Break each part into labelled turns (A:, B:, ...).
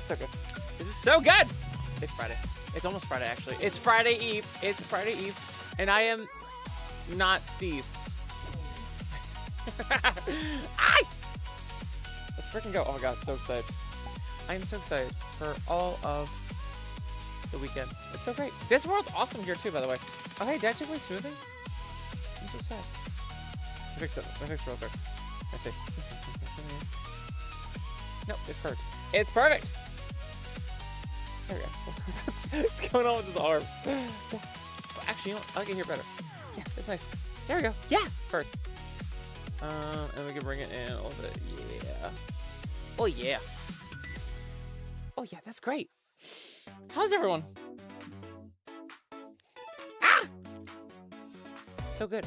A: so good. This is so good. It's Friday. It's almost Friday, actually. It's Friday Eve. It's Friday Eve. And I am not Steve. Let's freaking go. Oh my god, so excited. I am so excited for all of the weekend. It's so great. This world's awesome here too, by the way. Oh hey, did I take away smoothing? I'm so sad. Let me fix it. Let me fix it real quick. I see. No, it's perfect. It's perfect! There we go. What's going on with this arm? Actually, you know what? I like it here better. Yeah, that's nice. There we go. Yeah! Perfect. And we can bring it in a little bit. Yeah. Oh, yeah. Oh, yeah, that's great. How's everyone? Ah! So good.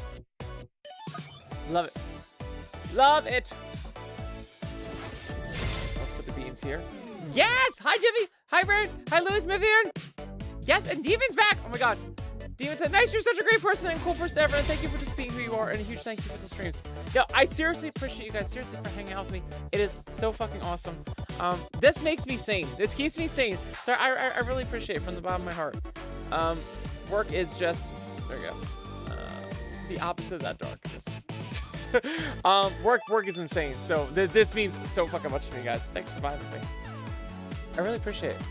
A: Love it. Love it! Let's put the beans here. Yes! Hi, Jimmy! Hi, Brad! Hi, Louis Mithian! Yes, and Demon's back! Oh my god. Demon said, nice, you're such a great person and cool person ever, and thank you for just being who you are, and a huge thank you for the streams. Yo, I seriously appreciate you guys, seriously, for hanging out with me. It is so fucking awesome. This makes me sane. This keeps me sane. So I really appreciate it from the bottom of my heart. Work is just, there we go. The opposite of that darkness. Work is insane. So this means so fucking much to me, guys. Thanks for vibing with me. I really appreciate it.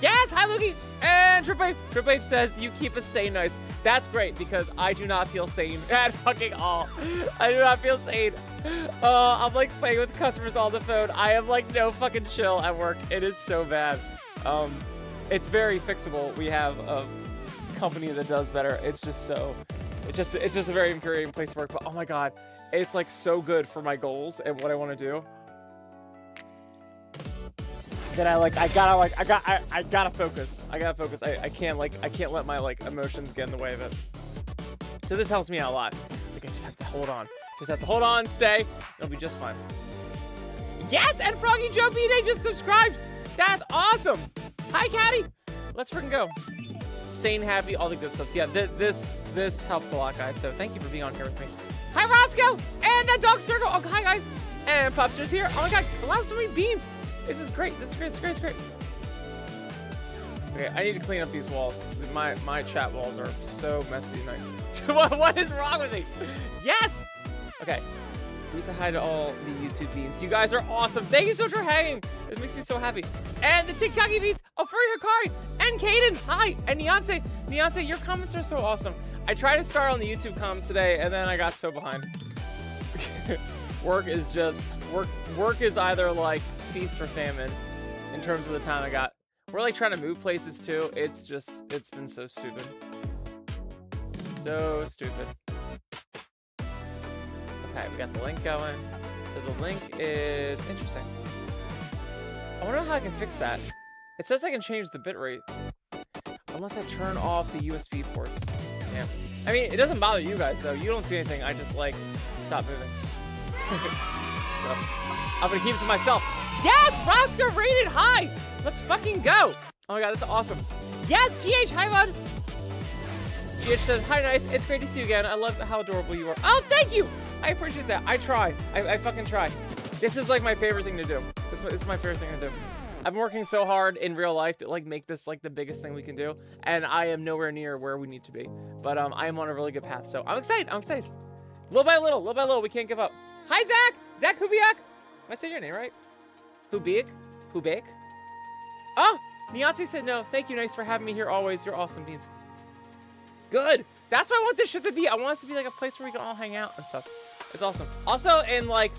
A: Yes, hi Luki! And Trip says, you keep us sane nice. That's great, because I do not feel sane at fucking all. I do not feel sane. I'm like playing with customers on the phone. I am like no fucking chill at work. It is so bad. It's very fixable. We have a company that does better. It's just so, it's just a very infuriating place to work. But oh my god, it's like so good for my goals and what I want to do. That I gotta focus. I can't let my like emotions get in the way of it. So this helps me out a lot. Like I just have to hold on. Just have to hold on, stay. It'll be just fine. Yes, and Froggy Joe B-Day just subscribed. That's awesome. Hi, Caddy. Let's freaking go. Sane, happy, all the good stuff. So yeah, this helps a lot, guys. So thank you for being on here with me. Hi, Roscoe, and that dog circle. Oh, hi, guys. And Popster's here. Oh my gosh, allow so many beans. This is great. This is great. This is great. This is great. Okay, I need to clean up these walls. My chat walls are so messy tonight. What is wrong with me? Yes. Okay. Please say hi to all the YouTube beans. You guys are awesome. Thank you so much for hanging. It makes me so happy. And the TikToky beans. Oh, Furry Hikari. And Kaden. Hi. And Neonce. Neonce, your comments are so awesome. I tried to start on the YouTube comments today, and then I got so behind. Work is just work is either like feast or famine in terms of the time I got. We're like trying to move places too. It's been so stupid. So stupid. Okay, we got the link going. So the link is interesting. I wonder how I can fix that. It says I can change the bitrate. Unless I turn off the USB ports. Yeah. I mean, it doesn't bother you guys though. You don't see anything. I just like stop moving. So I'm gonna keep it to myself. Yes, Roscoe rated high. Let's fucking go. Oh my god, that's awesome. Yes, GH, hi bud. GH says, hi nice, it's great to see you again. I love how adorable you are. Oh, thank you. I appreciate that. I try. I fucking try. This is like my favorite thing to do. This is my favorite thing to do. I've been working so hard in real life to like make this like the biggest thing we can do. And I am nowhere near where we need to be. But I am on a really good path. So I'm excited. I'm excited. Little by little, we can't give up. Hi, Zach. Zach Hubiak. Am I saying your name right? Hubiak? Hubek? Oh, Neonce said no. Thank you, nice, for having me here always. You're awesome, Beans. Good. That's what I want this shit to be. I want us to be like a place where we can all hang out and stuff. It's awesome. Also, in like,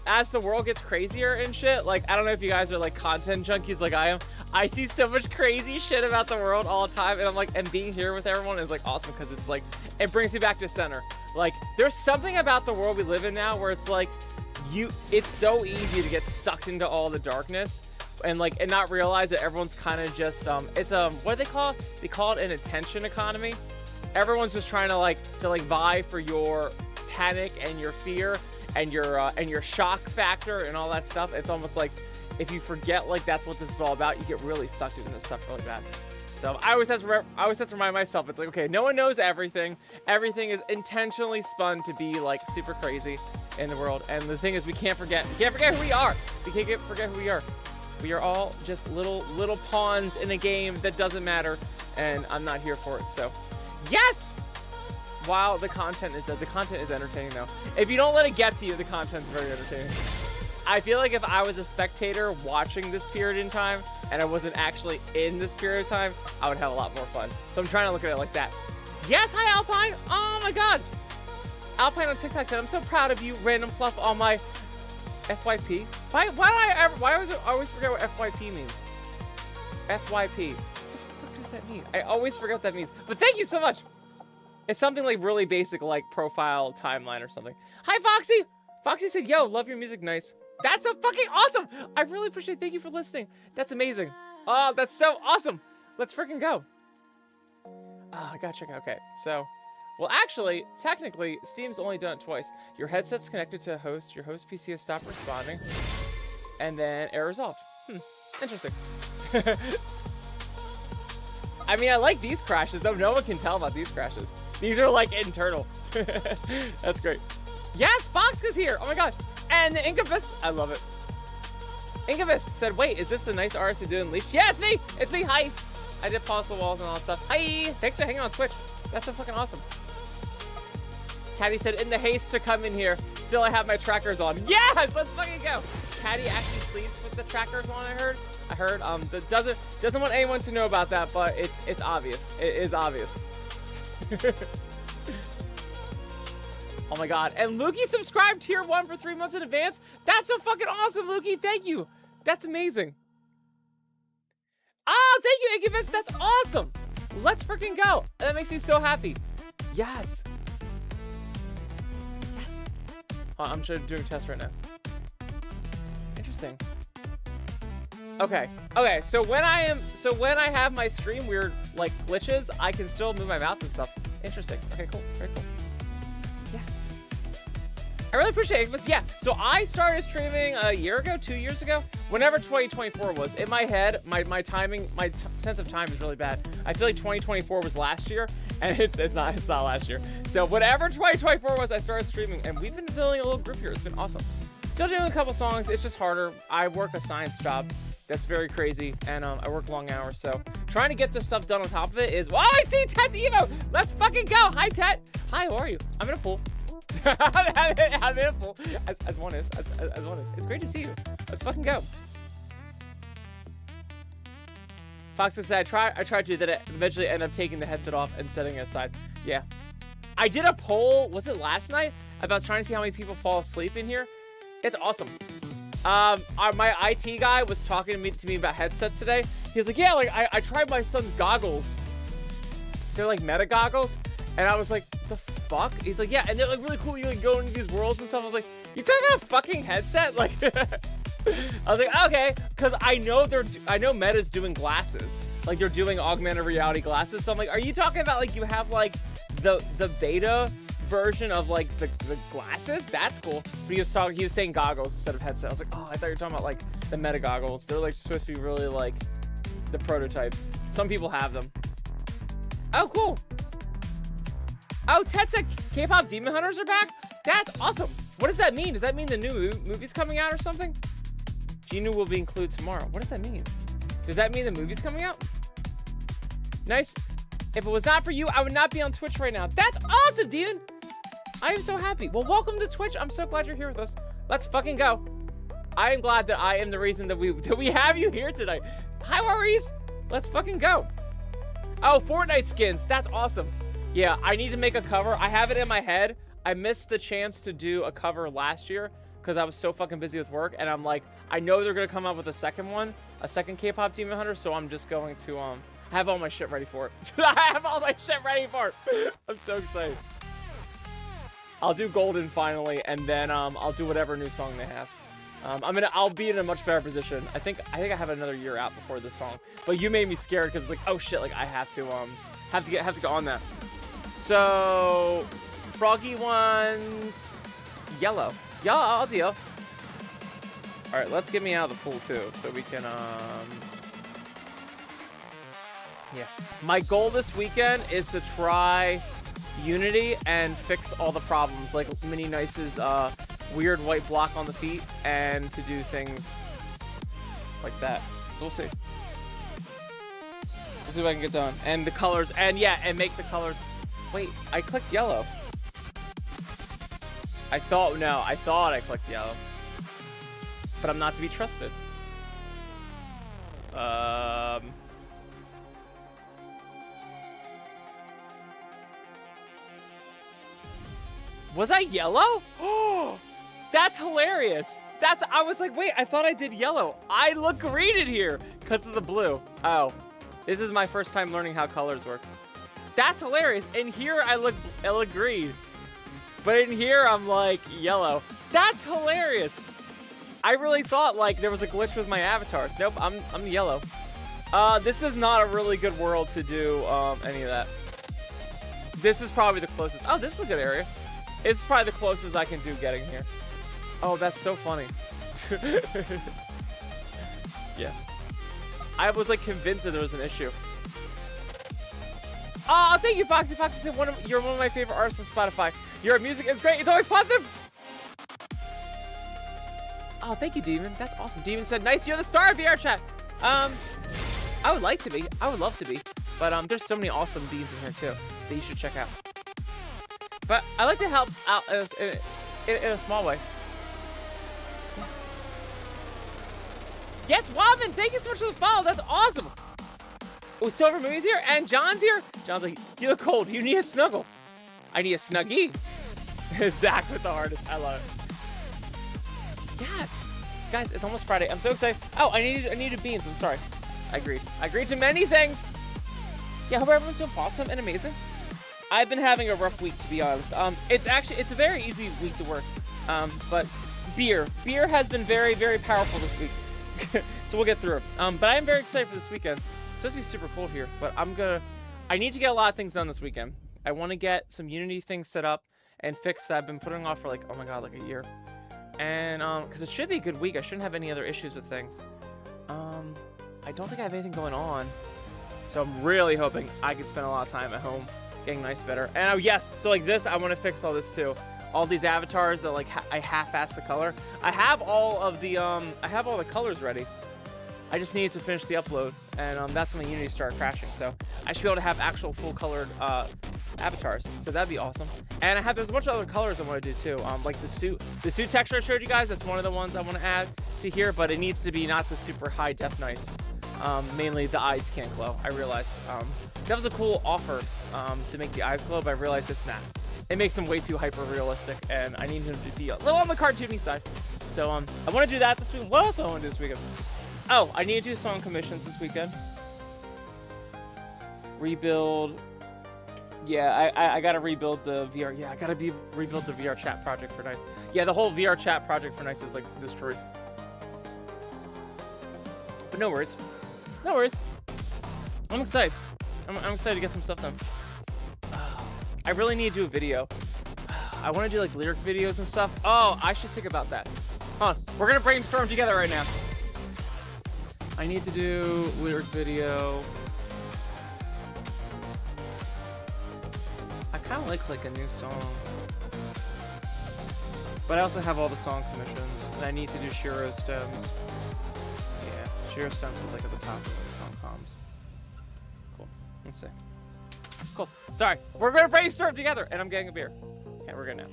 A: as the world gets crazier and shit, like, I don't know if you guys are like content junkies like I am. I see so much crazy shit about the world all the time. And I'm like, and being here with everyone is like awesome because it's like, it brings me back to center. Like, there's something about the world we live in now where it's like, it's so easy to get sucked into all the darkness and like and not realize that everyone's kind of just it's what do they call it? They call it an attention economy. Everyone's just trying to vie for your panic and your fear and your shock factor and all that stuff. It's almost like if you forget like that's what this is all about, you get really sucked into this stuff really bad. So I always have to remind myself, it's like, okay, no one knows everything. Everything is intentionally spun to be like super crazy in the world. And the thing is, we can't forget who we are. We can't forget who we are. We are all just little pawns in a game that doesn't matter, and I'm not here for it. So, yes. While the content is entertaining though. If you don't let it get to you, the content's very entertaining. I feel like if I was a spectator watching this period in time and I wasn't actually in this period of time, I would have a lot more fun. So I'm trying to look at it like that. Yes, hi Alpine. Oh my God. Alpine on TikTok said, I'm so proud of you, random fluff on my FYP. Why do I always forget what FYP means? FYP. What the fuck does that mean? I always forget what that means. But thank you so much. It's something like really basic, like profile timeline or something. Hi, Foxy. Foxy said, yo, love your music, nice. That's so fucking awesome. I really appreciate it. Thank you for listening. That's amazing. Oh, that's so awesome. Let's freaking go. Oh, I gotta check it. Okay, so, well, actually, technically, Steam's only done it twice. Your headset's connected to a host. Your host PC has stopped responding. And then error resolved. Interesting. I mean, I like these crashes, though. No one can tell about these crashes. These are, like, internal. That's great. Yes, Foxca's here. Oh, my God. And Incubus. I love it. Incubus said, wait, is this the nice artist who did Unleashed? Yeah, it's me. It's me. Hi. I did pause the walls and all that stuff. Hi. Thanks for hanging on Twitch. That's so fucking awesome. Caddy said, in the haste to come in here, still I have my trackers on. Yes, let's fucking go. Caddy actually sleeps with the trackers on, I heard. That doesn't want anyone to know about that, but it's obvious. It is obvious. Oh my God. And Lukey subscribed tier 1 for 3 months in advance. That's so fucking awesome, Lukey. Thank you. That's amazing. Oh, thank you, Incubus. That's awesome. Let's freaking go. That makes me so happy. Yes. Yes. I'm doing a test right now. Interesting. Okay. Okay. So when I have my stream weird like glitches, I can still move my mouth and stuff. Interesting. Okay. Cool. Very cool. Yeah. I really appreciate it. But yeah. So I started streaming a year ago, 2 years ago. Whenever 2024 was, in my head, my timing, my sense of time is really bad. I feel like 2024 was last year, and it's not last year. So whatever 2024 was, I started streaming, and we've been building a little group here. It's been awesome. Still doing a couple songs. It's just harder. I work a science job that's very crazy, and I work long hours, so trying to get this stuff done on top of it is. Oh, I see Tet's emo. Let's fucking go. Hi, Tet. Hi, how are you? I'm in a pool. I'm in a pool, as one is. As one is. It's great to see you. Let's fucking go. Fox said, I tried to, then I eventually ended up taking the headset off and setting it aside. Yeah. I did a poll, was it last night? About trying to see how many people fall asleep in here. It's awesome. My IT guy was talking to me about headsets today. He was like, yeah, like I tried my son's goggles. They're like meta goggles. And I was like, the fuck? He's like, yeah, and they're like really cool. You like go into these worlds and stuff. I was like, you talking about a fucking headset? Like, I was like, okay, because I know Meta's doing glasses. Like they're doing augmented reality glasses. So I'm like, are you talking about like you have like the beta version of like the glasses? That's cool. But he was saying goggles instead of headset. I was like, oh, I thought you were talking about like the meta goggles. They're like supposed to be really like the prototypes. Some people have them. Oh, cool. Oh, Ted said K-pop Demon Hunters are back? That's awesome. What does that mean? Does that mean the new movie's coming out or something? Genu will be included tomorrow. What does that mean? Does that mean the movie's coming out? Nice. If it was not for you, I would not be on Twitch right now. That's awesome, Demon. I am so happy. Well, welcome to Twitch. I'm so glad you're here with us. Let's fucking go. I am glad that I am the reason that we have you here tonight. Hi, Maurice. Let's fucking go. Oh, Fortnite skins. That's awesome. Yeah, I need to make a cover. I have it in my head. I missed the chance to do a cover last year because I was so fucking busy with work. And I'm like, I know they're going to come out with a second one, a second K-pop Demon Hunter. So I'm just going to have all my shit ready for it. I have all my shit ready for it. I'm so excited. I'll do Golden finally, and then I'll do whatever new song they have. I'll be in a much better position. I think I have another year out before this song. But you made me scared because it's like, oh shit, like I have to go on that. So Froggy ones yellow. Yeah, I'll deal. All right, let's get me out of the pool too, so we can yeah. My goal this weekend is to try Unity and fix all the problems, like Mini Nice's weird white block on the feet, and to do things like that. So we'll see. We'll see if I can get done. And the colors, and yeah, and make the colors. Wait, I clicked yellow. I thought I clicked yellow. But I'm not to be trusted. Was I yellow? Oh, that's hilarious. I was like, wait, I thought I did yellow. I look green in here because of the blue. Oh, this is my first time learning how colors work. That's hilarious. In here, I look green. But in here, I'm like yellow. That's hilarious. I really thought like there was a glitch with my avatars. Nope, I'm yellow. This is not a really good world to do any of that. This is probably the closest. Oh, this is a good area. It's probably the closest I can do getting here. Oh, that's so funny. Yeah. I was like convinced that there was an issue. Oh, thank you, Foxy. Foxy said you're one of my favorite artists on Spotify. Your music is great. It's always positive. Oh, thank you, Demon. That's awesome. Demon said, nice, you're the star of VR chat. I would like to be. I would love to be. But there's so many awesome beans in here, too, that you should check out. But I like to help out in a small way. Yes, Wobin, thank you so much for the follow. That's awesome. Oh, Silver Moon's here, and John's here. John's like, you look cold. You need a snuggle. I need a snuggie. Zach with the hardest. I love it. Yes. Guys, it's almost Friday. I'm so excited. Oh, I needed beans. I'm sorry. I agreed. I agreed to many things. Yeah, hope everyone's doing awesome and amazing. I've been having a rough week, to be honest. It's a very easy week to work. But beer has been very, very powerful this week. So we'll get through it. But I am very excited for this weekend. It's supposed to be super cold here, but I need to get a lot of things done this weekend. I want to get some Unity things set up and fixed that I've been putting off for like, oh my god, like a year. And because it should be a good week. I shouldn't have any other issues with things. I don't think I have anything going on. So I'm really hoping I can spend a lot of time at home getting nice better. And oh yes, so like this, I want to fix all this too. All these avatars that like I half-assed the color. I have all of the colors ready. I just needed to finish the upload, and that's when Unity started crashing. So I should be able to have actual full-colored avatars. So that'd be awesome. And there's a bunch of other colors I want to do too. Like the suit texture I showed you guys. That's one of the ones I want to add to here, but it needs to be not the super high def nice. Mainly the eyes can't glow. I realized that was a cool offer to make the eyes glow, but I realized it's not. It makes them way too hyper realistic, and I need him to be a little on the cartoony side. So I want to do that this weekend. What else do I want to do this weekend? Oh, I need to do song commissions this weekend. Rebuild. Yeah, I gotta rebuild the VR. Yeah, I gotta rebuild the VR chat project for NIIC. Yeah, the whole VR chat project for NIIC is like destroyed. But no worries. No worries. I'm excited. I'm excited to get some stuff done. I really need to do a video. I want to do like lyric videos and stuff. Oh, I should think about that. Hold on. We're gonna brainstorm together right now. I need to do lyric video. I kind of like a new song. But I also have all the song commissions, and I need to do Shiro stems. Yeah, Shiro stems is like at the top of the song comms. Cool. Let's see. Cool. Sorry. We're going to brainstorm together, and I'm getting a beer. Okay, we're good now.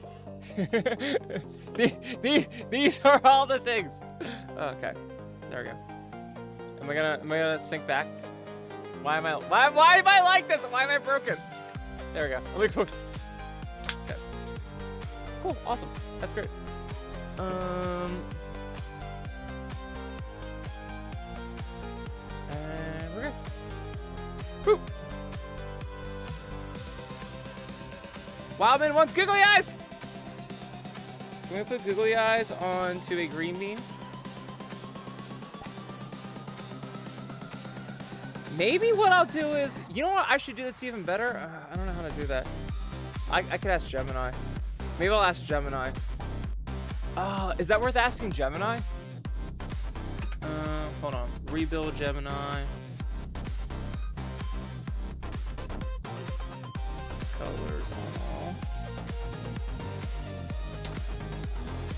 A: These are all the things. Okay. There we go. Am I gonna sync back? Why am I like this? Why am I broken? There we go. Let me put. Okay. Cool. Awesome. That's great. And we're good. Woo. Wildman wants googly eyes. Can we put googly eyes onto a green bean? Maybe what I'll do is, you know what I should do that's even better? I don't know how to do that. I could ask Gemini. Maybe I'll ask Gemini. Is that worth asking Gemini? Hold on. Rebuild Gemini. Colors on all.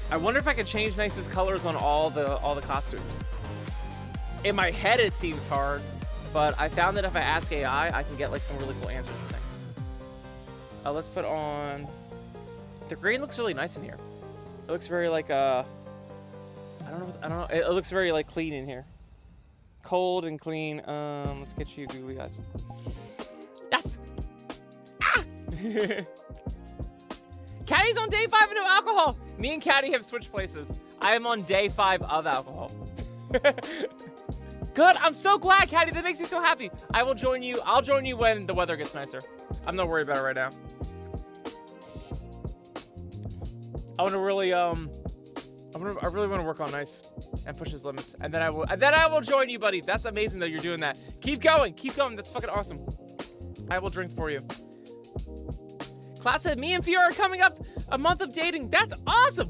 A: I wonder if I could change NIIC's colors on all the costumes. In my head, it seems hard, but I found that if I ask AI, I can get like some really cool answers and things. Let's put on... The green looks really nice in here. It looks very like, I don't know. It looks very like clean in here. Cold and clean. Let's get you googly eyes. Yes! Ah! Caddy's on day 5 of no alcohol. Me and Caddy have switched places. I am on day 5 of alcohol. Good. I'm so glad, Caddy. That makes me so happy. I will join you. I'll join you when the weather gets nicer. I'm not worried about it right now. I want to really, I really want to work on ice and push his limits, and then I will join you, buddy. That's amazing that you're doing that. Keep going. That's fucking awesome. I will drink for you. Cloud said, me and Fiora are coming up a month of dating. That's awesome.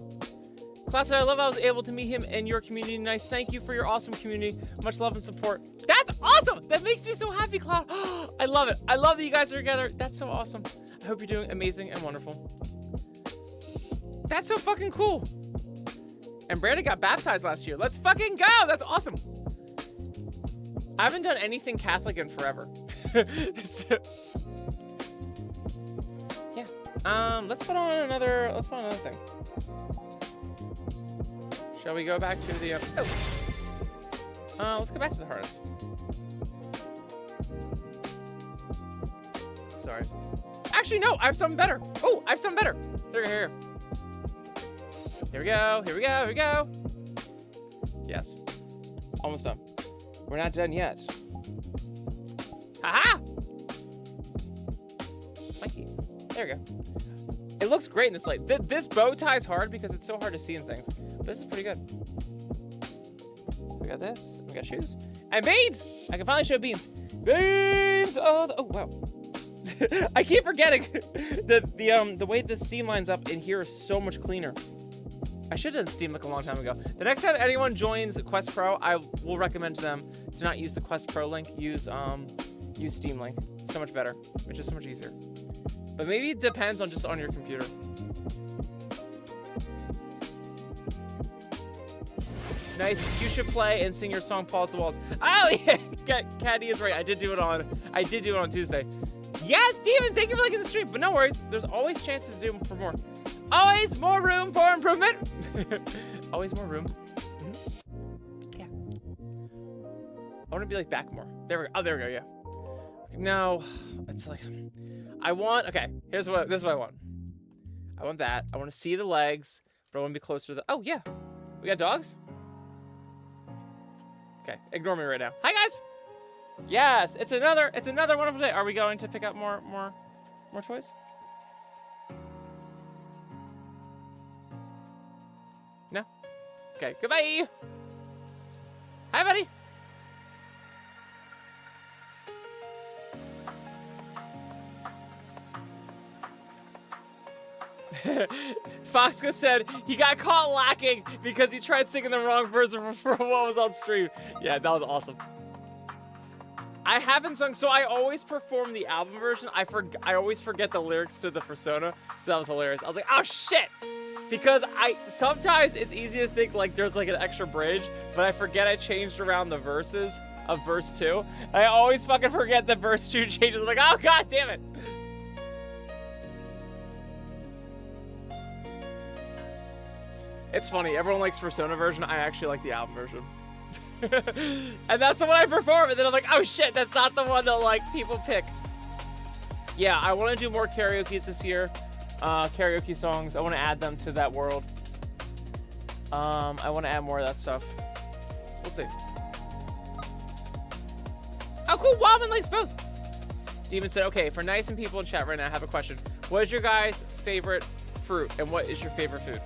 A: Cloud said, I love I was able to meet him in your community. Nice. Thank you for your awesome community. Much love and support. That's awesome. That makes me so happy, Cloud. I love it. I love that you guys are together. That's so awesome. I hope you're doing amazing and wonderful. That's so fucking cool. And Brandon got baptized last year. Let's fucking go. That's awesome. I haven't done anything Catholic in forever. So, yeah. Let's put on another thing. Shall we go back to the let's go back to the harness. Sorry. Actually, no, I have something better. Oh, I have something better. Here. Here we go. Yes. Almost done. We're not done yet. Haha! Spiky. There we go. It looks great in this light. This bow tie is hard because it's so hard to see in things. But this is pretty good. We got this. We got shoes. And beans! I can finally show beans. Beans! Oh wow. I keep forgetting. The way this seam lines up in here is so much cleaner. I should have done Steam Link a long time ago. The next time anyone joins Quest Pro, I will recommend to them to not use the Quest Pro link. Use Steam Link. So much better. It's just so much easier. But maybe it depends on just on your computer. Nice. You should play and sing your song "Paul's the Walls." Oh yeah, Caddy is right. I did do it on Tuesday. Yes, Steven, thank you for liking the stream. But no worries. There's always chances to do for more. Always more room for improvement. Always more room. Yeah. I want to be like back more. There we go. Oh, there we go. Yeah. No, it's like okay, this is what I want. I want that. I want to see the legs, but I want to be closer to the... Oh, yeah. We got dogs? Okay, ignore me right now. Hi, guys. Yes, it's another wonderful day. Are we going to pick up more toys? No? Okay, goodbye. Hi, buddy. Foxca said he got caught lacking because he tried singing the wrong version for what was on stream. Yeah, that was awesome. I haven't sung, so I always perform the album version. I always forget the lyrics to the persona, so that was hilarious. I was like, oh shit! Because sometimes it's easy to think like there's like an extra bridge, but I forget I changed around the verses of verse 2. I always fucking forget that verse 2 changes. I'm like, oh god damn it! It's funny, everyone likes Persona version, I actually like the album version. And that's the one I perform, and then I'm like, oh shit, that's not the one that like people pick. Yeah, I want to do more karaoke's this year. Karaoke songs, I want to add them to that world. I want to add more of that stuff. We'll see. Oh cool, Wildman likes both. Demon said, okay, for nice and people in chat right now, I have a question. What is your guys' favorite fruit, and what is your favorite food?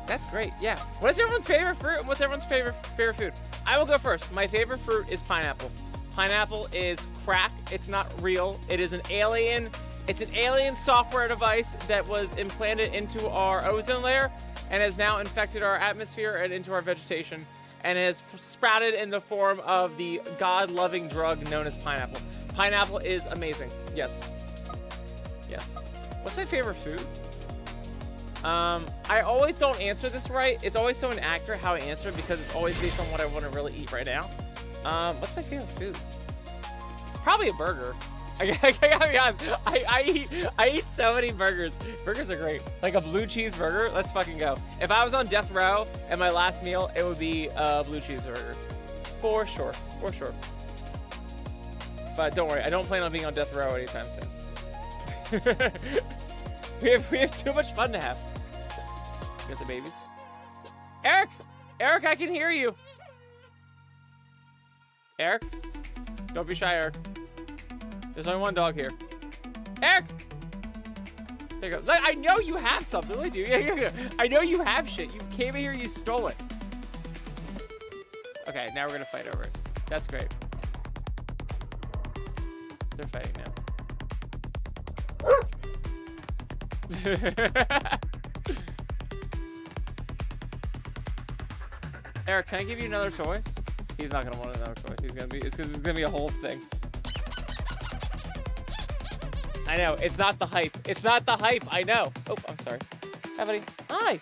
A: That's great, yeah. What is everyone's favorite fruit, and what's everyone's favorite food? I will go first. My favorite fruit is pineapple. Pineapple is crack. It's not real. It is an alien. It's an alien software device that was implanted into our ozone layer and has now infected our atmosphere and into our vegetation and has sprouted in the form of the God-loving drug known as pineapple. Pineapple is amazing. Yes. Yes. What's my favorite food? I always don't answer this right. It's always so inaccurate how I answer it because it's always based on what I want to really eat right now. What's my favorite food? Probably a burger. I gotta be honest. I eat so many burgers. Burgers are great. Like a blue cheeseburger. Let's fucking go. If I was on death row and my last meal, it would be a blue cheeseburger. For sure. For sure. But don't worry, I don't plan on being on death row anytime soon. we have too much fun to have. Get the babies. Eric! Eric, I can hear you. Eric? Don't be shy, Eric. There's only one dog here. Eric! There you go. I know you have something. Look, dude. Yeah. I know you have shit. You came in here, you stole it. Okay, now we're gonna fight over it. That's great. They're fighting now. Eric, can I give you another toy? He's not gonna want another toy. It's because it's gonna be a whole thing. I know, it's not the hype. It's not the hype, I know. Oh, I'm sorry. Hi, buddy. Hi.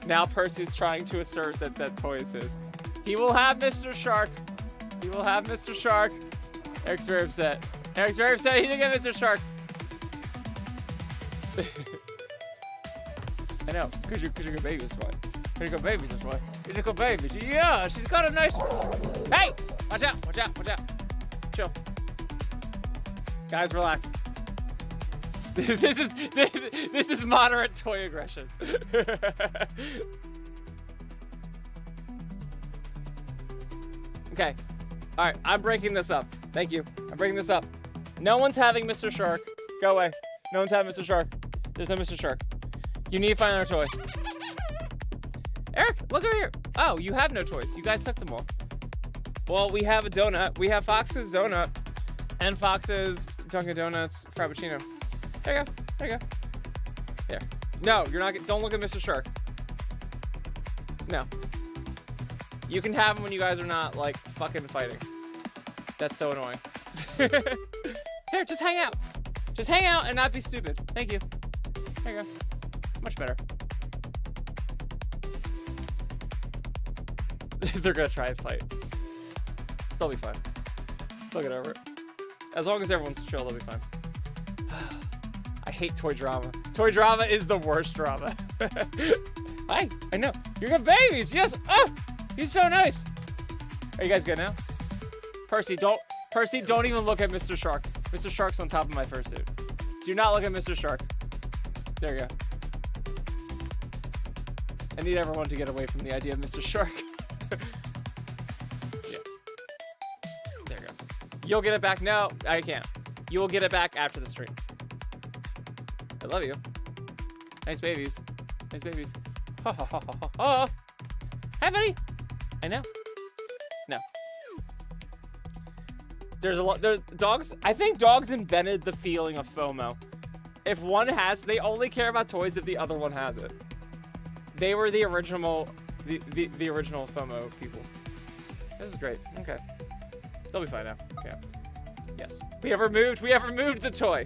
A: Now Percy's trying to assert that that toy is his. He will have Mr. Shark. He will have Mr. Shark. Eric's very upset. Eric's very upset. He didn't get Mr. Shark. I know, because you're good babies, this way. You're good babies, this way. You're good babies. Yeah, she's got a nice... Hey! Watch out, watch out, watch out. Chill. Guys, relax. This is moderate toy aggression. Okay. All right, I'm breaking this up. Thank you. I'm breaking this up. No one's having Mr. Shark. Go away. No one's having Mr. Shark. There's no Mr. Shark. You need to find another toy. Eric, look over here. Oh, you have no toys. You guys took them all. Well, we have a donut. We have Fox's donut and Fox's Dunkin' Donuts Frappuccino. There you go. There you go. There. No, you're not. Don't look at Mr. Shark. No. You can have them when you guys are not like fucking fighting. That's so annoying. Here, just hang out. Just hang out and not be stupid. Thank you. There you go. Much better. They're gonna try and fight. They'll be fine. They'll get over it. As long as everyone's chill, they'll be fine. I hate toy drama. Toy drama is the worst drama. Hi, I know. You're good babies, yes. Oh, he's so nice. Are you guys good now? Percy, don't even look at Mr. Shark. Mr. Shark's on top of my fursuit. Do not look at Mr. Shark. There you go. I need everyone to get away from the idea of Mr. Shark. Yeah. There you go. You'll get it back. No, I can't. You will get it back after the stream. I love you. Nice babies. Nice babies. Ha ha ha ha ha ha. Hi, buddy. I know. No. There's a lot. There's dogs. I think dogs invented the feeling of FOMO. If one has, they only care about toys if the other one has it. They were the original, the original FOMO people. This is great. Okay. They'll be fine now. Yeah. Yes. We have removed the toy.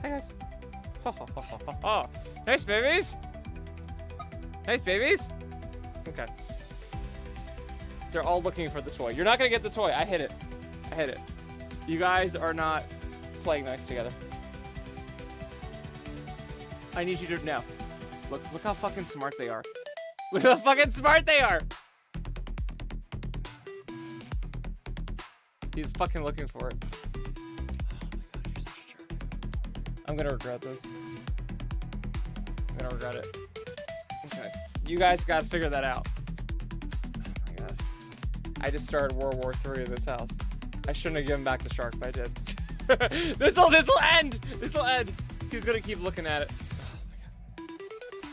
A: Hi guys. Ha ha ha ha ha ha. Nice babies. Nice babies. Okay. They're all looking for the toy. You're not gonna get the toy. I hit it. I hit it. You guys are not playing nice together. I need you to now. Look how fucking smart they are. Look how fucking smart they are. He's fucking looking for it. Oh my god, you're such a jerk. I'm gonna regret this. I'm gonna regret it. Okay. You guys gotta figure that out. Oh my god. I just started World War III in this house. I shouldn't have given back the shark, but I did. This'll end! This'll end! He's gonna keep looking at it.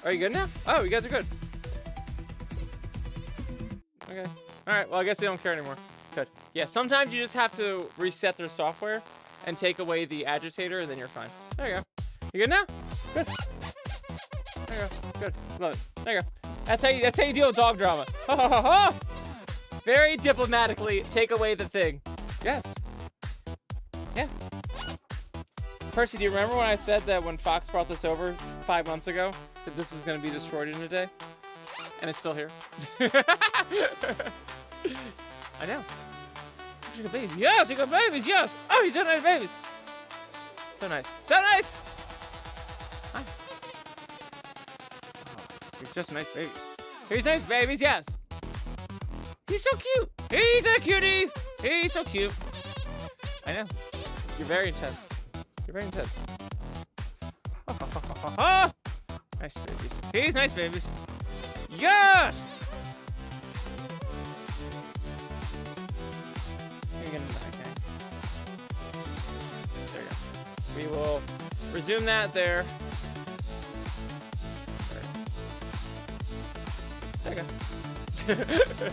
A: Are you good now? Oh, you guys are good. Okay. Alright, well, I guess they don't care anymore. Good. Yeah, sometimes you just have to reset their software and take away the agitator, and then you're fine. There you go. You good now? Good. There you go. Good. Love it. There you go. That's how you deal with dog drama. Ho, ho, ho, ho. Very diplomatically take away the thing. Yes. Yeah. Percy, do you remember when I said that when Fox brought this over 5 months ago, that this was going to be destroyed in a day? And it's still here. I know. She got babies. Yes, she got babies. Yes. Oh, he's so nice babies. So nice. So nice. Hi. Oh, he's just nice babies. He's nice babies. Yes. He's so cute. He's a cutie. He's so cute. I know. You're very intense. You're very intense. Nice babies. He's nice babies. Yes! You're gonna die, okay? There you go. We will resume that there. There you go.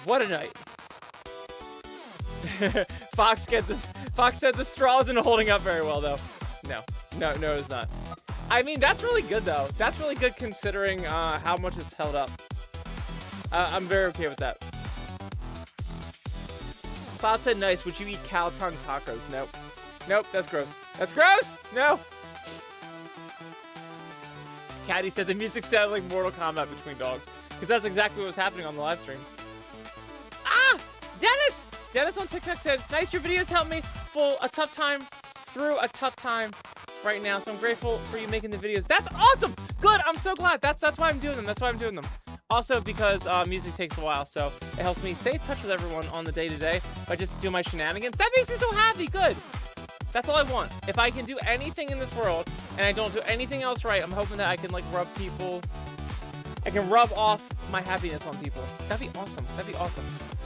A: What a night. Fox said the straw isn't holding up very well, though. No, it's not. I mean, that's really good, though. That's really good considering how much it's held up. I'm very okay with that. Cloud said, nice. Would you eat cow tongue tacos? Nope. Nope, that's gross. That's gross! No! Caddy said the music sounded like Mortal Kombat between dogs. Because that's exactly what was happening on the live stream. Ah! Dennis! Dennis on TikTok said, nice, your videos helped me through a tough time right now, so I'm grateful for you making the videos. That's awesome! Good, I'm so glad. That's why I'm doing them. That's why I'm doing them. Also, because music takes a while, so it helps me stay in touch with everyone on the day-to-day by just doing my shenanigans. That makes me so happy. Good. That's all I want. If I can do anything in this world and I don't do anything else right, I'm hoping that I can, like, rub off my happiness on people. That'd be awesome. That'd be awesome.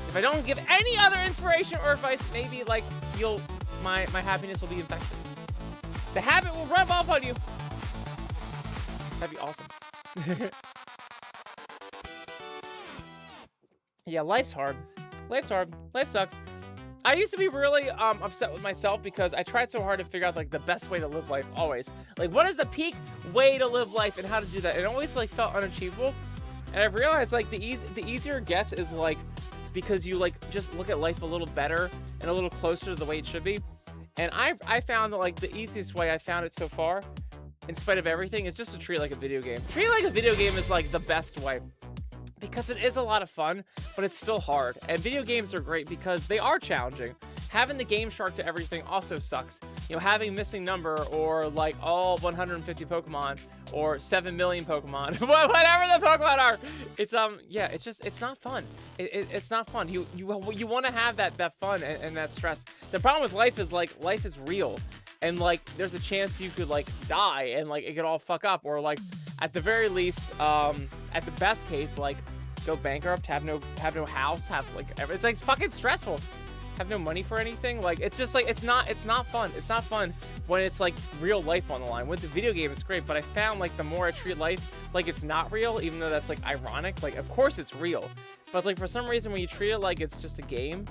A: If I don't give any other inspiration or advice, maybe, like, my happiness will be infectious. The habit will rub off on you. That'd be awesome. Yeah, life's hard. Life's hard. Life sucks. I used to be really upset with myself because I tried so hard to figure out, like, the best way to live life always. Like, what is the peak way to live life and how to do that? It always, like, felt unachievable. And I've realized, like, the easier it gets is, like, because you, like, just look at life a little better and a little closer to the way it should be. And I found that, like, the easiest way I found it so far, in spite of everything, is just to treat it like a video game. Treat it like a video game is, like, the best way. Because it is a lot of fun, but it's still hard. And video games are great because they are challenging. Having the game shark to everything also sucks. You know, having missing number or like all 150 Pokemon or 7 million Pokemon, whatever the Pokemon are. It's yeah, it's not fun. It's not fun. You want to have that fun and that stress. The problem with life is, like, life is real. And, like, there's a chance you could, like, die and, like, it could all fuck up, or, like, at the very least, at the best case, like, go bankrupt, have no house, have, like, it's, like, fucking stressful. Have no money for anything. Like, it's just, like, it's not fun. It's not fun when it's, like, real life on the line. When it's a video game, it's great, but I found, like, the more I treat life like it's not real, even though that's, like, ironic, like, of course it's real, but, like, for some reason when you treat it like it's just a game,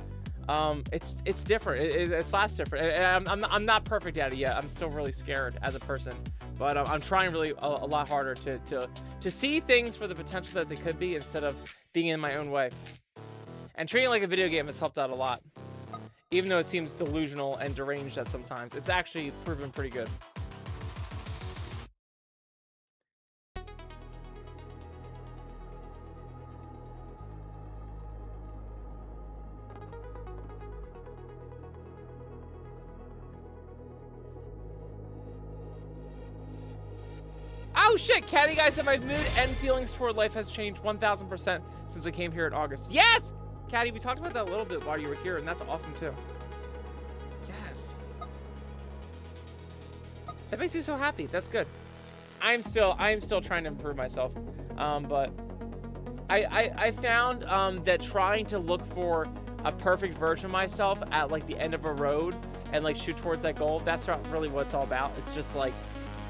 A: it's different. It's less different. And I'm not perfect at it yet. I'm still really scared as a person, but I'm trying really a lot harder to see things for the potential that they could be instead of being in my own way. And treating it like a video game has helped out a lot, even though it seems delusional and deranged at sometimes. It's actually proven pretty good. Oh shit, Caddy guy said my mood and feelings toward life has changed 1000% since I came here in August. Yes! Caddy, we talked about that a little bit while you were here, and that's awesome too. Yes. That makes me so happy. That's good. I am still trying to improve myself. But I found that trying to look for a perfect version of myself at, like, the end of a road and, like, shoot towards that goal, that's not really what it's all about. It's just, like,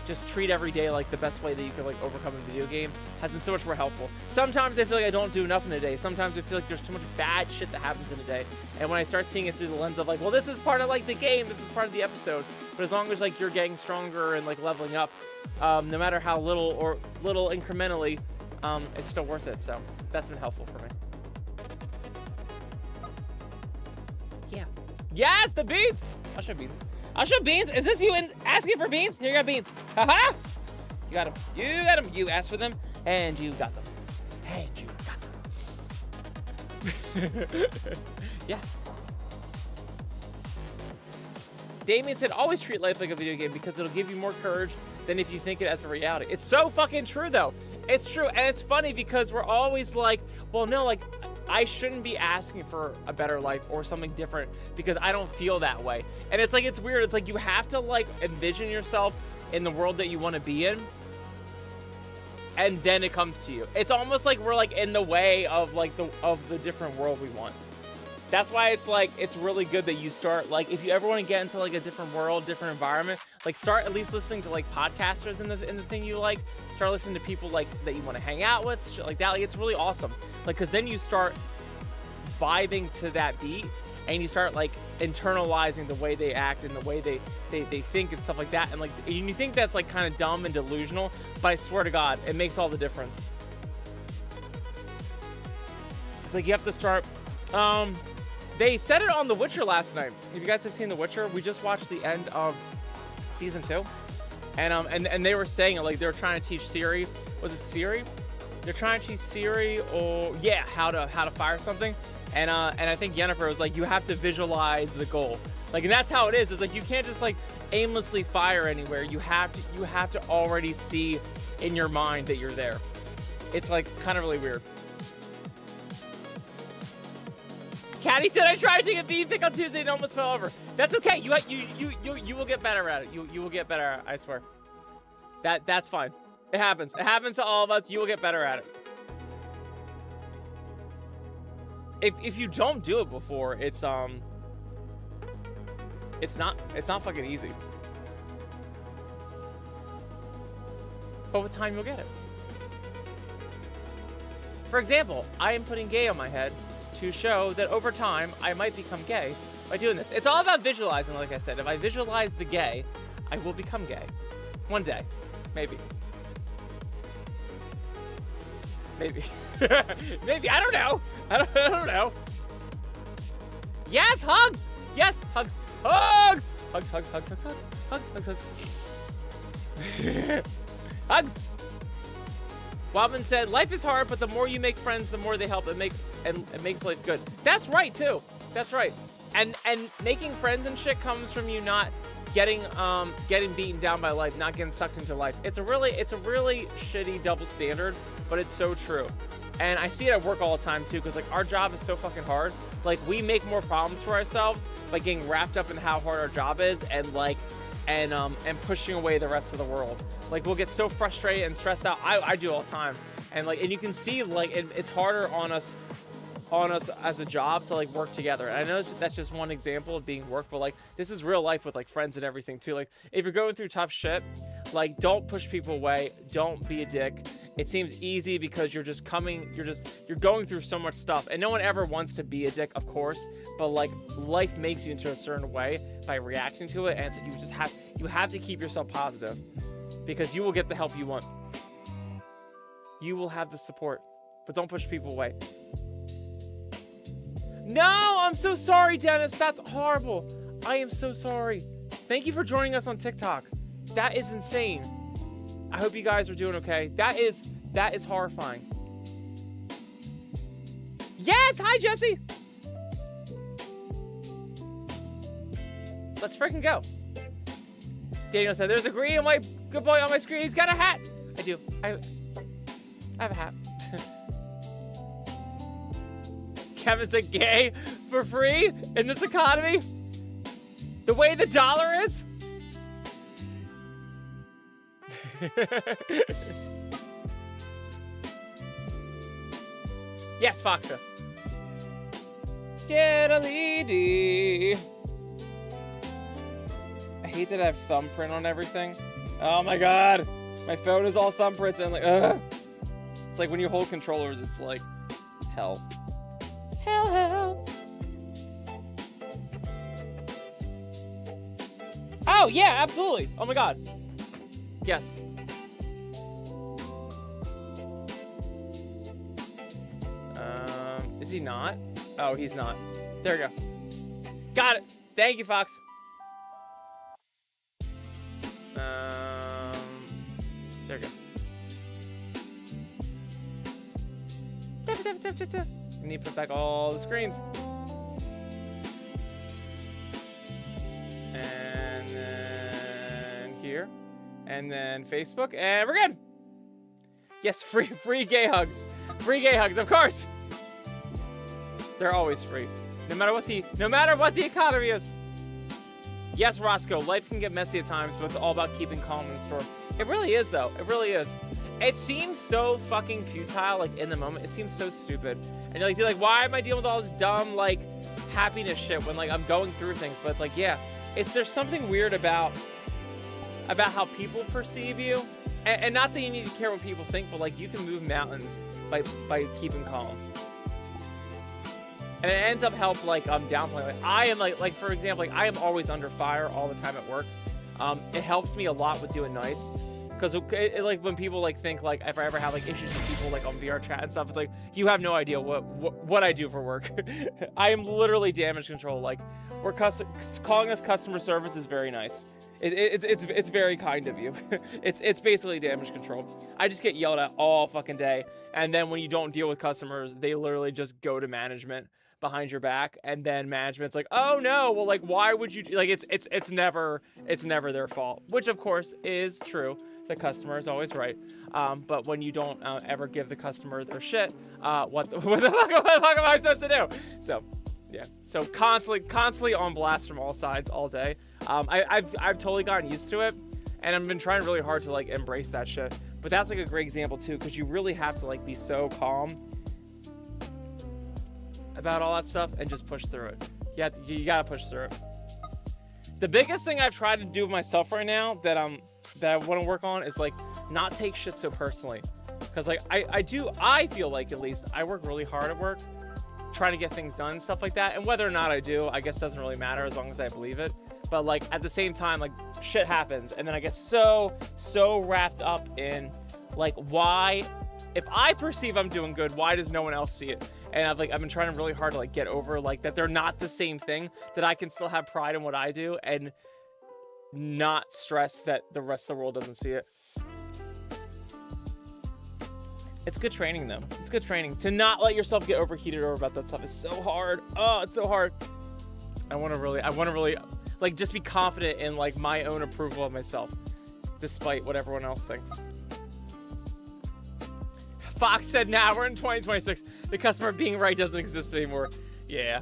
A: just treat every day like the best way that you can, like, overcome a video game has been so much more helpful. Sometimes I feel like I don't do enough in a day. Sometimes I feel like there's too much bad shit that happens in a day. And when I start seeing it through the lens of, like, well, this is part of, like, the game, this is part of the episode. But as long as, like, you're getting stronger and, like, leveling up, no matter how little incrementally, it's still worth it. So that's been helpful for me. Yeah. Yes, the beans! I'll show beans. I'll show beans. Is this you asking for beans? Here you got beans. Haha! You got them. You got them. You asked for them. And you got them. And you got them. Yeah. Damien said, always treat life like a video game because it'll give you more courage than if you think it as a reality. It's so fucking true, though. It's true. And it's funny because we're always like, well, no, like, I shouldn't be asking for a better life or something different because I don't feel that way. And it's like, it's weird. It's like you have to, like, envision yourself in the world that you want to be in. And then it comes to you. It's almost like we're, like, in the way of, like, the different world we want. That's why it's like, it's really good that you start, like, if you ever want to get into like a different world, different environment, like start at least listening to like podcasters in the thing you like, start listening to people like that you want to hang out with, shit like that. Like, it's really awesome. Like, cause then you start vibing to that beat and you start like internalizing the way they act and the way they think and stuff like that. And like, and you think that's like kind of dumb and delusional, but I swear to God, it makes all the difference. It's like, you have to start, they said it on The Witcher last night. If you guys have seen The Witcher, we just watched the end of season 2, and they were saying it, like they were trying to teach Ciri. Was it Ciri? They're trying to teach Ciri, or yeah, how to fire something. And I think Yennefer was like, you have to visualize the goal. Like, and that's how it is. It's like you can't just like aimlessly fire anywhere. You have to already see in your mind that you're there. It's like kind of really weird. Caddy said I tried to get beef pick on Tuesday and almost fell over. That's okay. You will get better at it. You will get better at it, I swear. That's fine. It happens. It happens to all of us. You will get better at it. If you don't do it before, it's not fucking easy. But with time you'll get it. For example, I am putting gay on my head to show that over time I might become gay by doing this. It's all about visualizing, like I said. If I visualize the gay, I will become gay. One day. Maybe. Maybe. Maybe. I don't know. I don't know. Yes, hugs! Yes, hugs. Hugs! Hugs, hugs, hugs, hugs, hugs. Hugs, hugs, hugs. Hugs! Wobin said, life is hard, but the more you make friends, the more they help. It makes life good. That's right, too. That's right. And making friends and shit comes from you not getting beaten down by life, not getting sucked into life. It's a really shitty double standard, but it's so true. And I see it at work all the time, too, because, like, our job is so fucking hard. Like, we make more problems for ourselves by getting wrapped up in how hard our job is and, like, and pushing away the rest of the world. Like, we'll get so frustrated and stressed out. I do all the time. And, like, and you can see, like, it's harder on us as a job to, like, work together. And I know that's just one example of being work, but, like, this is real life with, like, friends and everything, too. Like, if you're going through tough shit, like, don't push people away. Don't be a dick. It seems easy because you're going through so much stuff, and no one ever wants to be a dick, of course, but like life makes you into a certain way by reacting to it, and it's like you have to keep yourself positive because you will get the help you want. You will have the support, but don't push people away. No, I'm so sorry, Dennis. That's horrible. I am so sorry. Thank you for joining us on TikTok. That is insane. I hope you guys are doing okay. That is horrifying. Yes, hi Jesse. Let's freaking go. Daniel said, "There's a green and white good boy on my screen. He's got a hat." I do. I have a hat. Kevin said, "Gay for free in this economy? The way the dollar is." Yes, Foxa. Steadily. I hate that I have thumbprint on everything. Oh my god. My phone is all thumbprints and like, ugh. It's like when you hold controllers, it's like hell. Hell. Oh yeah, absolutely. Oh my god. Yes. Is he not? Oh, he's not. There we go. Got it. Thank you, Fox. There we go. We need to put back all the screens. And then here. And then Facebook. And we're good. Yes, free gay hugs. Free gay hugs, of course. They're always free. No matter what the economy is. Yes, Roscoe, life can get messy at times, but it's all about keeping calm in the storm. It really is, though. It really is. It seems so fucking futile, like, in the moment. It seems so stupid. And you're like, dude, like, why am I dealing with all this dumb, like, happiness shit when, like, I'm going through things? But it's like, yeah, there's something weird about how people perceive you. And not that you need to care what people think, but, like, you can move mountains by keeping calm. And it ends up help, like, downplaying. Like, I am, like, for example, like, I am always under fire all the time at work. It helps me a lot with doing nice. Because, like, when people, like, think, like, if I ever have, like, issues with people, like, on VR chat and stuff, it's like, you have no idea what I do for work. I am literally damage control. Like, calling us customer service is very nice. It's very kind of you. It's basically damage control. I just get yelled at all fucking day. And then when you don't deal with customers, they literally just go to management behind your back, and then management's like, oh no, well, like, why would you like, it's never their fault, which of course is true. The customer is always right. But when you don't ever give the customer their shit, what the fuck am I supposed to do? So yeah, so constantly on blast from all sides all day. I've totally gotten used to it, and I've been trying really hard to, like, embrace that shit. But that's, like, a great example too, because you really have to, like, be so calm about all that stuff and just push through it. You gotta push through it. The biggest thing I've tried to do myself right now that I want to work on is, like, not take shit so personally. Because, like, I feel like, at least, I work really hard at work, trying to get things done and stuff like that. And whether or not I do, I guess doesn't really matter as long as I believe it. But, like, at the same time, like, shit happens, and then I get so wrapped up in, like, why, if I perceive I'm doing good, why does no one else see it? And I've been trying really hard to, like, get over, like, that they're not the same thing, that I can still have pride in what I do and not stress that the rest of the world doesn't see it. It's good training, though. It's good training to not let yourself get overheated over about that stuff. It's so hard. Oh, it's so hard. I want to really, like, just be confident in, like, my own approval of myself, despite what everyone else thinks. Fox said, nah, we're in 2026. The customer being right doesn't exist anymore. Yeah.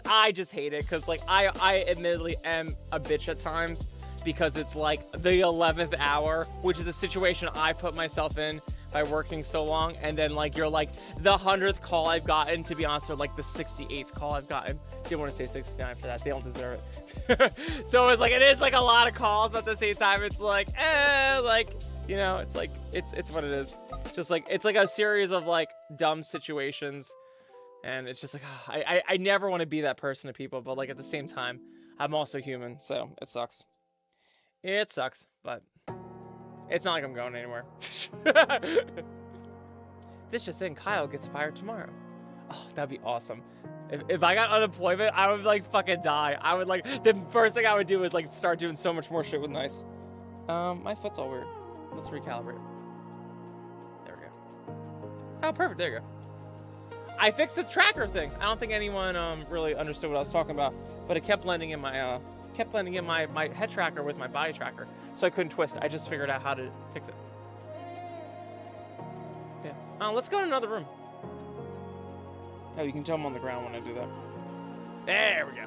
A: I just hate it, because, like, I admittedly am a bitch at times, because it's, like, the 11th hour, which is a situation I put myself in by working so long, and then, like, you're, like, the 100th call I've gotten, to be honest, or, like, the 68th call I've gotten. Didn't want to say 69 for that. They don't deserve it. So it's, like, it is, like, a lot of calls, but at the same time, it's, like, like, you know, it's, like, it's what it is. Just, like, it's, like, a series of, like, dumb situations, and it's just, like, I never want to be that person to people, but, like, at the same time, I'm also human, so it sucks. It sucks, but it's not like I'm going anywhere. This just in, Kyle gets fired tomorrow. Oh, that'd be awesome. If I got unemployment, I would, like, fucking die. I would, like, the first thing I would do is, like, start doing so much more shit with nice. My foot's all weird. Let's recalibrate. There we go. Oh, perfect. There you go. I fixed the tracker thing. I don't think anyone really understood what I was talking about, but it kept blending in my head tracker with my body tracker, so I couldn't twist. I just figured out how to fix it. Yeah. Let's go in another room. Oh, you can tell I'm on the ground when I do that. There we go.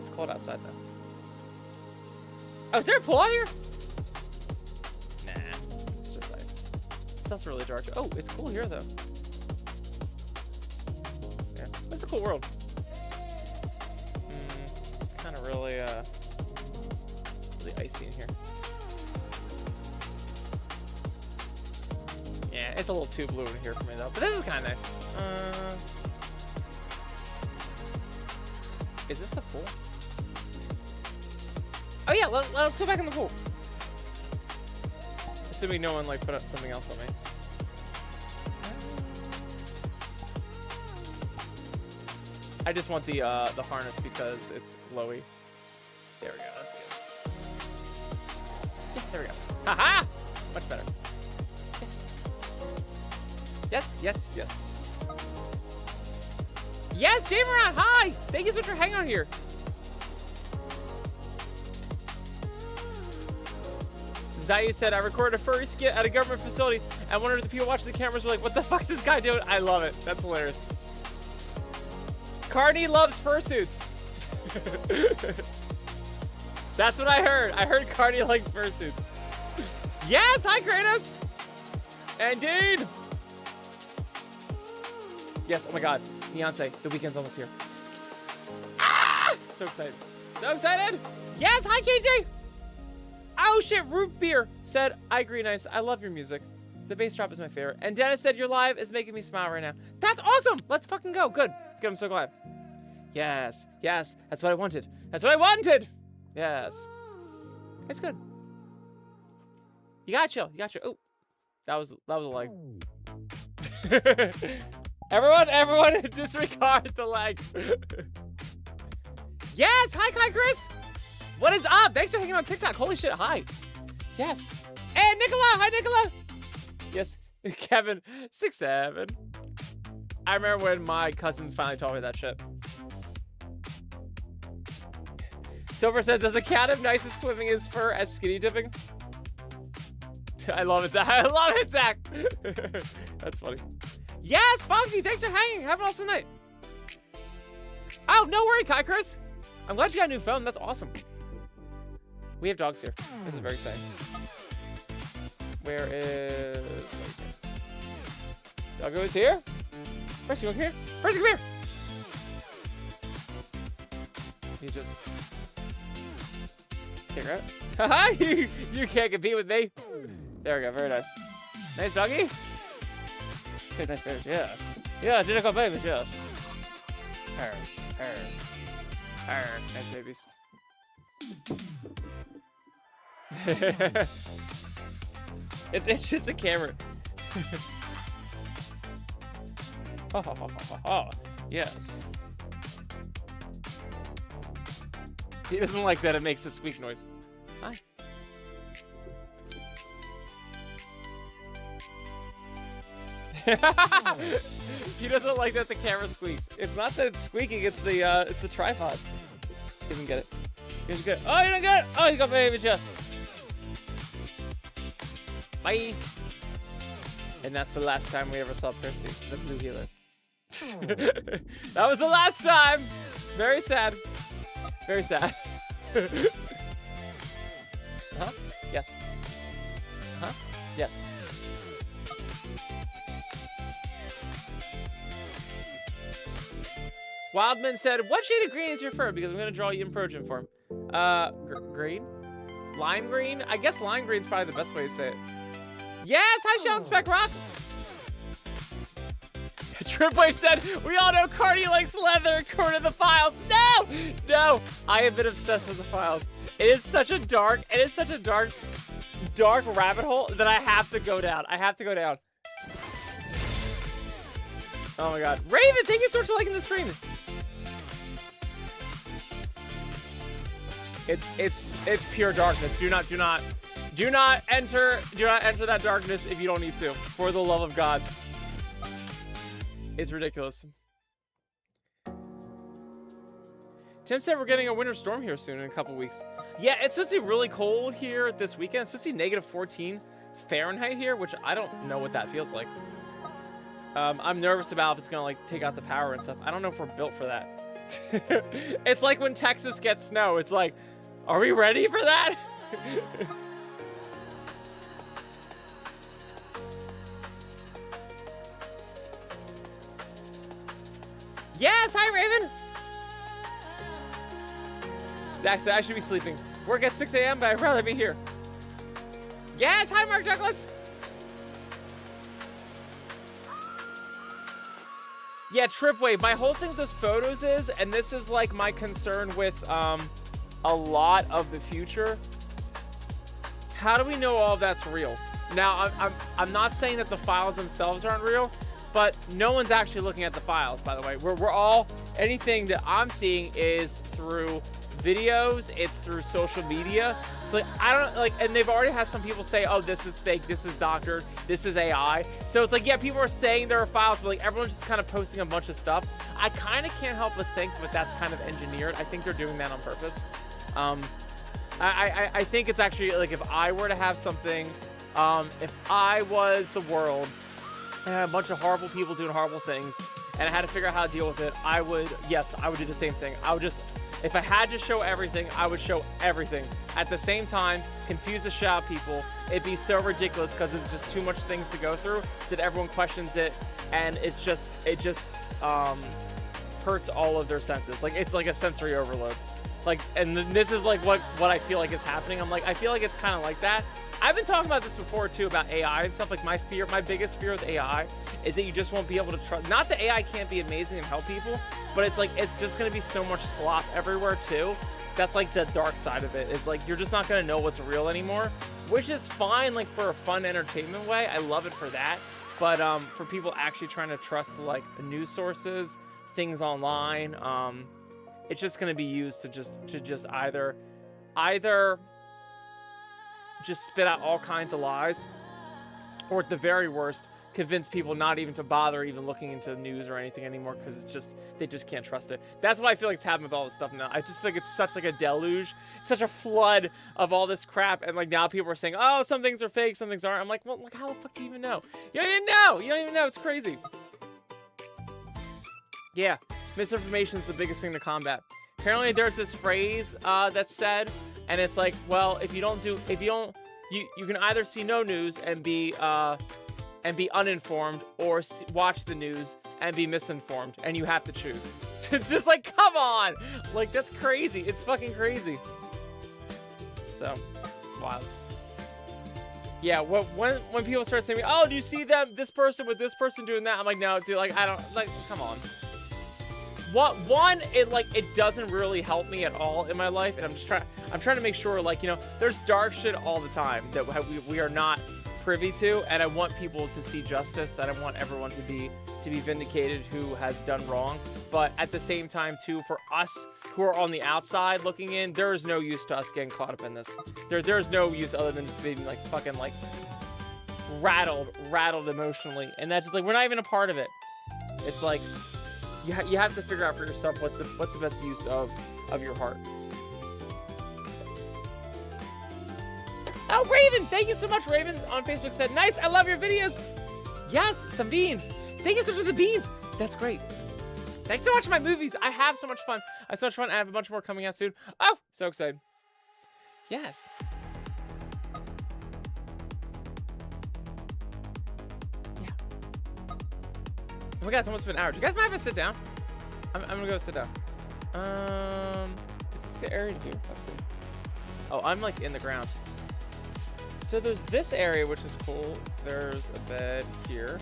A: It's cold outside though. Oh, is there a pool out here? Nah, it's just ice. It's also really dark. Oh, it's cool here though. Yeah, it's a cool world. It's kind of really icy in here. Yeah, it's a little too blue in here for me though, but this is kind of nice. Is this a pool? Oh yeah, let's go back in the pool. Assuming no one, like, put up something else on me. I just want the harness because it's glowy. There we go, that's good. Yeah, there we go. Haha! Much better. Yes, yes, yes. Yes, Jameron, hi! Thank you so much for hanging out here. Zayu said, I recorded a furry skit at a government facility and wondered if the people watching the cameras were like, what the fuck's this guy doing? I love it. That's hilarious. Carney loves fursuits. That's what I heard. I heard Carney likes fursuits. Yes, hi Kratos. Indeed. Yes, oh my god. Beyonce, the weekend's almost here. Ah! So excited. So excited. Yes, hi KJ. Oh shit, root beer said, I agree, nice. I love your music. The bass drop is my favorite. And Dennis said, your live is making me smile right now. That's awesome. Let's fucking go. Good. Good, I'm so glad. Yes, yes, that's what I wanted. That's what I wanted. Yes. It's good. You gotta chill. You gotta chill. Oh, that was a leg. everyone disregard the leg. Yes, hi Kai Chris. What is up? Thanks for hanging on TikTok. Holy shit, hi. Yes. And Nicola, hi Nicola. Yes, Kevin, 6'7". I remember when my cousins finally told me that shit. Silver says, does a cat have nice at swimming his fur as skinny dipping? I love it, Zach. I love it, Zach. That's funny. Yes, Foxy, thanks for hanging. Have an awesome night. Oh, no worry, Kai Chris. I'm glad you got a new phone. That's awesome. We have dogs here. This is very exciting. Where is... Doggo is here? Percy, look here. Percy, come here. He just... Kick her out. Haha, you can't compete with me. There we go, very nice. Nice doggy. Good, nice babies, yes. Yeah, identical babies, yes. Her. Nice babies. It's just a camera. Oh, yes. He doesn't like that it makes the squeak noise. Hi. He doesn't like that the camera squeaks. It's not that it's squeaking, it's the tripod. He doesn't get it. He doesn't get it. Oh, you don't get it? Oh, you got baby chest. Bye. And that's the last time we ever saw Percy, the blue healer. That was the last time. Very sad. Very sad. Huh? Yes. Huh? Yes. Wildman said, what shade of green is your fur? Because I'm going to draw you in Progen for him. Green? Lime green? I guess lime green's probably the best way to say it. Yes! Hi, Sean Spec Rock! Tripwave said, we all know Cardi likes leather according to the files. No! No! I have been obsessed with the files. It is such a dark rabbit hole that I have to go down. I have to go down. Oh my god. Raven, thank you so much for liking the stream. It's pure darkness. Do not enter that darkness if you don't need to. For the love of God. It's ridiculous. Tim said we're getting a winter storm here soon in a couple weeks. Yeah, it's supposed to be really cold here this weekend. It's supposed to be -14 Fahrenheit here, which I don't know what that feels like. I'm nervous about if it's gonna like take out the power and stuff. I don't know if we're built for that. It's like when Texas gets snow. It's like, are we ready for that? Yes, hi Raven. Zach said I should be sleeping. Work at 6 a.m., but I'd rather be here. Yes, hi Mark Douglas. Yeah, Tripwave, my whole thing with those photos is, and this is like my concern with a lot of the future, how do we know all of that's real? Now, I'm not saying that the files themselves aren't real, but no one's actually looking at the files, by the way. We're all, anything that I'm seeing is through videos, it's through social media. So like, I don't like, and they've already had some people say, oh, this is fake, this is doctored, this is AI. So it's like, yeah, people are saying there are files, but like everyone's just kind of posting a bunch of stuff. I kind of can't help but think that that's kind of engineered. I think they're doing that on purpose. I think it's actually like, if I were to have something, if I was the world and I had a bunch of horrible people doing horrible things and I had to figure out how to deal with it, I would do the same thing. I would just, if I had to show everything, I would show everything. At the same time, confuse the shit out of people. It'd be so ridiculous because it's just too much things to go through that everyone questions it, and it just hurts all of their senses. Like, it's like a sensory overload. Like, and this is like what I feel like is happening. I'm like, I feel like it's kind of like that. I've been talking about this before too, about AI and stuff. Like, my biggest fear with AI is that you just won't be able to trust. Not that AI can't be amazing and help people, but it's like, it's just going to be so much slop everywhere too. That's like the dark side of it. It's like, you're just not going to know what's real anymore, which is fine, like for a fun entertainment way. I love it for that. But for people actually trying to trust like news sources, things online, it's just going to be used to just either just spit out all kinds of lies, or at the very worst, convince people not even to bother even looking into the news or anything anymore, because it's just, they just can't trust it. That's what I feel like is happening with all this stuff now. I just feel like it's such like a deluge, it's such a flood of all this crap, and like now people are saying, oh, some things are fake, some things aren't. I'm like, well, like, how the fuck do you even know? You don't even know. It's crazy. Yeah, misinformation is the biggest thing to combat. Apparently there's this phrase that's said, and it's like, well, you can either see no news and be uninformed, or watch the news and be misinformed, and you have to choose. It's just like, come on, like, that's crazy. It's fucking crazy. So wild. Yeah, when people start saying, oh, do you see this person with this person doing that? I'm like, no, dude, like, I don't, like, come on. It doesn't really help me at all in my life, and I'm trying to make sure, like, you know, there's dark shit all the time that we are not privy to, and I want people to see justice, and I want everyone to be vindicated who has done wrong. But at the same time too, for us who are on the outside looking in, there is no use to us getting caught up in this. There's no use other than just being like fucking like rattled emotionally, and that's just like, we're not even a part of it. It's like, you have to figure out for yourself what's the best use of your heart. Oh, Raven, thank you so much. Raven on Facebook said, nice, I love your videos. Yes, some beans. Thank you so much for the beans. That's great. Thanks for watching my movies. I have so much fun. I have so much fun. I have a bunch more coming out soon. Oh, so excited. Yes. Yeah. Oh my God, it's almost been an hour. Do you guys mind if I sit down? I'm gonna go sit down. Is this a good area to do? Let's see. Oh, I'm like in the ground. So there's this area, which is cool. There's a bed here.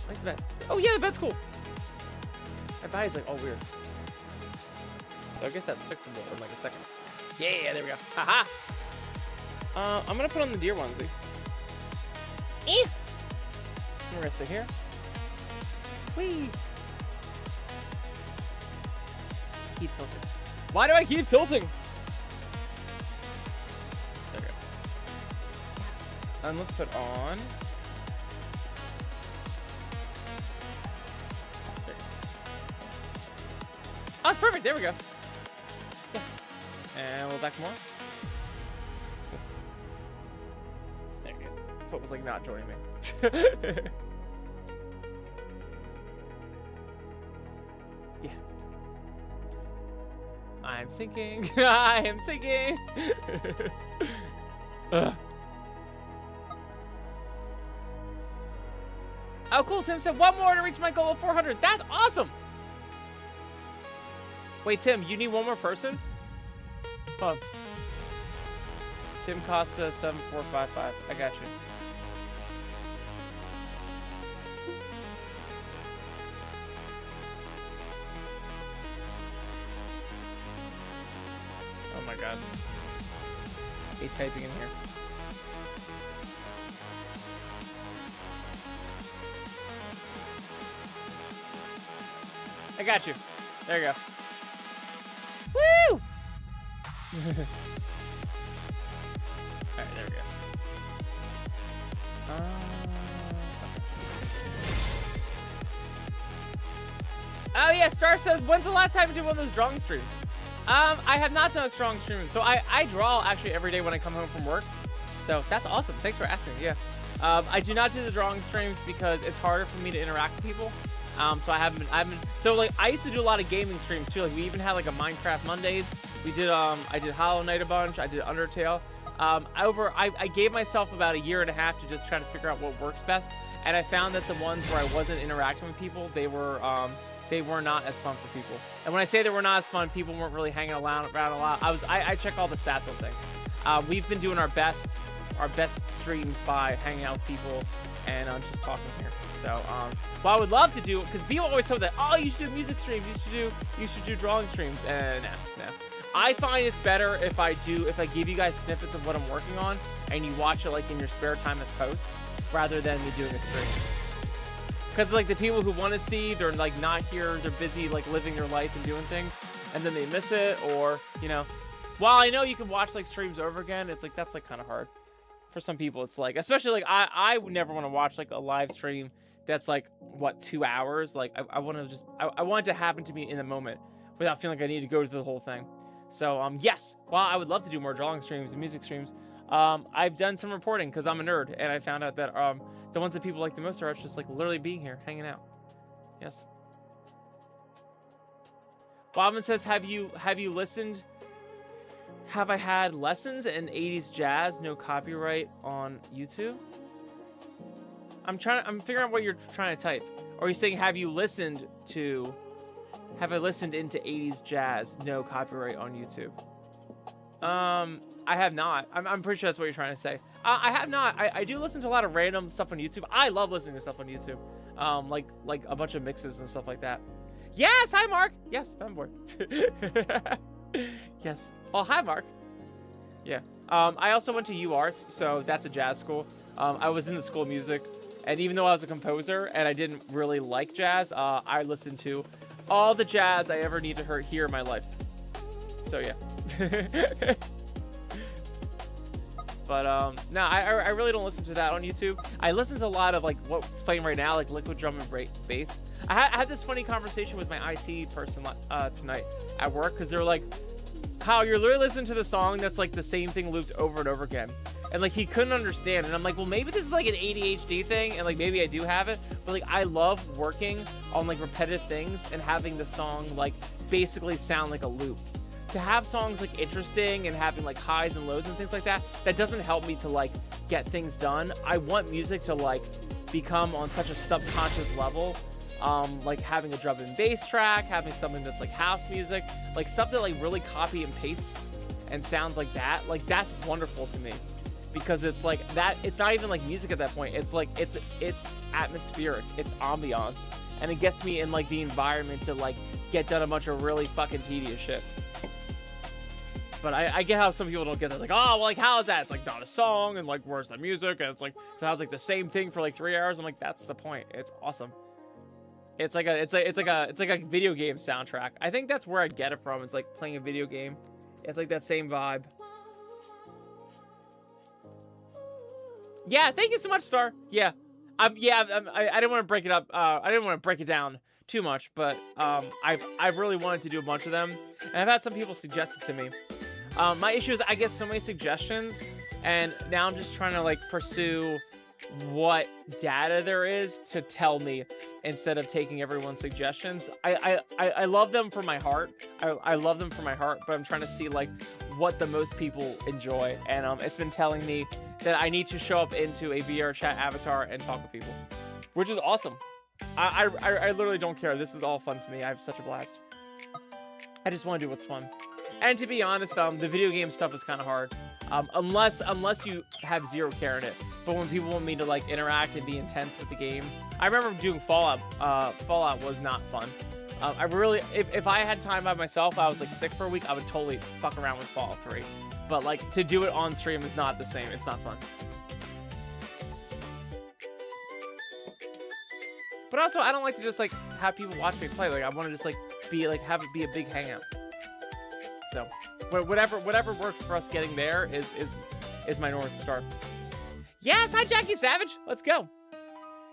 A: I like the bed. Oh yeah, the bed's cool. My body's like all weird. So I guess that's fixable in like a second. Yeah, there we go. Haha. I'm gonna put on the deer onesie. We're gonna sit here. Whee! Keep tilting. Why do I keep tilting? There we go. Yes. And let's put on. There we go. Oh, it's perfect. There we go. Yeah. And we'll back more. Let's go. There we go. Foot was like not joining me. Yeah. I'm sinking. I am sinking. Oh, cool. Tim said one more to reach my goal of 400. That's awesome. Wait, Tim, you need one more person? Hold on. Tim Costa 7455. I got you. Oh my God. A typing in here. I got you. There you go. Woo! Alright, there we go. Oh yeah, Star says, when's the last time you did one of those drawing streams? I have not done a strong stream. So I draw actually every day when I come home from work. So that's awesome. Thanks for asking. Yeah. I do not do the drawing streams because it's harder for me to interact with people. So I haven't so like I used to do a lot of gaming streams too. Like we even had like a Minecraft Mondays. We did I did Hollow Knight a bunch. I did Undertale. I gave myself about 1.5 years to just try to figure out what works best. And I found that the ones where I wasn't interacting with people, they were not as fun for people. And when I say they were not as fun, people weren't really hanging around a lot. I check all the stats on things. We've been doing our best streams by hanging out with people and just talking here. So what I would love to do, because people always tell me that, oh, you should do music streams, you should do drawing streams, and no. I find it's better if I give you guys snippets of what I'm working on and you watch it like in your spare time as hosts rather than me doing a stream. Because like the people who want to see, they're like not here, they're busy like living their life and doing things, and then they miss it, or you know, while I know you can watch like streams over again, it's like that's like kind of hard for some people. It's like, especially like I would never want to watch like a live stream that's like what 2 hours. Like I want to just I want it to happen to me in the moment without feeling like I need to go through the whole thing. So yes, while I would love to do more drawing streams and music streams, I've done some reporting because I'm a nerd, and I found out that the ones that people like the most are just like literally being here, hanging out. Yes. Bobbin says, have you listened? Have I had lessons in 80s jazz? No copyright on YouTube. I'm figuring out what you're trying to type. Or are you saying, have I listened into 80s jazz? No copyright on YouTube. I have not. I'm pretty sure that's what you're trying to say. I have not. I do listen to a lot of random stuff on YouTube. I love listening to stuff on YouTube. Like a bunch of mixes and stuff like that. Yes, hi Mark. Yes, fanboy. Yes. Oh, hi Mark. Yeah. I also went to UArts, so that's a jazz school. I was in the school of music, and even though I was a composer and I didn't really like jazz, I listened to all the jazz I ever need to hear in my life. So yeah. But no, I really don't listen to that on YouTube. I listen to a lot of like what's playing right now, like liquid drum and bass. I had this funny conversation with my IT person tonight at work, because they were like, Kyle, you're literally listening to the song that's like the same thing looped over and over again. And like he couldn't understand. And I'm like, well, maybe this is like an ADHD thing, and like maybe I do have it. But like I love working on like repetitive things and having the song like basically sound like a loop. To have songs like interesting and having like highs and lows and things like that, that doesn't help me to like get things done. I want music to like become on such a subconscious level, like having a drum and bass track, having something that's like house music, like stuff that like really copy and pastes and sounds like that. Like that's wonderful to me, because it's like that. It's not even like music at that point. It's like it's atmospheric, it's ambiance, and it gets me in like the environment to like get done a bunch of really fucking tedious shit. But I get how some people don't get that. Like, oh, well, like, how is that? It's like not a song, and like, where's the music? And it's like, so I was like the same thing for like 3 hours. I'm like, that's the point. It's awesome. It's like a video game soundtrack. I think that's where I get it from. It's like playing a video game. It's like that same vibe. Yeah, thank you so much, Star. Yeah, I didn't want to break it up. I didn't want to break it down too much, but I've really wanted to do a bunch of them, and I've had some people suggest it to me. My issue is I get so many suggestions, and now I'm just trying to like pursue what data there is to tell me instead of taking everyone's suggestions. I love them for my heart. I love them for my heart, but I'm trying to see like what the most people enjoy, and it's been telling me that I need to show up into a VR chat avatar and talk with people, which is awesome. I literally don't care. This is all fun to me. I have such a blast. I just want to do what's fun. And to be honest, the video game stuff is kind of hard. Unless you have zero care in it. But when people want me to like interact and be intense with the game, I remember doing Fallout. Fallout was not fun. I really, if I had time by myself, I was like sick for a week, I would totally fuck around with Fallout 3. But like to do it on stream is not the same. It's not fun. But also, I don't like to just like have people watch me play. Like I want to just like have it be a big hangout. So whatever works for us getting there is my North Star. Yes, hi Jackie Savage. Let's go.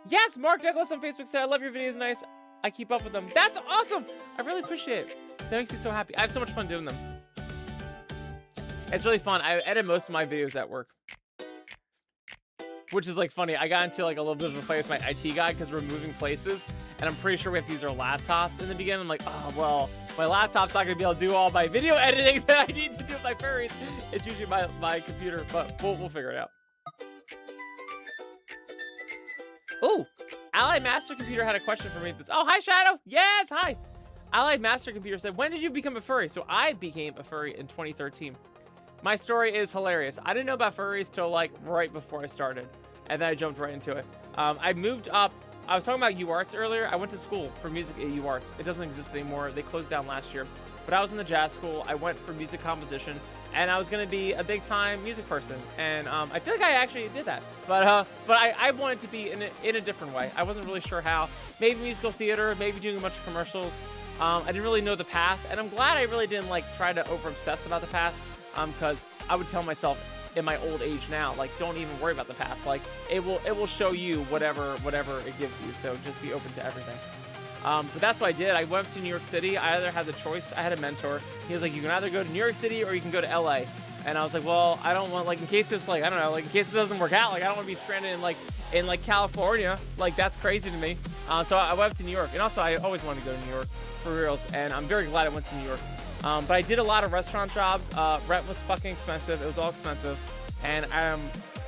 A: Yes, Mark Douglas on Facebook said, I love your videos, nice. I keep up with them. That's awesome. I really appreciate it. That makes me so happy. I have so much fun doing them. It's really fun. I edit most of my videos at work. Which is like funny. I got into like a little bit of a fight with my IT guy because we're moving places. And I'm pretty sure we have to use our laptops in the beginning. I'm like, oh, well, my laptop's not going to be able to do all my video editing that I need to do with my furries. It's usually my computer, but we'll figure it out. Oh, Allied Master Computer had a question for me. Oh, hi, Shadow. Yes, hi. Allied Master Computer said, when did you become a furry? So I became a furry in 2013. My story is hilarious. I didn't know about furries till like right before I started. And then I jumped right into it. I moved up. I was talking about UArts earlier. I went to school for music at UArts. It doesn't exist anymore. They closed down last year. But I was in the jazz school. I went for music composition. And I was going to be a big time music person. And I feel like I actually did that. But I wanted to be in a different way. I wasn't really sure how. Maybe musical theater, maybe doing a bunch of commercials. I didn't really know the path. And I'm glad I really didn't like try to over obsess about the path. Because I would tell myself in my old age now, like, don't even worry about the path. Like, it will show you whatever it gives you. So just be open to everything. But that's what I did. I went to New York City. I either had the choice. I had a mentor. He was like, you can either go to New York City or you can go to LA. And I was like, well, I don't want, like, in case it's like, I don't know, like, in case it doesn't work out, like, I don't want to be stranded in California. Like, that's crazy to me. So I went up to New York. And also, I always wanted to go to New York for reals. And I'm very glad I went to New York. But I did a lot of restaurant jobs. Rent was fucking expensive. It was all expensive. And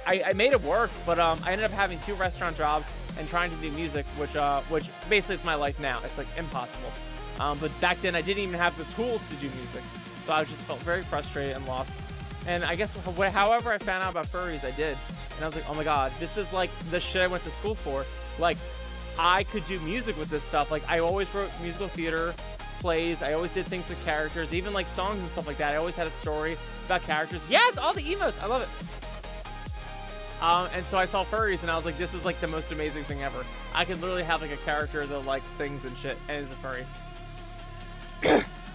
A: I made it work, but I ended up having 2 restaurant jobs and trying to do music, which basically it's my life now. It's like impossible. But back then I didn't even have the tools to do music. So I just felt very frustrated and lost. And I guess however I found out about furries, I did. And I was like, oh my God, this is like the shit I went to school for. Like, I could do music with this stuff. Like, I always wrote musical theater plays. I always did things with characters, even like songs and stuff like that. I always had a story about characters. Yes, all the emotes. I love it. And so I saw furries and I was like, this is like the most amazing thing ever. I could literally have like a character that like sings and shit and is a furry.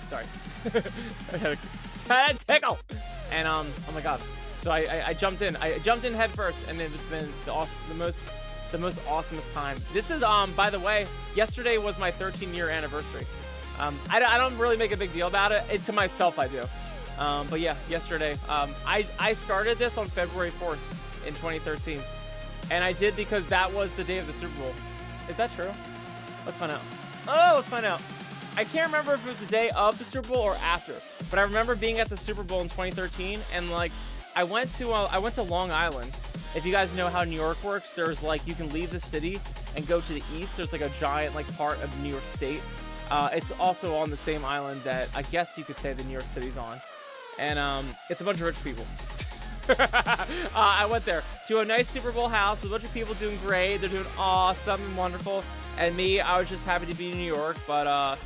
A: Sorry. I had a tickle. And oh my God. So I jumped in. I jumped in head first, and it's been the most awesomest time. This is by the way, yesterday was my 13-year anniversary. I don't really make a big deal about it. To myself, I do. But yeah, yesterday. I started this on February 4th in 2013. And I did because that was the day of the Super Bowl. Is that true? Let's find out. Oh, let's find out. I can't remember if it was the day of the Super Bowl or after. But I remember being at the Super Bowl in 2013. And like, I went to Long Island. If you guys know how New York works, there's like, you can leave the city and go to the east. There's like a giant like part of New York State. It's also on the same island that I guess you could say the New York City's on. And it's a bunch of rich people. I went there to a nice Super Bowl house with a bunch of people doing great. They're doing awesome and wonderful. And me, I was just happy to be in New York, but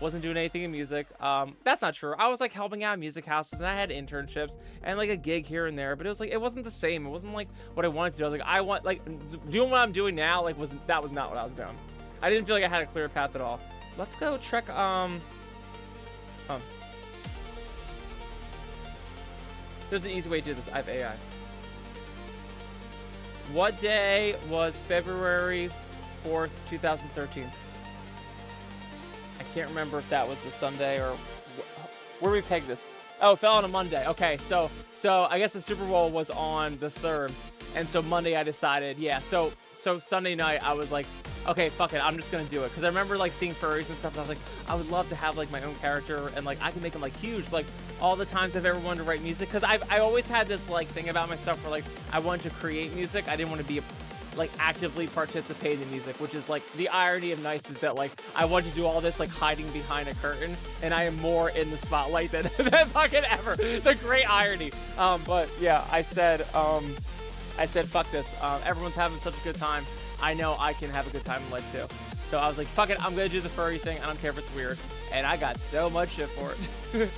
A: wasn't doing anything in music. That's not true. I was like helping out music houses, and I had internships and like a gig here and there, but it was like, it wasn't the same. It wasn't like what I wanted to do. I was like, I want like doing what I'm doing now. Like that was not what I was doing. I didn't feel like I had a clear path at all. Let's go check. There's an easy way to do this. I have AI. What day was February 4th, 2013? I can't remember if that was the Sunday or where we pegged this. Oh, it fell on a Monday. Okay, so I guess the Super Bowl was on the 3rd, and so Monday I decided, yeah. So Sunday night I was like, okay, fuck it, I'm just gonna do it. Because I remember like seeing furries and stuff, and I was like, I would love to have like my own character, and like I can make them like huge, like all the times I've ever wanted to write music. Because I always had this like thing about myself where like I wanted to create music. I didn't want to be like actively participate in music, which is like the irony of NIIC is that like I want to do all this like hiding behind a curtain, and I am more in the spotlight than fucking ever. The great irony. But yeah, I said fuck this. Everyone's having such a good time. I know I can have a good time in life too. So I was like, fuck it, I'm gonna do the furry thing. I don't care if it's weird. And I got so much shit for it.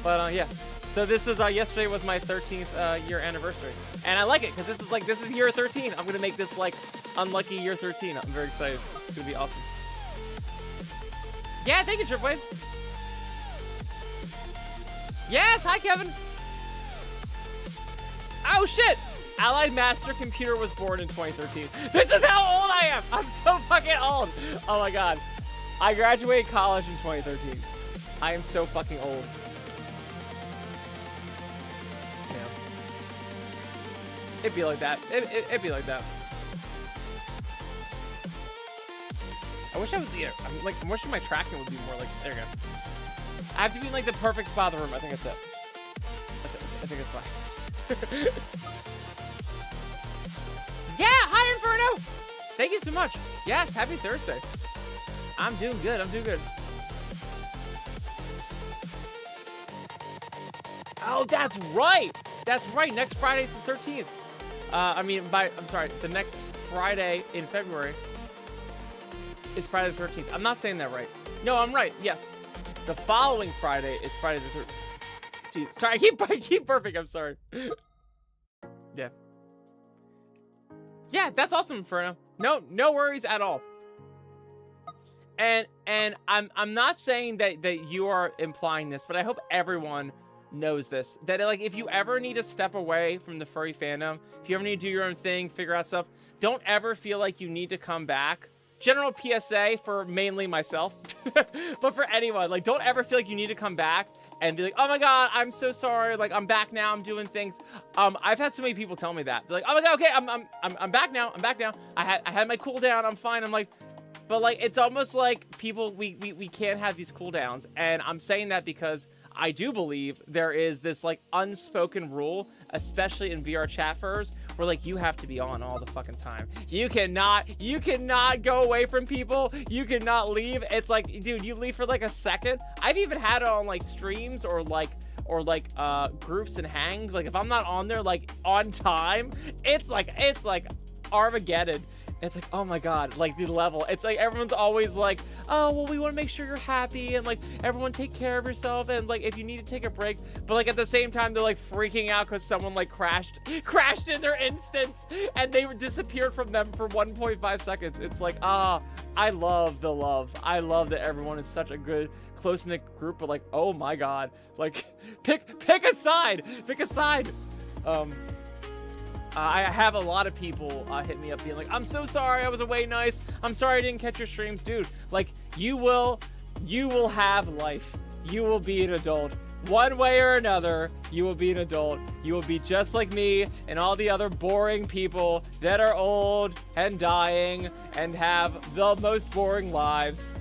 A: But yeah. So this is yesterday was my 13th year anniversary, and I like it because this is year 13. I'm gonna make this like unlucky year 13. I'm very excited. It's gonna be awesome. Yeah, thank you, Tripwave. Yes, hi, Kevin. Oh, shit. Allied Master Computer was born in 2013. This is how old I am. I'm so fucking old. Oh, my God. I graduated college in 2013. I am so fucking old. Yeah. It'd be like that. It'd be like that. I wish I was, yeah, I'm wishing my tracking would be more like, there you go. I have to be in like the perfect spot of the room. I think that's it. I think it's fine. Yeah, hi Inferno! Thank you so much. Yes, happy Thursday. I'm doing good, I'm doing good. Oh, that's right! That's right, next Friday's the 13th. I'm sorry, the next Friday in February is Friday the 13th. I'm not saying that right. No, I'm right, yes. The following Friday is Friday the 13th. Sorry, I keep burping, I'm sorry. Yeah. Yeah, that's awesome, Inferno. No worries at all. And I'm not saying that you are implying this, but I hope everyone knows this. That like if you ever need to step away from the furry fandom, if you ever need to do your own thing, figure out stuff, don't ever feel like you need to come back. General PSA for mainly myself, but for anyone, like don't ever feel like you need to come back and be like, oh my God, I'm so sorry. Like I'm back now, I'm doing things. I've had so many people tell me that. They're like, oh my God, okay, I'm back now. I'm back now. I had my cooldown. I'm fine. I'm like, but like, it's almost like people, we can't have these cooldowns. And I'm saying that because I do believe there is this like unspoken rule, especially in VR chat furs, where like you have to be on all the fucking time. You cannot go away from people. You cannot leave. It's like, dude, you leave for like a second. I've even had it on like streams or groups and hangs. Like if I'm not on there like on time, it's like Armageddon. It's like, oh my God, like the level. It's like everyone's always like, oh, well, we want to make sure you're happy and like everyone take care of yourself and like if you need to take a break. But like at the same time, they're like freaking out because someone like crashed in their instance and they disappeared from them for 1.5 seconds. It's like, I love the love. I love that everyone is such a good, close-knit group. But like, oh my God, like pick a side. I have a lot of people hit me up being like, I'm so sorry I was away nice. I'm sorry I didn't catch your streams. Dude, like you will have life. You will be an adult. One way or another, you will be an adult. You will be just like me and all the other boring people that are old and dying and have the most boring lives.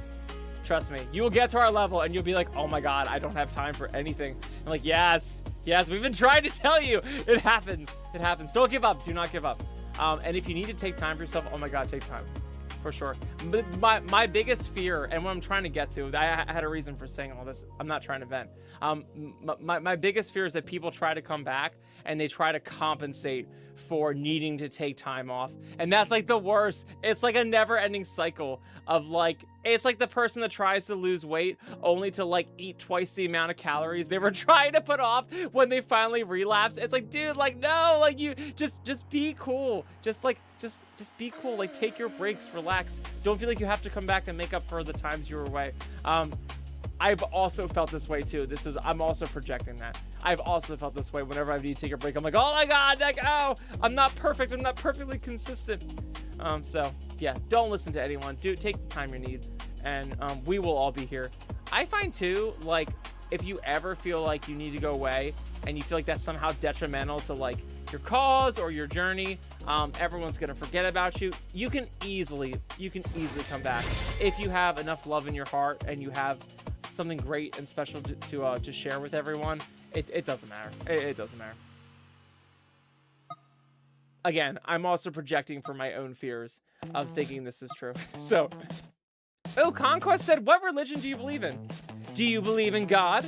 A: Trust me, you will get to our level and you'll be like, oh my God, I don't have time for anything. I'm like, yes, we've been trying to tell you. It happens. It happens. Don't give up. Do not give up. And if you need to take time for yourself, oh my God, take time. For sure. But my biggest fear, and what I'm trying to get to, I had a reason for saying all this. I'm not trying to vent. My biggest fear is that people try to come back and they try to compensate for needing to take time off. And that's like the worst. It's like a never-ending cycle of like, it's like the person that tries to lose weight only to like eat twice the amount of calories they were trying to put off when they finally relapse. It's like, dude, like, no, like you just be cool. Just be cool. Like take your breaks, relax. Don't feel like you have to come back and make up for the times you were away. I've also felt this way too. I'm also projecting that. I've also felt this way whenever I need to take a break. I'm like, oh my God, like, oh, I'm not perfect. I'm not perfectly consistent. So yeah, don't listen to anyone. Take the time you need, and we will all be here. I find too, like, if you ever feel like you need to go away and you feel like that's somehow detrimental to like your cause or your journey, everyone's gonna forget about you. You can easily come back if you have enough love in your heart and you have something great and special to share with everyone. It doesn't matter. It doesn't matter. Again, I'm also projecting for my own fears of thinking this is true. So, oh, Conquest said, what religion do you believe in? Do you believe in God?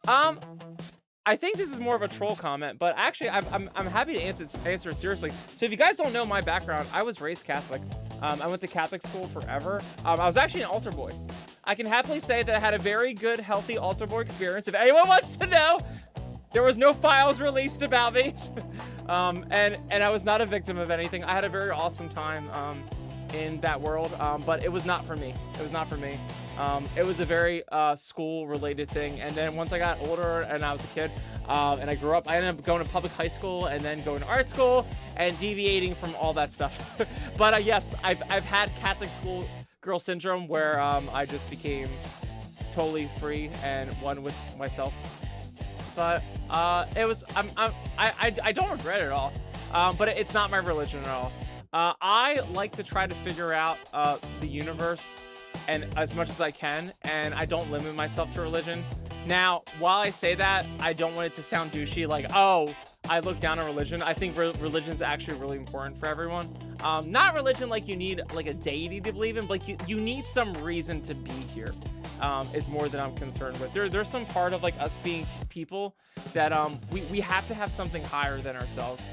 A: I think this is more of a troll comment, but actually I'm happy to answer it seriously. So if you guys don't know my background, I was raised Catholic. I went to Catholic school forever. I was actually an altar boy. I can happily say that I had a very good, healthy altar boy experience. If anyone wants to know, there was no files released about me. And I was not a victim of anything. I had a very awesome time. in that world, but it was not for me. It was not for me. It was a very school related thing. And then once I got older and I was a kid, and I grew up, I ended up going to public high school and then going to art school and deviating from all that stuff. But yes, I've had Catholic school girl syndrome where I just became totally free and one with myself. But it was I don't regret it at all. But it's not my religion at all. I like to try to figure out the universe and as much as I can, and I don't limit myself to religion. Now, while I say that, I don't want it to sound douchey, like, oh, I look down on religion. I think religion is actually really important for everyone. Not religion like you need like a deity to believe in, but like you need some reason to be here. Is more than I'm concerned with. There's some part of like us being people that we have to have something higher than ourselves.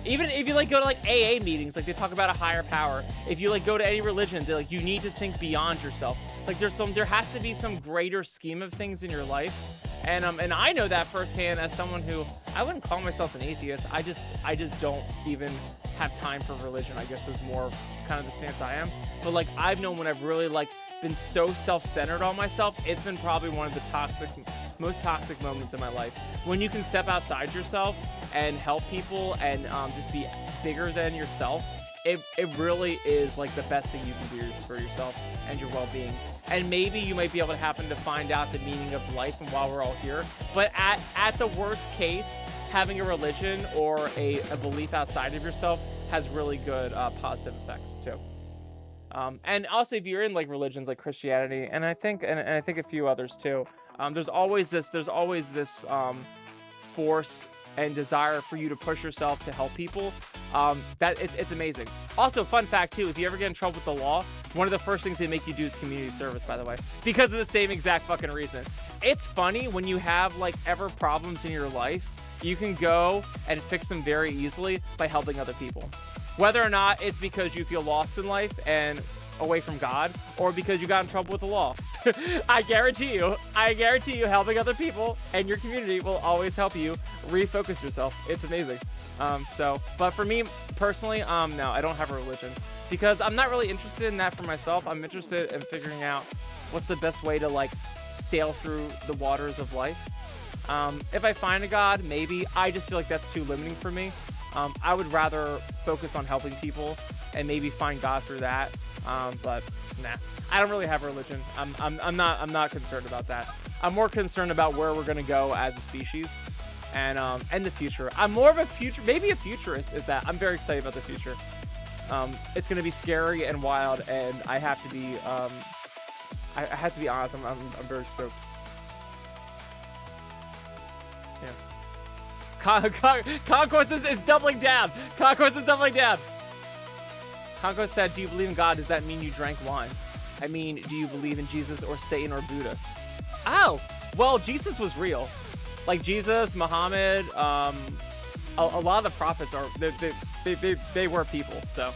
A: Even if you like go to like AA meetings, like they talk about a higher power. If you like go to any religion, they're like, you need to think beyond yourself. Like there has to be some greater scheme of things in your life. And I know that firsthand as someone who, I wouldn't call myself an atheist. I just don't even have time for religion, I guess, is more kind of the stance I am. But like I've known when I've really like been so self-centered on myself, it's been probably one of the most toxic moments in my life. When you can step outside yourself and help people and just be bigger than yourself, it really is like the best thing you can do for yourself and your well-being. And maybe you might be able to happen to find out the meaning of life and while we're all here. But at the worst case, having a religion or a belief outside of yourself has really good positive effects too. And also if you're in like religions like Christianity, and I think a few others too, there's always this force and desire for you to push yourself to help people. That it's amazing. Also, fun fact too, if you ever get in trouble with the law, one of the first things they make you do is community service, by the way, because of the same exact fucking reason. It's funny when you have like ever problems in your life, you can go and fix them very easily by helping other people. Whether or not it's because you feel lost in life and away from God, or because you got in trouble with the law. I guarantee you helping other people and your community will always help you refocus yourself. It's amazing. But for me personally, no, I don't have a religion because I'm not really interested in that for myself. I'm interested in figuring out what's the best way to like sail through the waters of life. If I find a God, maybe. I just feel like that's too limiting for me. I would rather focus on helping people and maybe find God through that. But nah, I don't really have a religion. I'm not concerned about that. I'm more concerned about where we're gonna go as a species and the future. I'm more of a futurist is that. I'm very excited about the future. It's gonna be scary and wild, and I have to be I have to be honest. I'm very stoked. Yeah. Conquest is doubling down. Conquest is doubling down. Conquest said, do you believe in God? Does that mean you drank wine? I mean, do you believe in Jesus or Satan or Buddha? Oh, well, Jesus was real. Like Jesus, Muhammad, a lot of the prophets are, they were people. So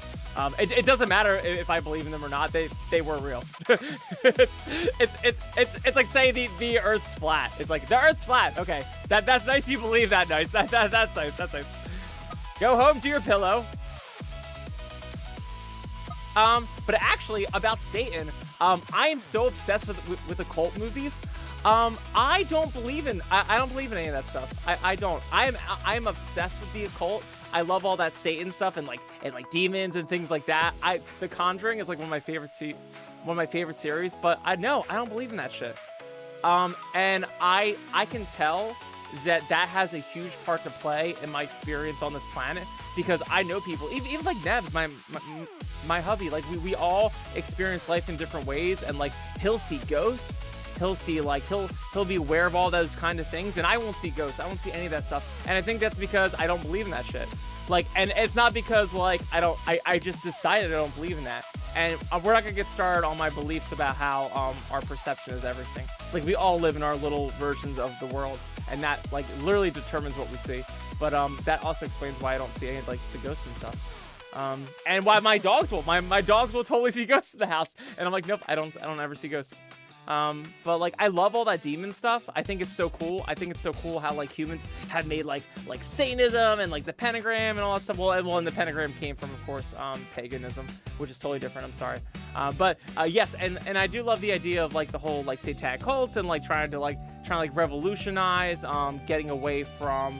A: it doesn't matter if I believe in them or not. They were real. it's like saying the Earth's flat. It's like the Earth's flat. Okay, that's nice. You believe that. Nice. That's nice. That's nice. Go home to your pillow. But actually about Satan, I am so obsessed with occult movies. I don't believe in any of that stuff. I don't. I'm obsessed with the occult. I love all that Satan stuff and like demons and things like that. The Conjuring is like one of my favorite series, but I don't believe in that shit. And I can tell that has a huge part to play in my experience on this planet, because I know people, even like Nebs, my hubby, like we all experience life in different ways, and like he'll see ghosts, he'll see like he'll be aware of all those kind of things, and I won't see ghosts, I won't see any of that stuff. And I think that's because I don't believe in that shit. Like, and it's not because like I just decided I don't believe in that. And we're not gonna get started on my beliefs about how our perception is everything. Like, we all live in our little versions of the world, and that like literally determines what we see. But that also explains why I don't see any of like the ghosts and stuff. And why my dogs will totally see ghosts in the house. And I'm like, nope, I don't ever see ghosts. But like, I love all that demon stuff. I think it's so cool. I think it's so cool how like humans have made like Satanism and like the pentagram and all that stuff. Well, and the pentagram came from, of course, paganism, which is totally different. I'm sorry. But yes, and I do love the idea of like the whole like satanic cults and like trying to revolutionize, getting away from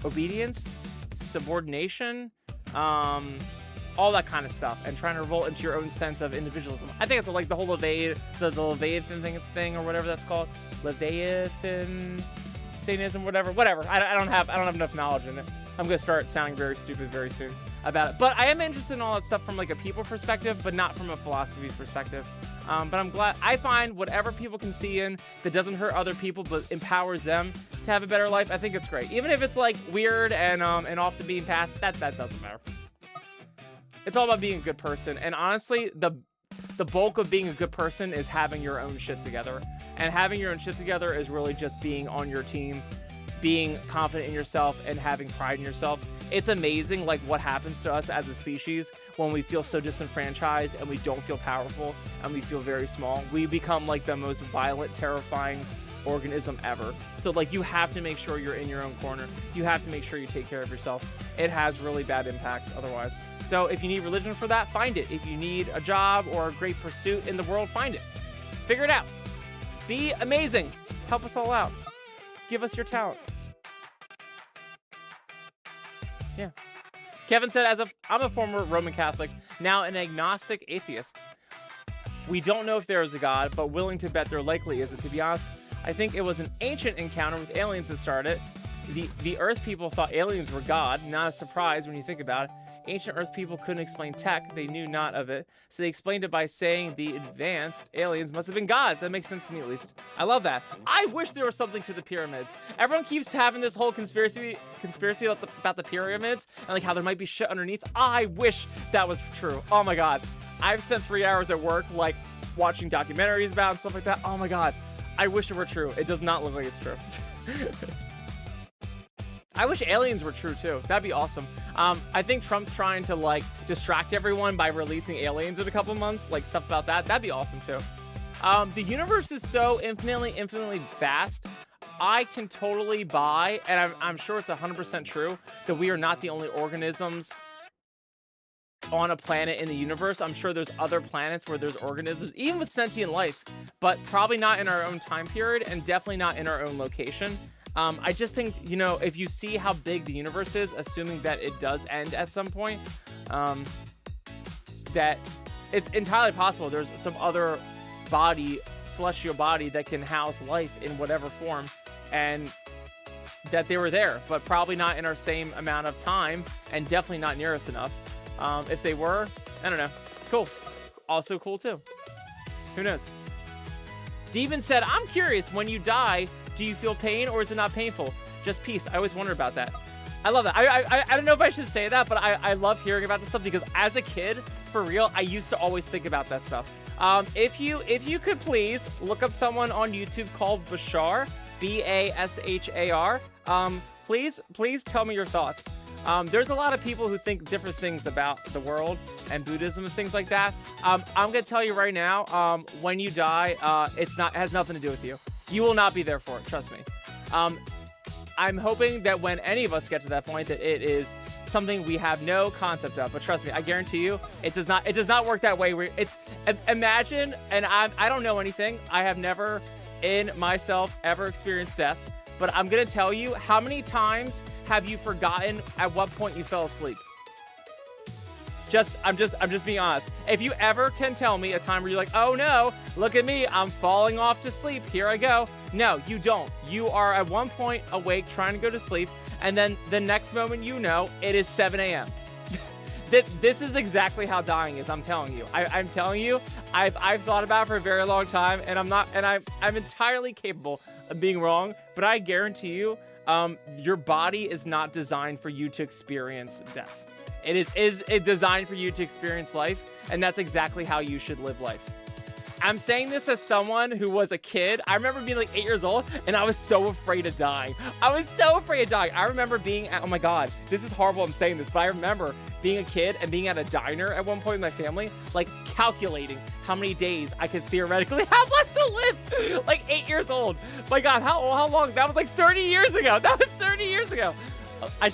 A: obedience, subordination, all that kind of stuff, and trying to revolt into your own sense of individualism. I think it's like the whole the Leviathan thing or whatever that's called, Leviathan Satanism, whatever. I don't have enough knowledge in it. I'm gonna start sounding very stupid very soon about it, but I am interested in all that stuff from like a people perspective, but not from a philosophy perspective. But I'm glad I find whatever people can see in that doesn't hurt other people but empowers them to have a better life. I think it's great, even if it's like weird and off the beaten path. That doesn't matter. It's all about being a good person, and honestly, the bulk of being a good person is having your own shit together, and having your own shit together is really just being on your team, being confident in yourself, and having pride in yourself. It's amazing like what happens to us as a species when we feel so disenfranchised and we don't feel powerful and we feel very small. We become like the most violent, terrifying organism ever. So like, you have to make sure you're in your own corner. You have to make sure you take care of yourself. It has really bad impacts otherwise. So if you need religion for that, find it. If you need a job or a great pursuit in the world, find it. Figure it out. Be amazing. Help us all out. Give us your talent. Yeah. Kevin said, I'm a former Roman Catholic, now an agnostic atheist. We don't know if there is a God, but willing to bet there likely isn't. To be honest, I think it was an ancient encounter with aliens that started it. The Earth people thought aliens were God. Not a surprise when you think about it. Ancient Earth people couldn't explain tech. They knew not of it. So they explained it by saying the advanced aliens must have been gods. That makes sense to me, at least. I love that. I wish there was something to the pyramids. Everyone keeps having this whole conspiracy about the pyramids and like how there might be shit underneath. I wish that was true. Oh my God. I've spent 3 hours at work like watching documentaries about and stuff like that. Oh my God. I wish it were true. It does not look like it's true. I wish aliens were true too. That'd be awesome. I think Trump's trying to like distract everyone by releasing aliens in a couple months, like stuff about that. That'd be awesome too. The universe is so infinitely vast. I can totally buy, and I'm sure it's 100% true, that we are not the only organisms on a planet in the universe. I'm sure there's other planets where there's organisms, even with sentient life, but probably not in our own time period and definitely not in our own location. I just think, you know, if you see how big the universe is, assuming that it does end at some point, that it's entirely possible there's some other celestial body that can house life in whatever form, and that they were there, but probably not in our same amount of time, and definitely not near us enough. If they were, I don't know. Cool. Also cool too. Who knows? Demon said, I'm curious, when you die, do you feel pain or is it not painful? Just peace. I always wonder about that. I love that. I don't know if I should say that, but I love hearing about this stuff because as a kid, for real, I used to always think about that stuff. If you could please look up someone on YouTube called Bashar, B-A-S-H-A-R. Please tell me your thoughts. There's a lot of people who think different things about the world and Buddhism and things like that. I'm gonna tell you right now, when you die, it has nothing to do with you. You will not be there for it, trust me. I'm hoping that when any of us get to that point, that it is something we have no concept of. But trust me, I guarantee you, it does not work that way. Imagine, and I don't know anything. I have never in myself ever experienced death. But I'm gonna tell you, how many times have you forgotten at what point you fell asleep? I'm just being honest. If you ever can tell me a time where you're like, oh no, look at me, I'm falling off to sleep, here I go. No, you don't. You are at one point awake trying to go to sleep, and then the next moment you know, it is 7 a.m. This is exactly how dying is, I'm telling you. I'm telling you, I've thought about it for a very long time, and I'm entirely capable of being wrong, but I guarantee you, your body is not designed for you to experience death. It is designed for you to experience life, and that's exactly how you should live life. I'm saying this as someone who was a kid. I remember being like 8 years old, and I was so afraid of dying. I was so afraid of dying. I remember being, oh my God, this is horrible I'm saying this, but I remember being a kid and being at a diner at one point with my family, like calculating how many days I could theoretically have left to live. Like 8 years old. My God, how long? That was like 30 years ago. That was 30 years ago. I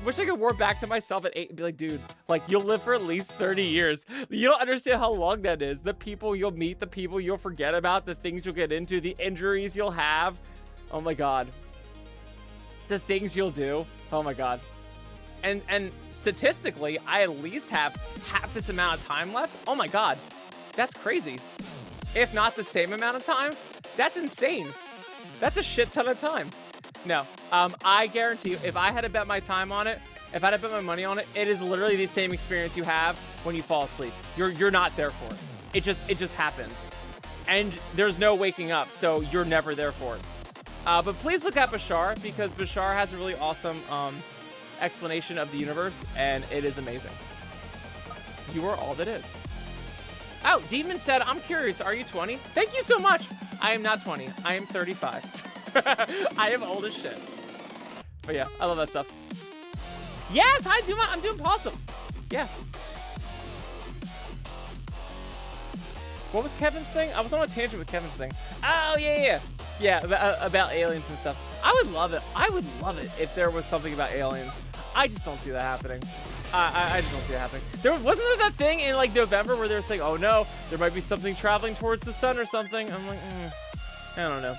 A: wish I could warp back to myself at 8 and be like, dude, like you'll live for at least 30 years. You don't understand how long that is. The people you'll meet, the people you'll forget about, the things you'll get into, the injuries you'll have. Oh my God. The things you'll do. Oh my God. And statistically, I at least have half this amount of time left. Oh my God. That's crazy. If not the same amount of time, that's insane. That's a shit ton of time. No, I guarantee you, if I had to bet my time on it, if I had to bet my money on it, it is literally the same experience you have when you fall asleep. You're not there for it. It just happens. And there's no waking up, so you're never there for it. But please look at Bashar, because Bashar has a really awesome explanation of the universe, and it is amazing. You are all that is. Oh, Demon said, I'm curious, are you 20? Thank you so much. I am not 20. I am 35. I am old as shit. But yeah, I love that stuff. Yes, hi, Duma. I'm doing possum. Yeah. What was Kevin's thing? I was on a tangent with Kevin's thing. Oh, yeah. Yeah, about aliens and stuff. I would love it. I would love it if there was something about aliens. I just don't see that happening. I just don't see it happening. Wasn't there that thing in like November where they were saying, oh no, there might be something traveling towards the sun or something? I'm like, I don't know.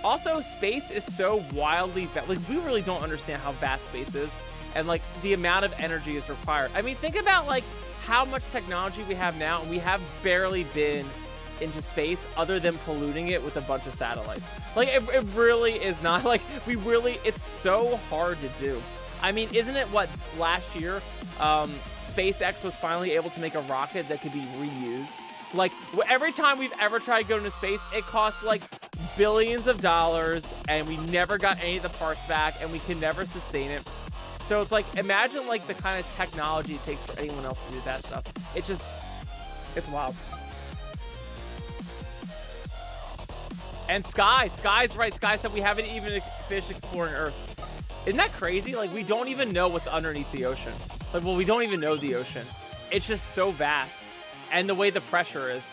A: Also, space is so wildly like we really don't understand how vast space is, and like the amount of energy is required. I mean, think about like how much technology we have now, and we have barely been into space other than polluting it with a bunch of satellites. Like it really is not like it's so hard to do. I mean, isn't it what last year SpaceX was finally able to make a rocket that could be reused? Like every time we've ever tried to go into space, it costs like billions of dollars, and we never got any of the parts back, and we can never sustain it. So it's like, imagine like the kind of technology it takes for anyone else to do that stuff. It's wild. And Sky's right. Sky said we haven't even finished exploring Earth. Isn't that crazy? Like we don't even know what's underneath the ocean. Like, well, we don't even know the ocean. It's just so vast. And the way the pressure is.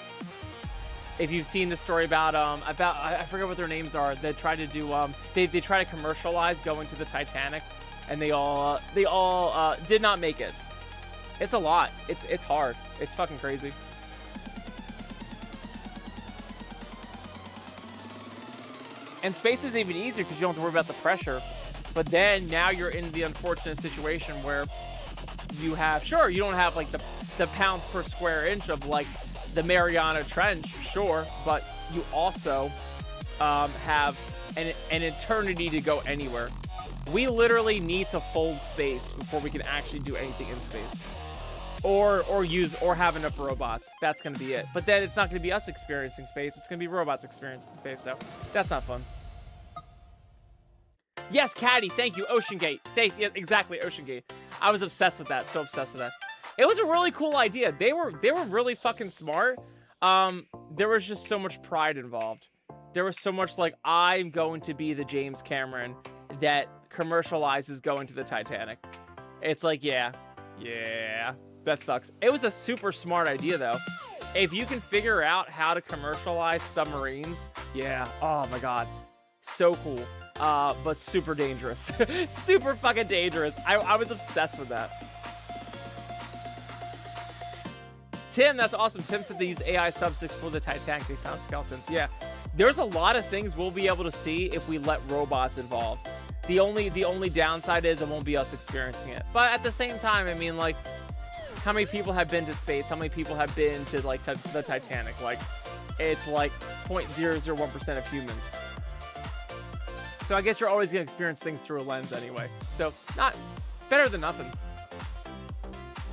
A: If you've seen the story about I forget what their names are, they try to do they try to commercialize going to the Titanic, and they all did not make it. It's a lot. It's hard. It's fucking crazy. And space is even easier because you don't have to worry about the pressure. But then now you're in the unfortunate situation where you have, sure, you don't have like the pounds per square inch of like the Mariana Trench, sure, but you also have an eternity to go anywhere. We literally need to fold space before we can actually do anything in space, or have enough robots. That's gonna be it. But then it's not gonna be us experiencing space. It's gonna be robots experiencing space. So that's not fun. Yes, Caddy, thank you. Ocean Gate. Yeah, exactly, Ocean Gate. I was obsessed with that. So obsessed with that. It was a really cool idea. They were really fucking smart. There was just so much pride involved. There was so much like, I'm going to be the James Cameron that commercializes going to the Titanic. It's like, yeah, that sucks. It was a super smart idea though. If you can figure out how to commercialize submarines, yeah, oh my God, so cool. But super dangerous. Super fucking dangerous. I was obsessed with that. Tim, that's awesome. Tim said they use AI subs to explore the Titanic. They found skeletons. Yeah, there's a lot of things we'll be able to see if we let robots involved. The only downside is it won't be us experiencing it. But at the same time, I mean, like, how many people have been to space? How many people have been to like the Titanic? Like, it's like 0.001% of humans. So I guess you're always gonna experience things through a lens anyway. So not better than nothing.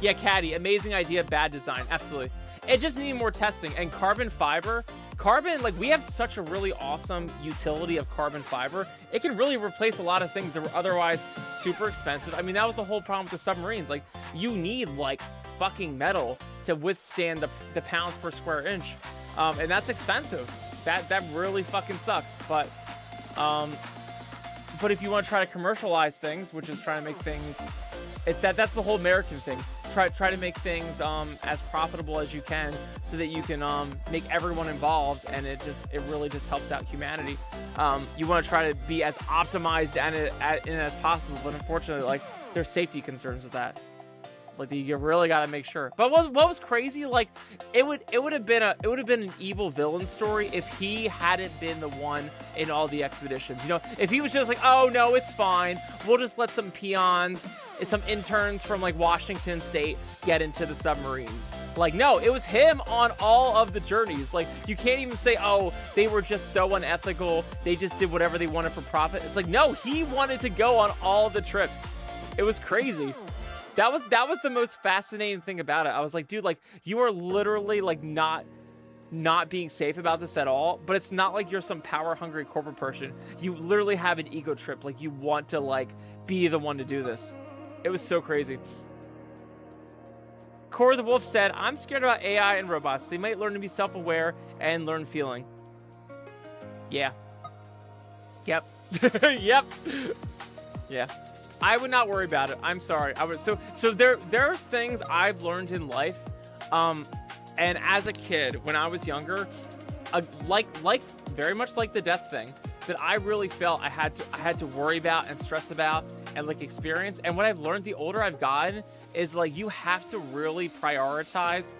A: Yeah, Caddy, amazing idea, bad design. Absolutely. It just needed more testing. And carbon fiber, like we have such a really awesome utility of carbon fiber. It can really replace a lot of things that were otherwise super expensive. I mean, that was the whole problem with the submarines. Like you need like fucking metal to withstand the pounds per square inch. And that's expensive. That really fucking sucks. But if you want to try to commercialize things, which is trying to make things That's the whole American thing. Try to make things as profitable as you can, so that you can make everyone involved, and it really just helps out humanity. You want to try to be as optimized in it as possible, but unfortunately, like, there's safety concerns with that. Like, you really got to make sure. But what was crazy, like, it would have been an evil villain story if he hadn't been the one in all the expeditions. You know, if he was just like, oh no, it's fine, we'll just let some peons, some interns from like Washington State get into the submarines. Like, no, it was him on all of the journeys. Like, you can't even say, oh, they were just so unethical, they just did whatever they wanted for profit. It's like, no, he wanted to go on all the trips. It was crazy. That was the most fascinating thing about it. I was like, dude, like, you are literally like not being safe about this at all, but it's not like you're some power hungry corporate person. You literally have an ego trip. Like, you want to like be the one to do this. It was so crazy. Core the Wolf said, I'm scared about AI and robots. They might learn to be self-aware and learn feeling. Yeah. Yep. Yep. Yeah. I would not worry about it. I'm sorry. I would. So there's things I've learned in life, and as a kid, when I was younger, like very much like the death thing, that I really felt I had to worry about and stress about and like experience. And what I've learned the older I've gotten is like, you have to really prioritize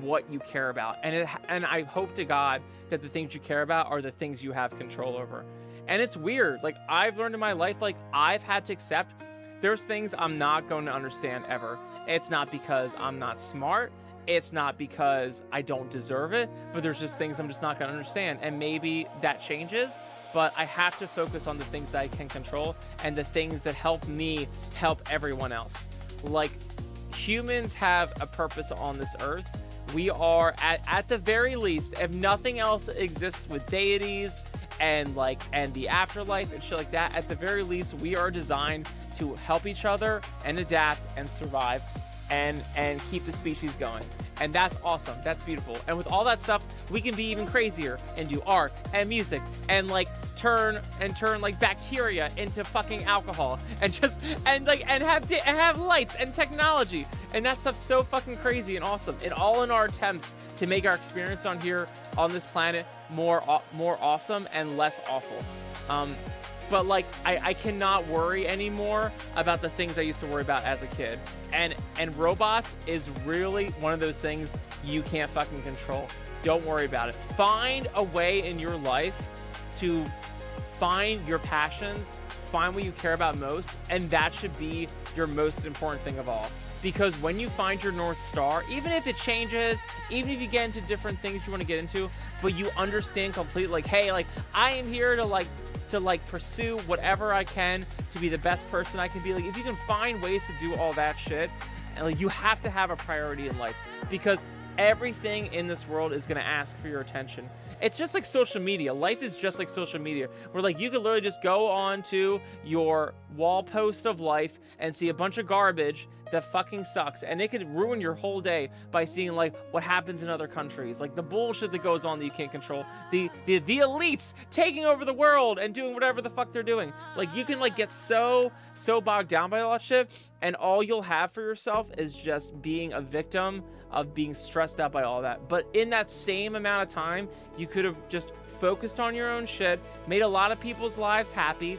A: what you care about, and I hope to God that the things you care about are the things you have control over. And it's weird. Like, I've learned in my life, like, I've had to accept there's things I'm not going to understand ever. It's not because I'm not smart. It's not because I don't deserve it, but there's just things I'm just not going to understand. And maybe that changes, but I have to focus on the things that I can control and the things that help me help everyone else. Like, humans have a purpose on this earth. We are at the very least, if nothing else exists with deities and the afterlife and shit like that, at the very least, we are designed to help each other and adapt and survive and keep the species going. And that's awesome. That's beautiful. And with all that stuff, we can be even crazier and do art and music and like turn like bacteria into fucking alcohol and just and have lights and technology. And that stuff's so fucking crazy and awesome. And all in our attempts to make our experience on here on this planet more awesome and less awful. But like, I cannot worry anymore about the things I used to worry about as a kid. And robots is really one of those things you can't fucking control. Don't worry about it. Find a way in your life to find your passions, find what you care about most, and that should be your most important thing of all. Because when you find your North Star, even if it changes, even if you get into different things you want to get into, but you understand completely, like, hey, like, I am here to pursue whatever I can to be the best person I can be. Like, if you can find ways to do all that shit, and like, you have to have a priority in life, because everything in this world is going to ask for your attention. It's just like social media. Life is just like social media, where like, you could literally just go on to your wall post of life and see a bunch of garbage that fucking sucks, and it could ruin your whole day by seeing like what happens in other countries, like the bullshit that goes on that you can't control, the elites taking over the world and doing whatever the fuck they're doing. Like, you can like get so bogged down by all that shit, and all you'll have for yourself is just being a victim of being stressed out by all that. But in that same amount of time, you could have just focused on your own shit, made a lot of people's lives happy,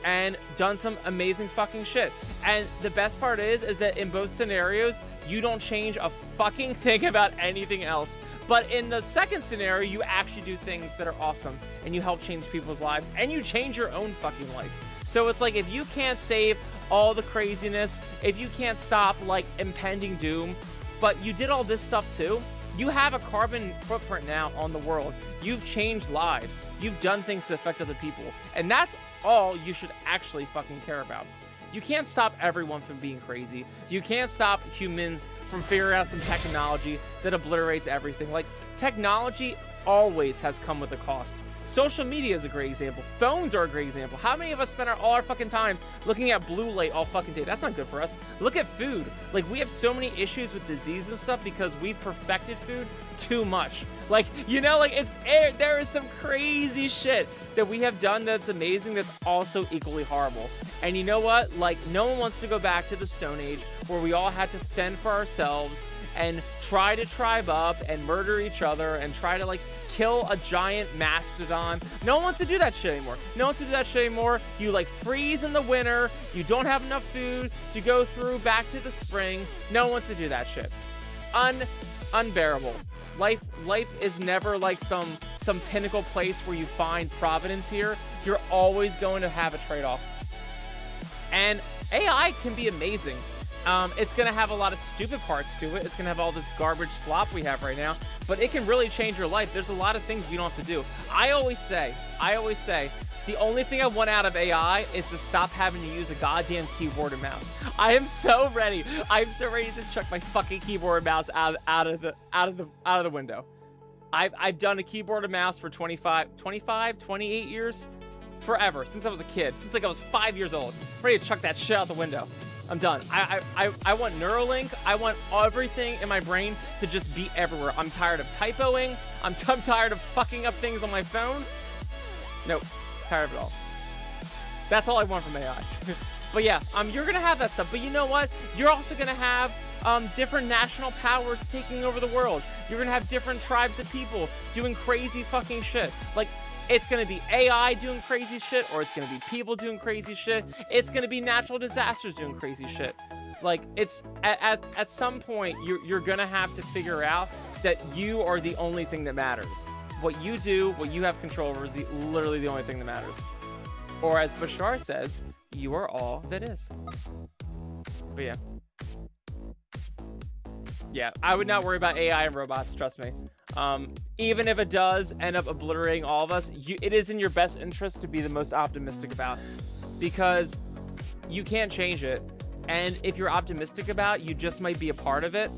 A: and done some amazing fucking shit. And the best part is that in both scenarios, you don't change a fucking thing about anything else. But in the second scenario, you actually do things that are awesome, and you help change people's lives, and you change your own fucking life. So it's like, if you can't save all the craziness, if you can't stop like impending doom, but you did all this stuff too, you have a carbon footprint now on the world. You've changed lives. You've done things to affect other people. And that's all you should actually fucking care about. You can't stop everyone from being crazy. You can't stop humans from figuring out some technology that obliterates everything. Like, technology always has come with a cost. Social media is a great example. Phones are a great example. How many of us spend all our fucking times looking at blue light all fucking day? That's not good for us. Look at food. Like, we have so many issues with disease and stuff because we've perfected food too much. Like, you know, like, there is some crazy shit that we have done that's amazing, that's also equally horrible. And you know what? Like, no one wants to go back to the Stone Age where we all had to fend for ourselves and try to tribe up and murder each other and try to, like, kill a giant mastodon. No one wants to do that shit anymore. No one wants to do that shit anymore. You, like, freeze in the winter. You don't have enough food to go through back to the spring. No one wants to do that shit. Unbearable. Life is never like some pinnacle place where you find providence here. You're always going to have a trade-off. And AI can be amazing. It's going to have a lot of stupid parts to it. It's going to have all this garbage slop we have right now. But it can really change your life. There's a lot of things we don't have to do. I always say, the only thing I want out of AI is to stop having to use a goddamn keyboard and mouse. I am so ready. I'm so ready to chuck my fucking keyboard and mouse out of the window. I've done a keyboard and mouse for 28 years. Forever, since I was a kid, since like I was 5 years old. I'm ready to chuck that shit out the window. I'm done. I want Neuralink. I want everything in my brain to just be everywhere. I'm tired of typoing. I'm tired of fucking up things on my phone. Nope. Tired of it all. That's all I want from AI. But yeah, you're gonna have that stuff. But you know what? You're also gonna have different national powers taking over the world. You're gonna have different tribes of people doing crazy fucking shit. Like, it's going to be AI doing crazy shit, or it's going to be people doing crazy shit. It's going to be natural disasters doing crazy shit. Like, it's at some point, you're going to have to figure out that you are the only thing that matters. What you do, what you have control over is literally the only thing that matters. Or as Bashar says, you are all that is. But yeah. Yeah, I would not worry about AI and robots, trust me. Even if it does end up obliterating all of us, it is in your best interest to be the most optimistic about it, because you can't change it. And if you're optimistic about it, you just might be a part of it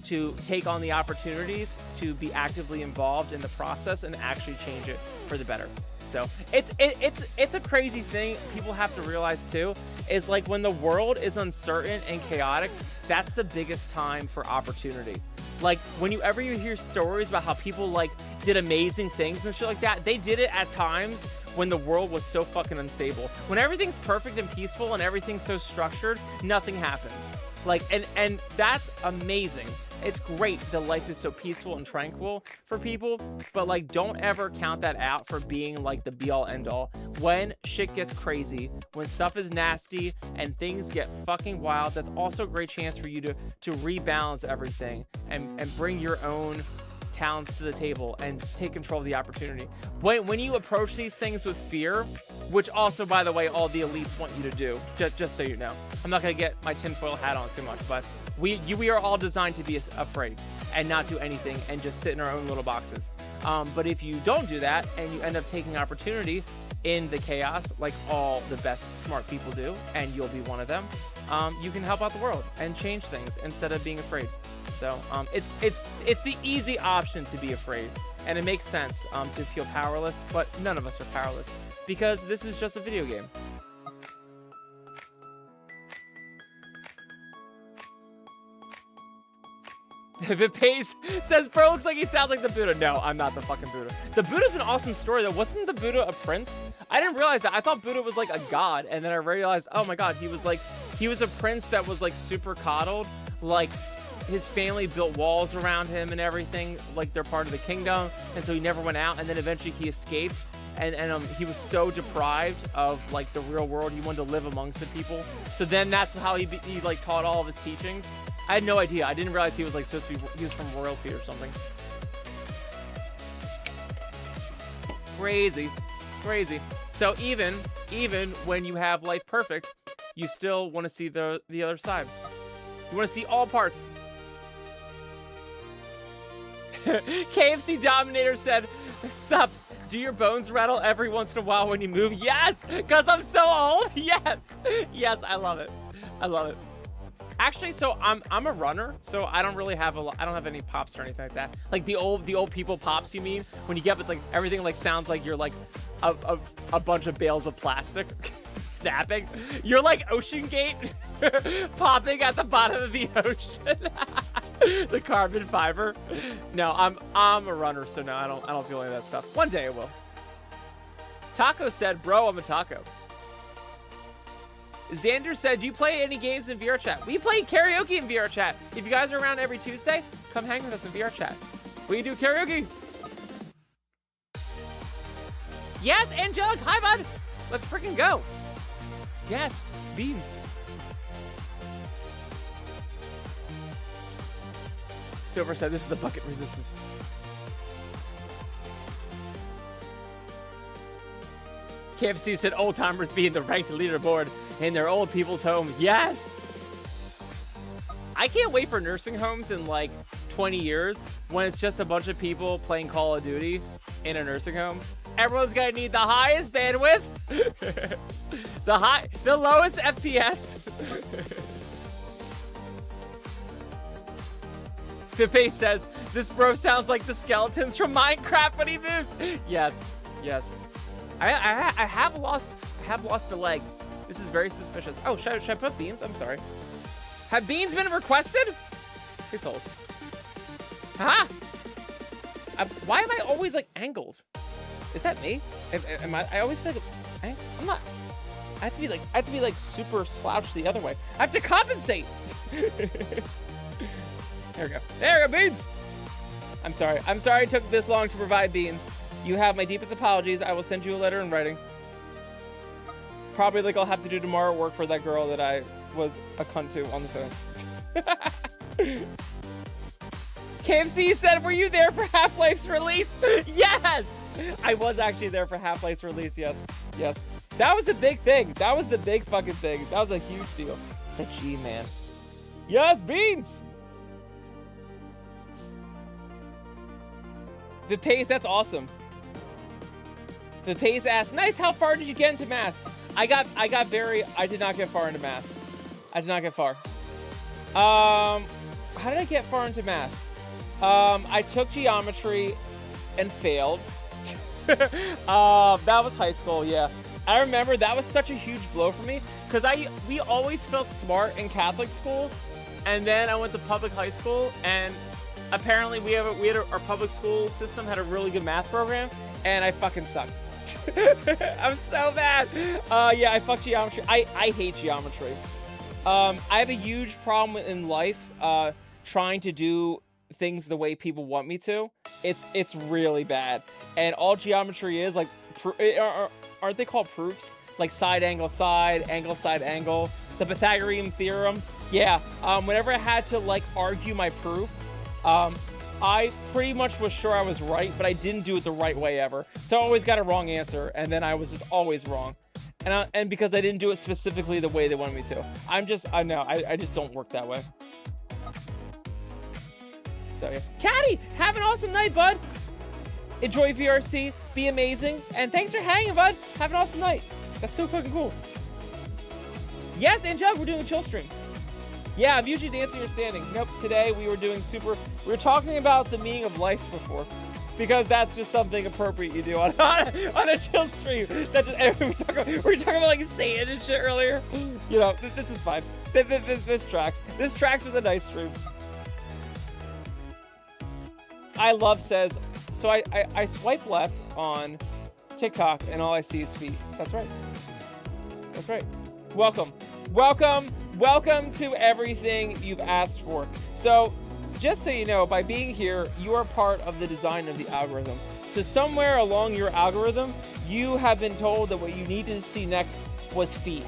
A: to take on the opportunities to be actively involved in the process and actually change it for the better. So it's a crazy thing people have to realize too, is like when the world is uncertain and chaotic, that's the biggest time for opportunity. Like whenever you hear stories about how people like did amazing things and shit like that, they did it at times when the world was so fucking unstable. When everything's perfect and peaceful and everything's so structured, nothing happens. Like, and that's amazing. It's great that life is so peaceful and tranquil for people, but like, don't ever count that out for being like the be all end all. When shit gets crazy, when stuff is nasty and things get fucking wild, that's also a great chance for you to rebalance everything and bring your own talents to the table and take control of the opportunity. When you approach these things with fear, which also, by the way, all the elites want you to do, just so you know. I'm not gonna get my tinfoil hat on too much, but we are all designed to be afraid and not do anything and just sit in our own little boxes. But if you don't do that and you end up taking opportunity in the chaos, like all the best smart people do, and you'll be one of them, you can help out the world and change things instead of being afraid. So it's the easy option to be afraid, and it makes sense to feel powerless, but none of us are powerless because this is just a video game. If it pays, says bro, looks like he sounds like the Buddha. No, I'm not the fucking Buddha. The Buddha's an awesome story though. Wasn't the Buddha a prince? I didn't realize that. I thought Buddha was like a god, and then I realized, oh my god, he was a prince that was like super coddled. Like his family built walls around him and everything, like they're part of the kingdom, and so he never went out, and then eventually he escaped, and he was so deprived of like the real world, he wanted to live amongst the people. So then that's how he like taught all of his teachings. I had no idea. I didn't realize he was like supposed to be, he was from royalty or something. Crazy. So even when you have life perfect, you still want to see the other side. You want to see all parts. KFC Dominator said, sup, do your bones rattle every once in a while when you move? Yes, because I'm so old. Yes, I love it. Actually, so I'm a runner, so I don't really have I don't have any pops or anything like that. Like the old people pops, you mean? When you get up, it's like everything like sounds like you're like a bunch of bales of plastic snapping. You're like Ocean Gate popping at the bottom of the ocean. The carbon fiber. No, I'm a runner, so no, I don't feel any of that stuff. One day I will. Taco said, bro, I'm a taco. Xander said, do you play any games in VR chat? We play karaoke in VR chat. If you guys are around every Tuesday, come hang with us in VR chat. We do karaoke. Yes, Angelic, hi, bud. Let's freaking go. Yes, beans. Silver said, this is the bucket resistance. KFC said, old timers being the ranked leaderboard in their old people's home. Yes. I can't wait for nursing homes in like 20 years when it's just a bunch of people playing Call of Duty in a nursing home. Everyone's gonna need the highest bandwidth, the lowest FPS. Pepe says, this bro sounds like the skeletons from Minecraft when he moves. Yes, yes. I have lost a leg. This is very suspicious. Oh, should I put beans? I'm sorry. Have beans been requested? Please hold. Haha. Why am I always like angled? Is that me? Am I always feel like I'm not. I have to be like super slouched the other way. I have to compensate. There we go. There we go, beans. I'm sorry it took this long to provide beans. You have my deepest apologies. I will send you a letter in writing. Probably like I'll have to do tomorrow at work for that girl that I was a cunt to on the phone. KFC said, were you there for Half-Life's release? Yes! I was actually there for Half-Life's release, yes. Yes. That was the big thing. That was the big fucking thing. That was a huge deal. The G-Man. Yes, beans! The pace, that's awesome. The pace asks, nice, how far did you get into math? I did not get far into math. I did not get far. How did I get far into math? I took geometry and failed. That was high school, yeah. I remember that was such a huge blow for me because we always felt smart in Catholic school, and then I went to public high school, and apparently our public school system had a really good math program, and I fucking sucked. I'm so bad. Yeah, I fucked geometry. I hate geometry. I have a huge problem in life trying to do things the way people want me to. It's really bad. And all geometry is like, aren't they called proofs? Like side, angle, side, angle. The Pythagorean theorem. Yeah. Whenever I had to like argue my proof, I pretty much was sure I was right, but I didn't do it the right way ever. So I always got a wrong answer, and then I was just always wrong. And because I didn't do it specifically the way they wanted me to. I just don't work that way. So yeah. Caddy, have an awesome night, bud. Enjoy VRC, be amazing, and thanks for hanging, bud. Have an awesome night. That's so fucking cool. Yes, and Jug, we're doing a chill stream. Yeah, I'm usually dancing or standing. Nope, today we were talking about the meaning of life before. Because that's just something appropriate you do on a chill stream. That's just, we were talking about like Satan and shit earlier. You know, this is fine. This tracks. This tracks with a nice stream. I love says, so I swipe left on TikTok and all I see is feet. That's right. That's right. Welcome to everything you've asked for. So just so you know, by being here, you are part of the design of the algorithm. So somewhere along your algorithm, you have been told that what you needed to see next was feet.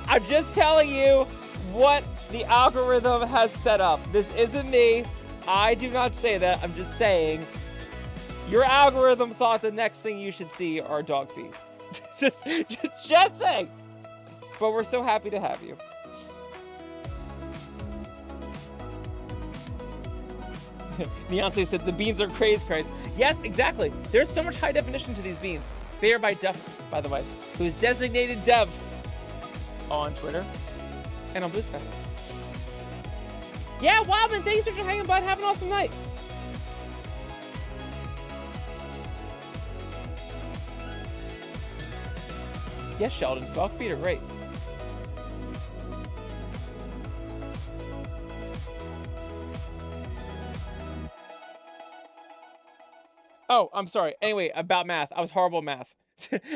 A: I'm just telling you what the algorithm has set up. This isn't me. I do not say that. I'm just saying your algorithm thought the next thing you should see are dog feet. just saying. But we're so happy to have you. Beyonce said the beans are crazy. Yes, exactly. There's so much high definition to these beans. They are by Duff, by the way, who's designated Dev on Twitter and on Blue Sky. Yeah, Wildman, thanks for hanging, bud. Have an awesome night. Yes, Sheldon. Dog feet are great. Oh, I'm sorry. Anyway, about math. I was horrible at math.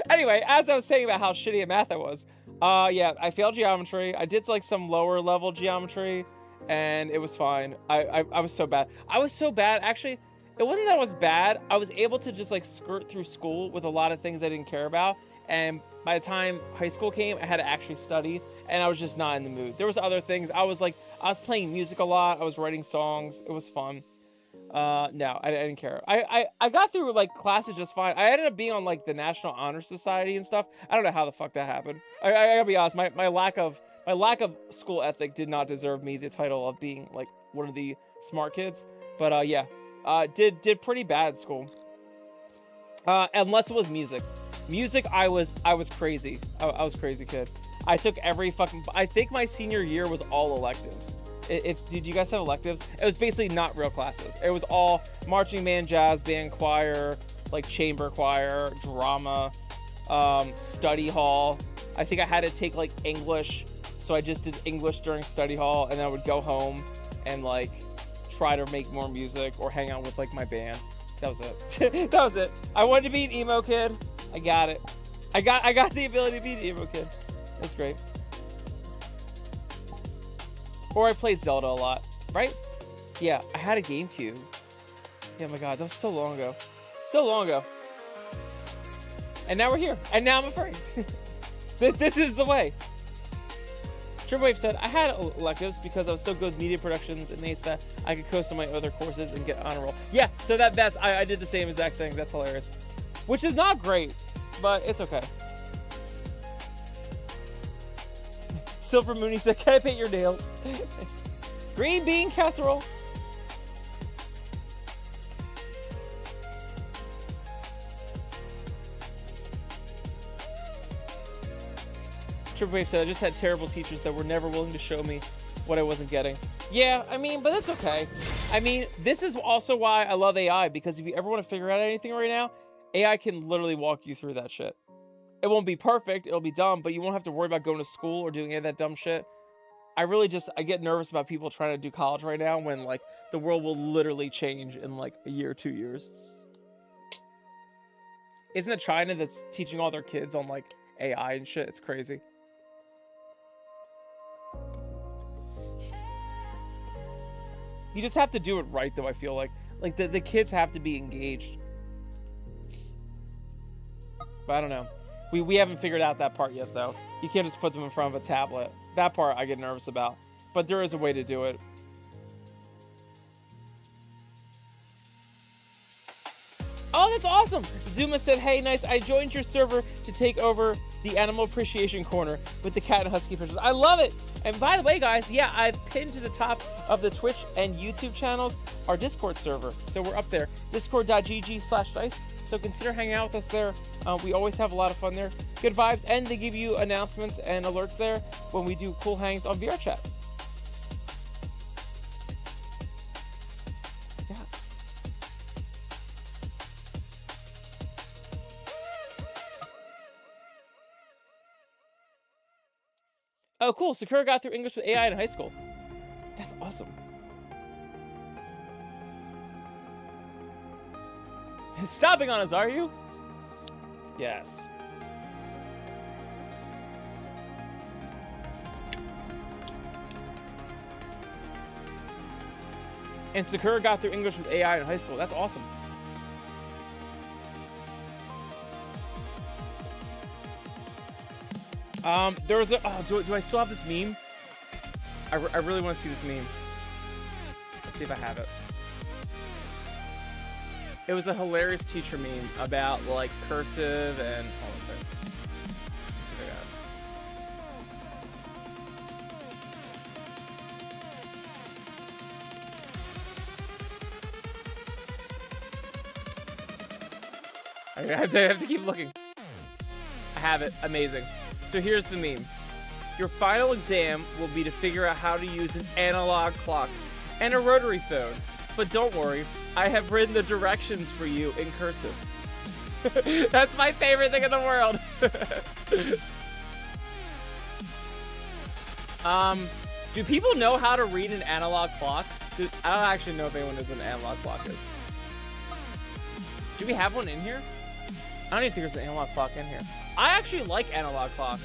A: Anyway, as I was saying about how shitty at math I was, Yeah, I failed geometry. I did like some lower level geometry, and it was fine. I was so bad. I was so bad. Actually, it wasn't that I was bad. I was able to just like skirt through school with a lot of things I didn't care about. And by the time high school came, I had to actually study, and I was just not in the mood. There was other things. I was playing music a lot. I was writing songs. It was fun. No, I didn't care. I got through like classes just fine. I ended up being on like the National Honor Society and stuff. I don't know how the fuck that happened. I gotta be honest. My lack of school ethic did not deserve me the title of being like one of the smart kids. But yeah, did pretty bad at school. Unless it was music. Music, I was crazy. I was a crazy kid. I took every fucking. I think my senior year was all electives. Did you guys have electives? It was basically not real classes. It was all marching band, jazz band, choir, like chamber choir, drama, study hall. I think I had to take like English, so I just did English during study hall, and then I would go home and like try to make more music or hang out with like my band. That was it. That was it. I wanted to be an emo kid. I got it. I got the ability to be an emo kid. That's great. Or I played Zelda a lot, right? Yeah, I had a GameCube. Yeah, my God, that was so long ago. So long ago. And now we're here. And now I'm afraid. This is the way. Triplewave said, I had electives because I was so good with media productions and NIIC that I could coast on my other courses and get honor roll. Yeah, so I did the same exact thing. That's hilarious. Which is not great, but it's okay. Silver Mooney said, can I paint your nails? Green bean casserole. Triple Wave said, I just had terrible teachers that were never willing to show me what I wasn't getting. Yeah, I mean, but that's okay. I mean, this is also why I love AI, because if you ever want to figure out anything right now, AI can literally walk you through that shit. It won't be perfect, it'll be dumb, but you won't have to worry about going to school or doing any of that dumb shit. I get nervous about people trying to do college right now when like the world will literally change in like a year or 2 years. Isn't it China that's teaching all their kids on like AI and shit? It's crazy. You just have to do it right though, I feel like. Like the kids have to be engaged. But I don't know. We haven't figured out that part yet, though. You can't just put them in front of a tablet. That part I get nervous about. But there is a way to do it. Oh, that's awesome! Zuma said, hey, nice, I joined your server to take over the Animal Appreciation Corner with the cat and husky pictures. I love it! And by the way, guys, yeah, I've pinned to the top of the Twitch and YouTube channels our Discord server. So we're up there. Discord.gg/dice. So consider hanging out with us there. We always have a lot of fun there. Good vibes, and they give you announcements and alerts there when we do cool hangs on VR chat. Yes. Oh, cool. Sakura got through English with AI in high school. That's awesome. Stopping on us, are you? Yes. And Sakura got through English with AI in high school. That's awesome. There was a... Oh, do I still have this meme? I really want to see this meme. Let's see if I have it. It was a hilarious teacher meme about like cursive and... Hold on a second. Let's see if I got it. I have to keep looking. I have it. Amazing. So here's the meme. Your final exam will be to figure out how to use an analog clock and a rotary phone. But don't worry, I have written the directions for you in cursive. That's my favorite thing in the world. Do people know how to read an analog clock? I don't actually know if anyone knows what an analog clock is. Do we have one in here? I don't even think there's an analog clock in here. I actually like analog clocks.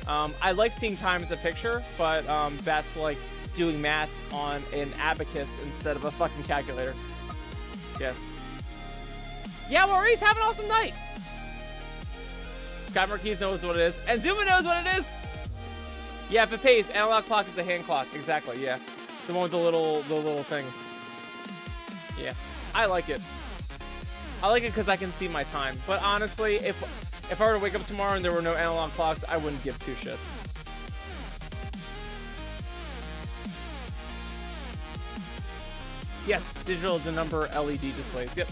A: I like seeing time as a picture, but that's like doing math on an abacus instead of a fucking calculator. Yeah. Yeah, Maurice, have an awesome night. Scott Marquise knows what it is, and Zuma knows what it is. Yeah, if it pays, analog clock is the hand clock. Exactly, yeah. The one with the little things. Yeah, I like it. I like it because I can see my time. But honestly, if I were to wake up tomorrow and there were no analog clocks, I wouldn't give two shits. Yes, digital is the number LED displays. Yep.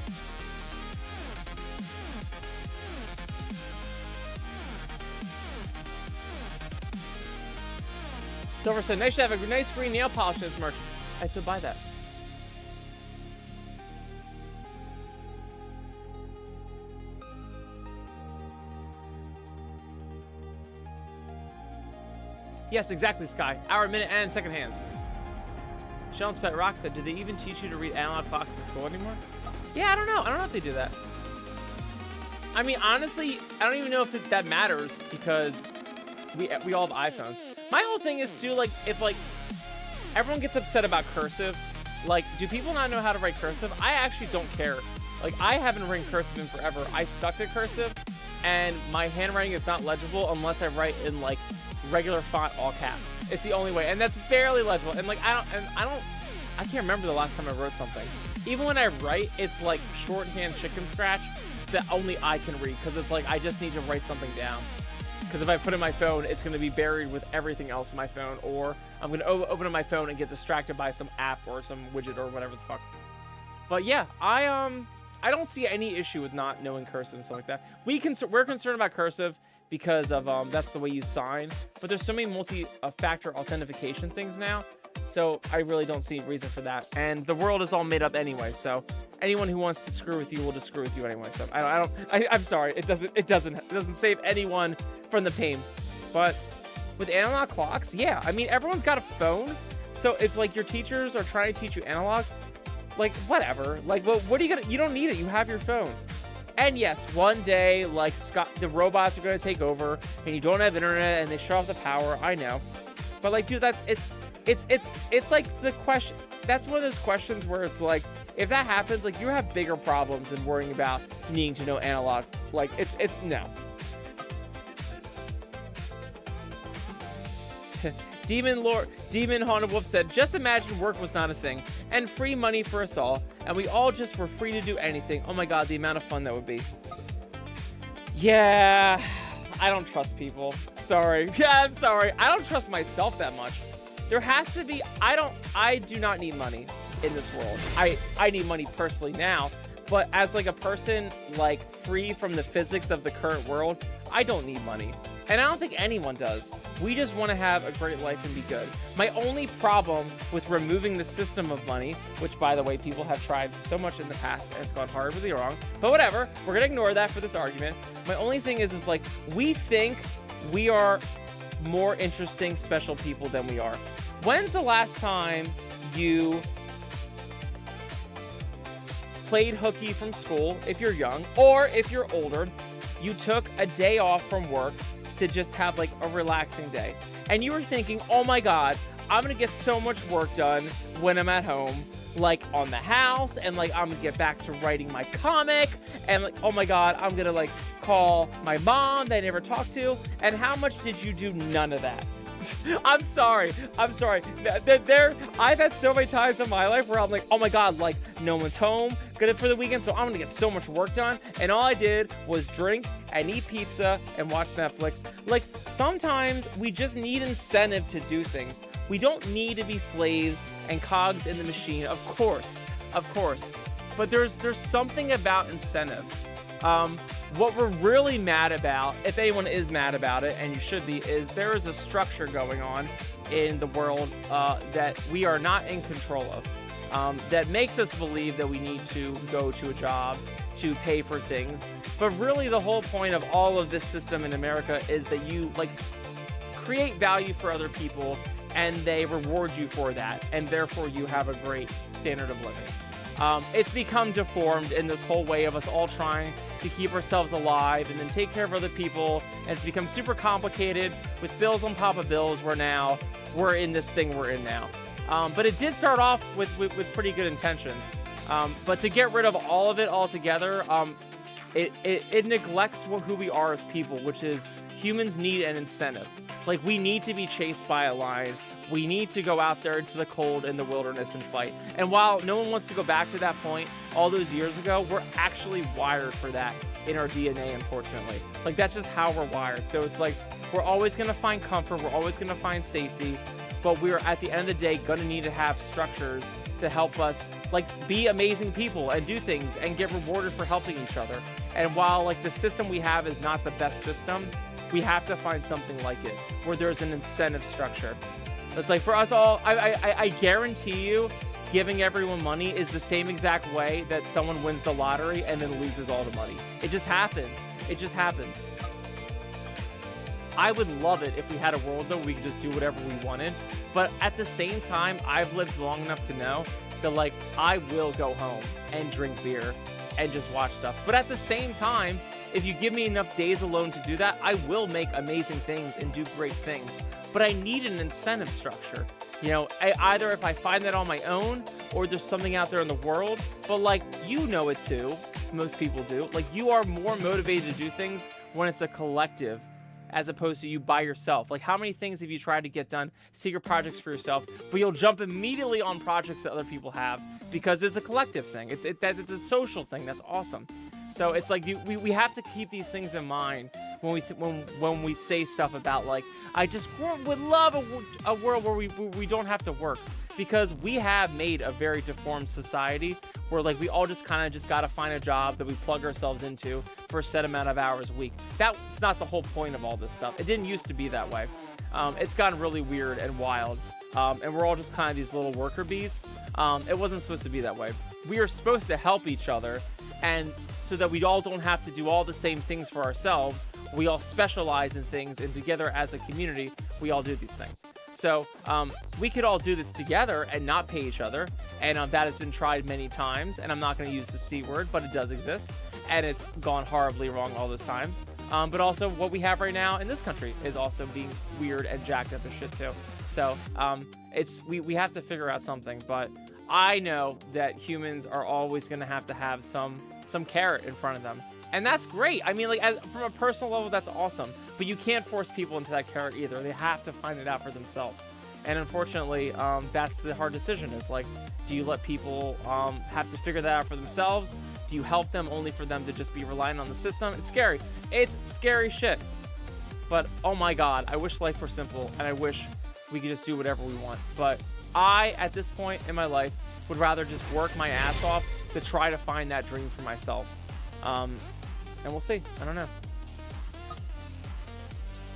A: Silver said, nice to have a nice green nail polish in this merch. I'd still buy that. Yes, exactly, Sky. Hour, minute, and second hands. Sheldon's Pet Rock said, do they even teach you to read analog clocks in school anymore? Yeah, I don't know. I don't know if they do that. I mean, honestly, I don't even know if that matters because we all have iPhones. My whole thing is too, like, if like everyone gets upset about cursive, like, do people not know how to write cursive? I actually don't care. Like, I haven't written cursive in forever. I sucked at cursive, and my handwriting is not legible unless I write in like regular font, all caps. It's the only way, and that's barely legible. And like, I can't remember the last time I wrote something. Even when I write, it's like shorthand chicken scratch that only I can read, because it's like I just need to write something down. Because if I put it in my phone, it's going to be buried with everything else in my phone, or I'm going to open up my phone and get distracted by some app or some widget or whatever the fuck. But yeah, I don't see any issue with not knowing cursive and stuff like that. We're concerned about cursive because of that's the way you sign. But there's so many multi-factor authentication things now, so I really don't see a reason for that. And the world is all made up anyway, so anyone who wants to screw with you will just screw with you anyway. So I'm sorry, it doesn't save anyone from the pain. But with analog clocks, yeah, I mean, everyone's got a phone, so if like your teachers are trying to teach you analog, like whatever, like what are you gonna, you don't need it, you have your phone. And yes, one day, like the robots are gonna take over and you don't have internet and they shut off the power, I know. But like, dude, it's like the question, that's one of those questions where it's like, if that happens, like, you have bigger problems than worrying about needing to know analog. Like, it's no. Demon Haunted Wolf said, just imagine work was not a thing and free money for us all, and we all just were free to do anything. Oh my god, the amount of fun that would be. Yeah, I don't trust people. Sorry. Yeah, I'm sorry. I don't trust myself that much. There has to be, I do not need money in this world. I need money personally now, but as like a person like free from the physics of the current world, I don't need money. And I don't think anyone does. We just want to have a great life and be good. My only problem with removing the system of money, which by the way, people have tried so much in the past and it's gone horribly wrong, but whatever, we're gonna ignore that for this argument. My only thing is like, we think we are more interesting, special people than we are. When's the last time you played hooky from school, if you're young, or if you're older, you took a day off from work to just have like a relaxing day, and you were thinking, oh my god, I'm gonna get so much work done when I'm at home, like on the house, and like I'm gonna get back to writing my comic, and like, oh my god, I'm gonna like call my mom that I never talked to. And how much did you do? None of that. I'm sorry. I've had so many times in my life where I'm like, oh my god, like no one's home good for the weekend, so I'm gonna get so much work done, and all I did was drink and eat pizza and watch Netflix. Like, sometimes we just need incentive to do things. We don't need to be slaves and cogs in the machine, of course, but there's something about incentive. What we're really mad about, if anyone is mad about it, and you should be, is there is a structure going on in the world that we are not in control of, that makes us believe that we need to go to a job to pay for things. But really the whole point of all of this system in America is that you like create value for other people and they reward you for that, and therefore you have a great standard of living. It's become deformed in this whole way of us all trying to keep ourselves alive and then take care of other people. And it's become super complicated with bills on top of bills. We're in this thing we're in now. But it did start off with pretty good intentions. But to get rid of all of it altogether, it neglects who we are as people, which is humans need an incentive. Like, we need to be chased by a lion. We need to go out there into the cold in the wilderness and fight. And while no one wants to go back to that point all those years ago, we're actually wired for that in our DNA, unfortunately. Like, that's just how we're wired. So it's like, we're always going to find comfort. We're always going to find safety. But we're, at the end of the day, going to need to have structures to help us, like, be amazing people and do things and get rewarded for helping each other. And while, like, the system we have is not the best system, we have to find something like it where there's an incentive structure. It's like, for us all, I guarantee you, giving everyone money is the same exact way that someone wins the lottery and then loses all the money. It just happens. It just happens. I would love it if we had a world, though, we could just do whatever we wanted. But at the same time, I've lived long enough to know that, like, I will go home and drink beer and just watch stuff. But at the same time, if you give me enough days alone to do that, I will make amazing things and do great things. But I need an incentive structure. You know, either if I find that on my own or there's something out there in the world. But, like, you know it too. Most people do. Like, you are more motivated to do things when it's a collective as opposed to you by yourself. Like, how many things have you tried to get done, secret projects for yourself, but you'll jump immediately on projects that other people have because it's a collective thing. It's a social thing. That's awesome. So it's like, we have to keep these things in mind when we say stuff about, like, I just would love a world where we don't have to work, because we have made a very deformed society where, like, we all just kind of just got to find a job that we plug ourselves into for a set amount of hours a week. That's not the whole point of all this stuff. It didn't used to be that way. It's gotten really weird and wild. And we're all just kind of these little worker bees. It wasn't supposed to be that way. We are supposed to help each other, and so that we all don't have to do all the same things for ourselves. We all specialize in things, and together as a community, we all do these things. So we could all do this together and not pay each other. And that has been tried many times. And I'm not going to use the C word, but it does exist. And it's gone horribly wrong all those times. But also what we have right now in this country is also being weird and jacked up as shit too. So we have to figure out something. But I know that humans are always going to have some carrot in front of them. And that's great. I mean, like, from a personal level, that's awesome. But you can't force people into that carrot either. They have to find it out for themselves. And unfortunately, that's the hard decision. Is like, do you let people have to figure that out for themselves? Do you help them only for them to just be reliant on the system? It's scary. It's scary shit. But, oh my God, I wish life were simple. And I wish we could just do whatever we want. But I, at this point in my life, would rather just work my ass off to try to find that dream for myself. And we'll see. I don't know.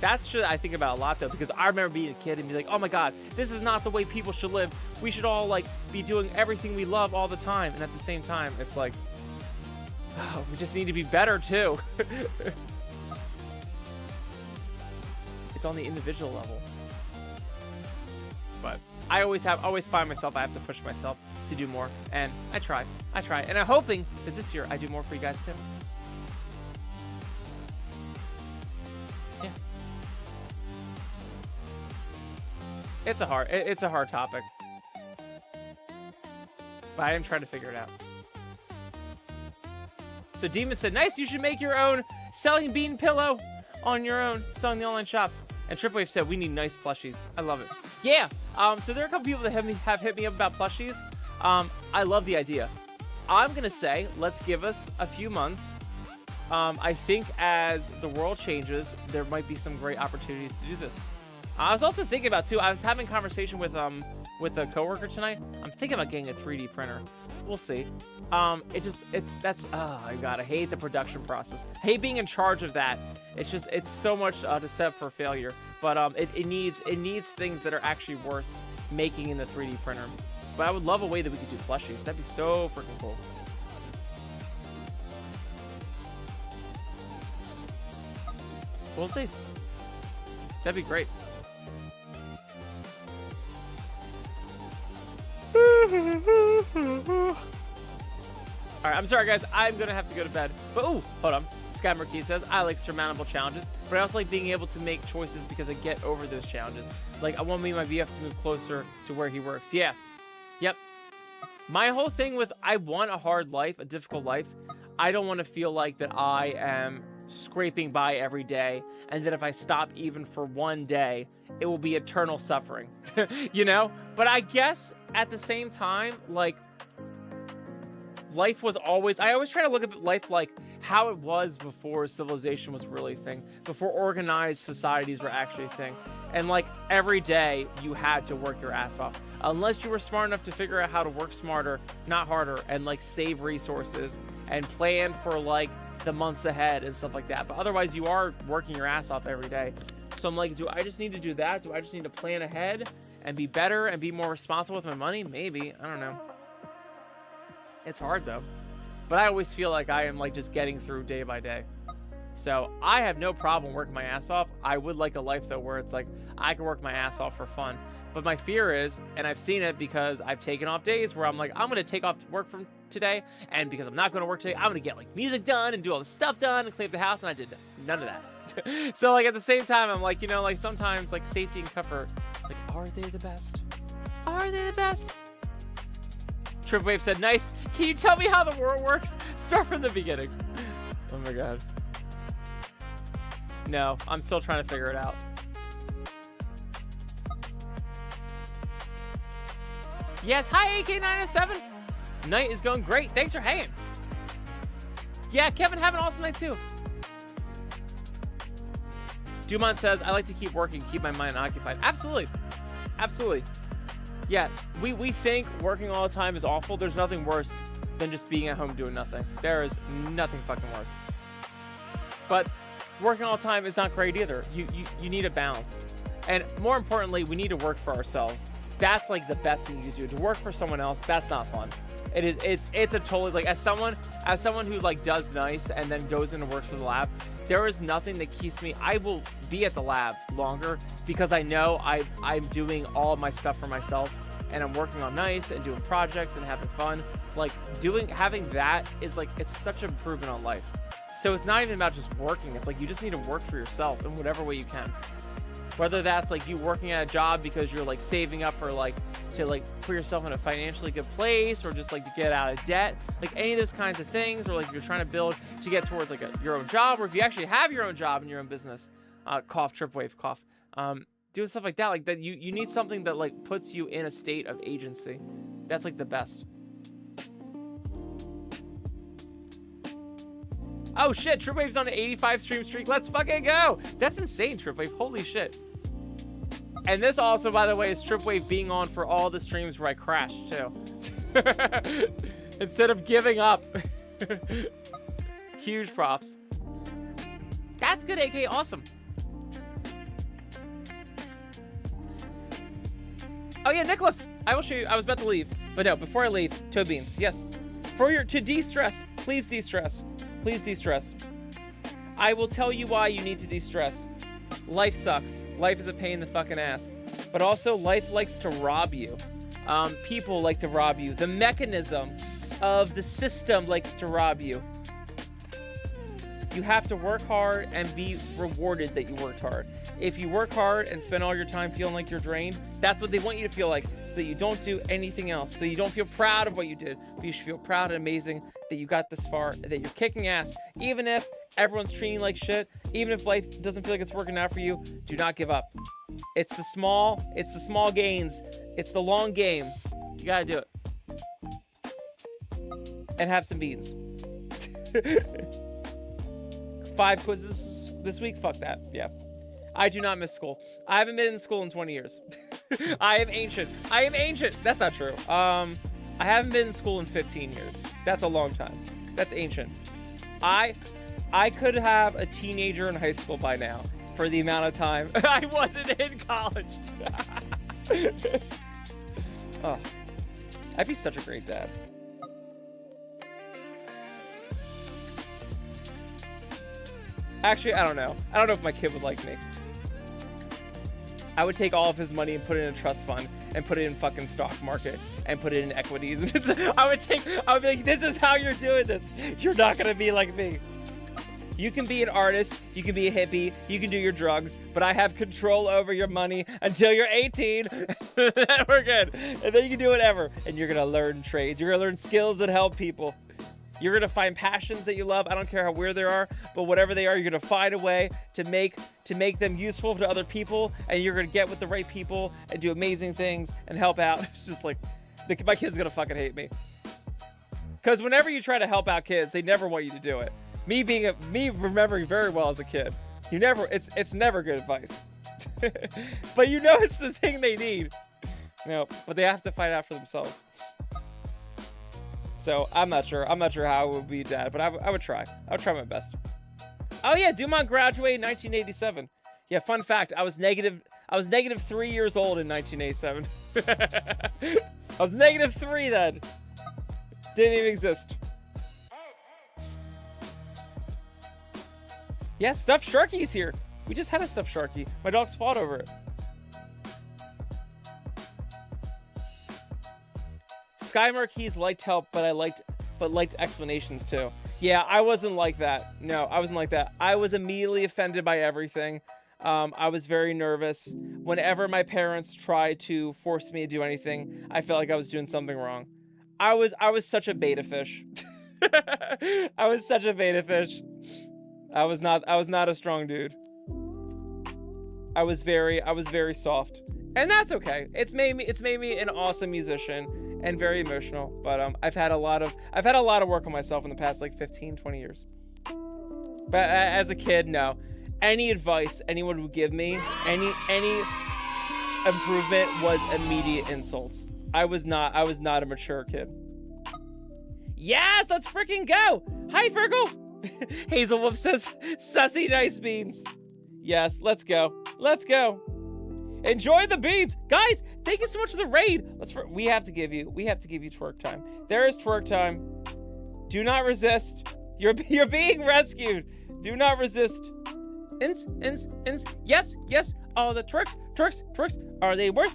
A: That's shit I think about a lot, though, because I remember being a kid and be like, oh my God, this is not the way people should live. We should all, like, be doing everything we love all the time. And at the same time, it's like, oh, we just need to be better too. It's on the individual level. But I always find myself, I have to push myself to do more. And I try. And I'm hoping that this year I do more for you guys too. Yeah. It's a hard topic. But I am trying to figure it out. So Demon said, nice, you should make your own selling bean pillow on your own, selling the online shop. And Tripwave said, we need nice plushies. I love it. Yeah. So there are a couple people that have hit me up about plushies. I love the idea. I'm going to say, let's give us a few months. I think as the world changes, there might be some great opportunities to do this. I was also thinking about, too, I was having a conversation with a coworker tonight. I'm thinking about getting a 3D printer. We'll see. Oh my God, I hate the production process. I hate being in charge of that. It's so much to set up for failure. But it needs things that are actually worth making in the 3D printer. But I would love a way that we could do plushies. That'd be so freaking cool. We'll see. That'd be great. All right, I'm sorry, guys. I'm going to have to go to bed. But, ooh, hold on. Sky Marquis says, I like surmountable challenges, but I also like being able to make choices because I get over those challenges. Like, I want me and my VF to move closer to where he works. Yeah. Yep. My whole thing with, I want a hard life, a difficult life. I don't want to feel like that I am scraping by every day, and that if I stop even for one day, it will be eternal suffering. You know? But I guess at the same time, like, life was always, I always try to look at life like how it was before civilization was really a thing, before organized societies were actually a thing. And like every day you had to work your ass off, unless you were smart enough to figure out how to work smarter, not harder, and like save resources and plan for like the months ahead and stuff like that. But otherwise you are working your ass off every day. So I'm like, do I just need to do that? Do I just need to plan ahead and be better and be more responsible with my money? Maybe. I don't know. It's hard though. But I always feel like I am like just getting through day by day. So I have no problem working my ass off. I would like a life though where it's like I can work my ass off for fun. But my fear is, and I've seen it because I've taken off days where I'm like, I'm going to take off work from today. And because I'm not going to work today, I'm going to get like music done and do all the stuff done and clean up the house. And I did none of that. So like at the same time, I'm like, you know, like sometimes like safety and comfort, like, are they the best? Are they the best? Tripwave said, nice. Can you tell me how the world works? Start from the beginning. Oh my God. No, I'm still trying to figure it out. Yes, hi AK907. Night is going great. Thanks for hanging. Yeah, Kevin, have an awesome night too. Dumont says, I like to keep working, keep my mind occupied. Absolutely. Absolutely. Yeah, we think working all the time is awful. There's nothing worse than just being at home doing nothing. There is nothing fucking worse. But working all the time is not great either. You need a balance. And more importantly, we need to work for ourselves. That's like the best thing you do. To work for someone else, that's not fun. It's a totally, like, as someone who like does nice and then goes in and works for the lab, there is nothing that keeps me. I will be at the lab longer because I know I'm doing all of my stuff for myself and I'm working on nice and doing projects and having fun. Like having that is like, it's such an improvement on life. So it's not even about just working. It's like, you just need to work for yourself in whatever way you can. Whether that's like you working at a job because you're like saving up for like to like put yourself in a financially good place, or just like to get out of debt, like any of those kinds of things, or like you're trying to build to get towards like your own job, or if you actually have your own job and your own business, cough, Tripwave, cough, doing stuff like that, like that, you need something that like puts you in a state of agency. That's like the best. Oh shit, Tripwave's on an 85 stream streak. Let's fucking go. That's insane, Tripwave. Holy shit. And this also, by the way, is Tripwave being on for all the streams where I crashed too. Instead of giving up. Huge props. That's good, AK. Awesome. Oh yeah, Nicholas. I will show you. I was about to leave. But no, before I leave, Toe Beans. Yes. To de-stress. Please de-stress. Please de-stress. I will tell you why you need to de-stress. Life sucks. Life is a pain in the fucking ass. But also, life likes to rob you. People like to rob you. The mechanism of the system likes to rob you. You have to work hard and be rewarded that you worked hard. If you work hard and spend all your time feeling like you're drained, that's what they want you to feel like, so that you don't do anything else. So you don't feel proud of what you did, but you should feel proud and amazing that you got this far, that you're kicking ass. Even if everyone's treating you like shit, even if life doesn't feel like it's working out for you, do not give up. It's the small gains. It's the long game. You gotta do it. And have some beans. 5 quizzes this week? Fuck that. Yeah. I do not miss school. I haven't been in school in 20 years. I am ancient. I am ancient. That's not true. I haven't been in school in 15 years. That's a long time. That's ancient. I could have a teenager in high school by now for the amount of time I wasn't in college. Oh, I'd be such a great dad. Actually, I don't know. I don't know if my kid would like me. I would take all of his money and put it in a trust fund and put it in fucking stock market and put it in equities. I would be like, this is how you're doing this. You're not gonna be like me. You can be an artist, you can be a hippie, you can do your drugs, but I have control over your money until you're 18. We're good. And then you can do whatever. And you're gonna learn trades. You're gonna learn skills that help people. You're gonna find passions that you love. I don't care how weird they are, but whatever they are, you're gonna find a way to make them useful to other people, and you're gonna get with the right people and do amazing things and help out. It's just like, my kid's gonna fucking hate me. Because whenever you try to help out kids, they never want you to do it. Me remembering very well as a kid, it's never good advice. But you know it's the thing they need. But they have to find out for themselves. So I'm not sure how I would be a dad, but I would try. I would try my best. Oh yeah, Dumont graduated in 1987. Yeah, fun fact, I was negative 3 years old in 1987. I was -3 then. Didn't even exist. Yeah, stuffed Sharky's here. We just had a stuffed Sharky. My dogs fought over it. Sky Marquise liked help, but liked explanations too. Yeah, I wasn't like that. No, I wasn't like that. I was immediately offended by everything. I was very nervous. Whenever my parents tried to force me to do anything, I felt like I was doing something wrong. I was such a beta fish. I was such a beta fish. I was not a strong dude. I was very soft. And that's okay. It's made me an awesome musician and very emotional. But I've had a lot of work on myself in the past like 15, 20 years. But as a kid, no. Any advice anyone would give me, any improvement was immediate insults. I was not a mature kid. Yes, let's freaking go. Hi, Virgil. Hazelwolf says, sussy nice beans. Yes, let's go. Let's go. Enjoy the beans. Guys, thank you so much for the raid. We have to give you twerk time. There is twerk time. Do not resist. You're being rescued. Do not resist. Ins. Yes. All the twerks. Are they worth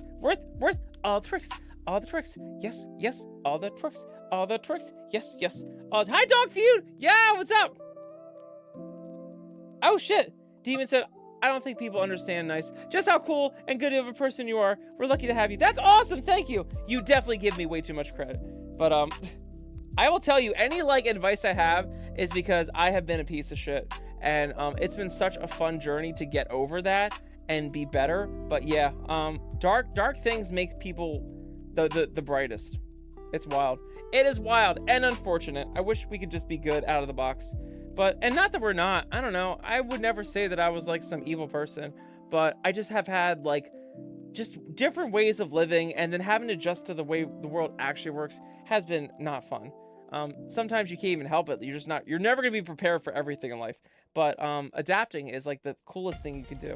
A: all the twerks? All the twerks. Yes. All the twerks. Yes. Hi, Dog Feud. Yeah, what's up? Oh, shit. Demon said, I don't think people understand nice. Just how cool and good of a person you are. We're lucky to have you. That's awesome. Thank you. You definitely give me way too much credit. But, I will tell you, any, advice I have is because I have been a piece of shit. And, it's been such a fun journey to get over that and be better. But, yeah, dark things make people the brightest. It's wild. It is wild and unfortunate. I wish we could just be good out of the box. And not that we're not. I don't know. I would never say that I was like some evil person, but I just have had just different ways of living, and then having to adjust to the way the world actually works has been not fun. Sometimes you can't even help it. You're never going to be prepared for everything in life, but adapting is like the coolest thing you can do.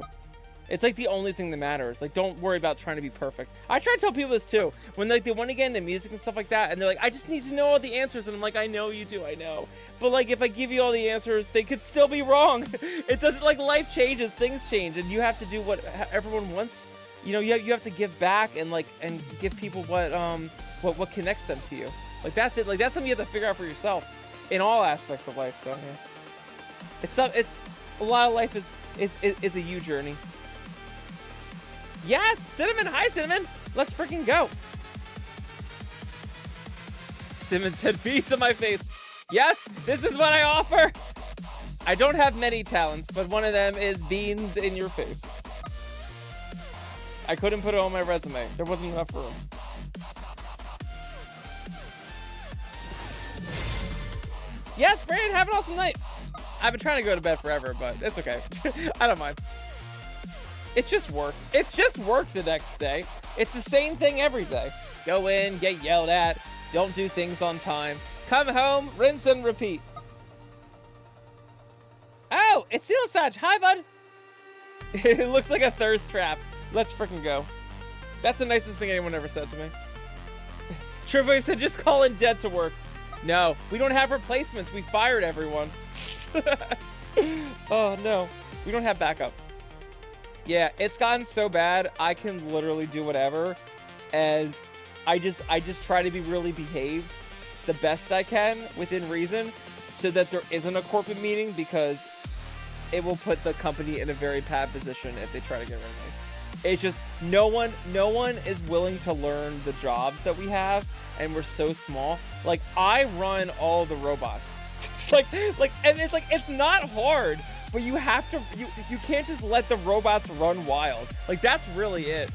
A: It's like the only thing that matters. Don't worry about trying to be perfect. I try to tell people this too. When they want to get into music and stuff like that, and they're like, I just need to know all the answers. And I'm like, I know you do, I know. But if I give you all the answers, they could still be wrong. It doesn't, life changes, things change, and you have to do what everyone wants. You have to give back and give people what connects them to you. That's it. That's something you have to figure out for yourself in all aspects of life. So yeah. It's a lot of life is a you journey. Yes, Cinnamon. Hi, Cinnamon. Let's freaking go. Cinnamon said, beats on my face. Yes, this is what I offer. I don't have many talents, but one of them is beans in your face. I couldn't put it on my resume. There wasn't enough room. Yes, Brandon, have an awesome night. I've been trying to go to bed forever, but it's okay. I don't mind. It's just work. It's just work the next day. It's the same thing every day. Go in, get yelled at, don't do things on time, come home, rinse and repeat. Oh, it's Sealsage. Hi, bud. It looks like a thirst trap. Let's freaking go. That's the nicest thing anyone ever said to me. Trivia said, just call in dead to work. No, we don't have replacements. We fired everyone. Oh, no. We don't have backup. Yeah, it's gotten so bad, I can literally do whatever, and I just try to be really behaved the best I can within reason, so that there isn't a corporate meeting, because it will put the company in a very bad position if they try to get rid of me. It's just no one is willing to learn the jobs that we have, and we're so small. Like, I run all the robots. It's like, and it's like, it's not hard, but you have to, you can't just let the robots run wild. Like, that's really it.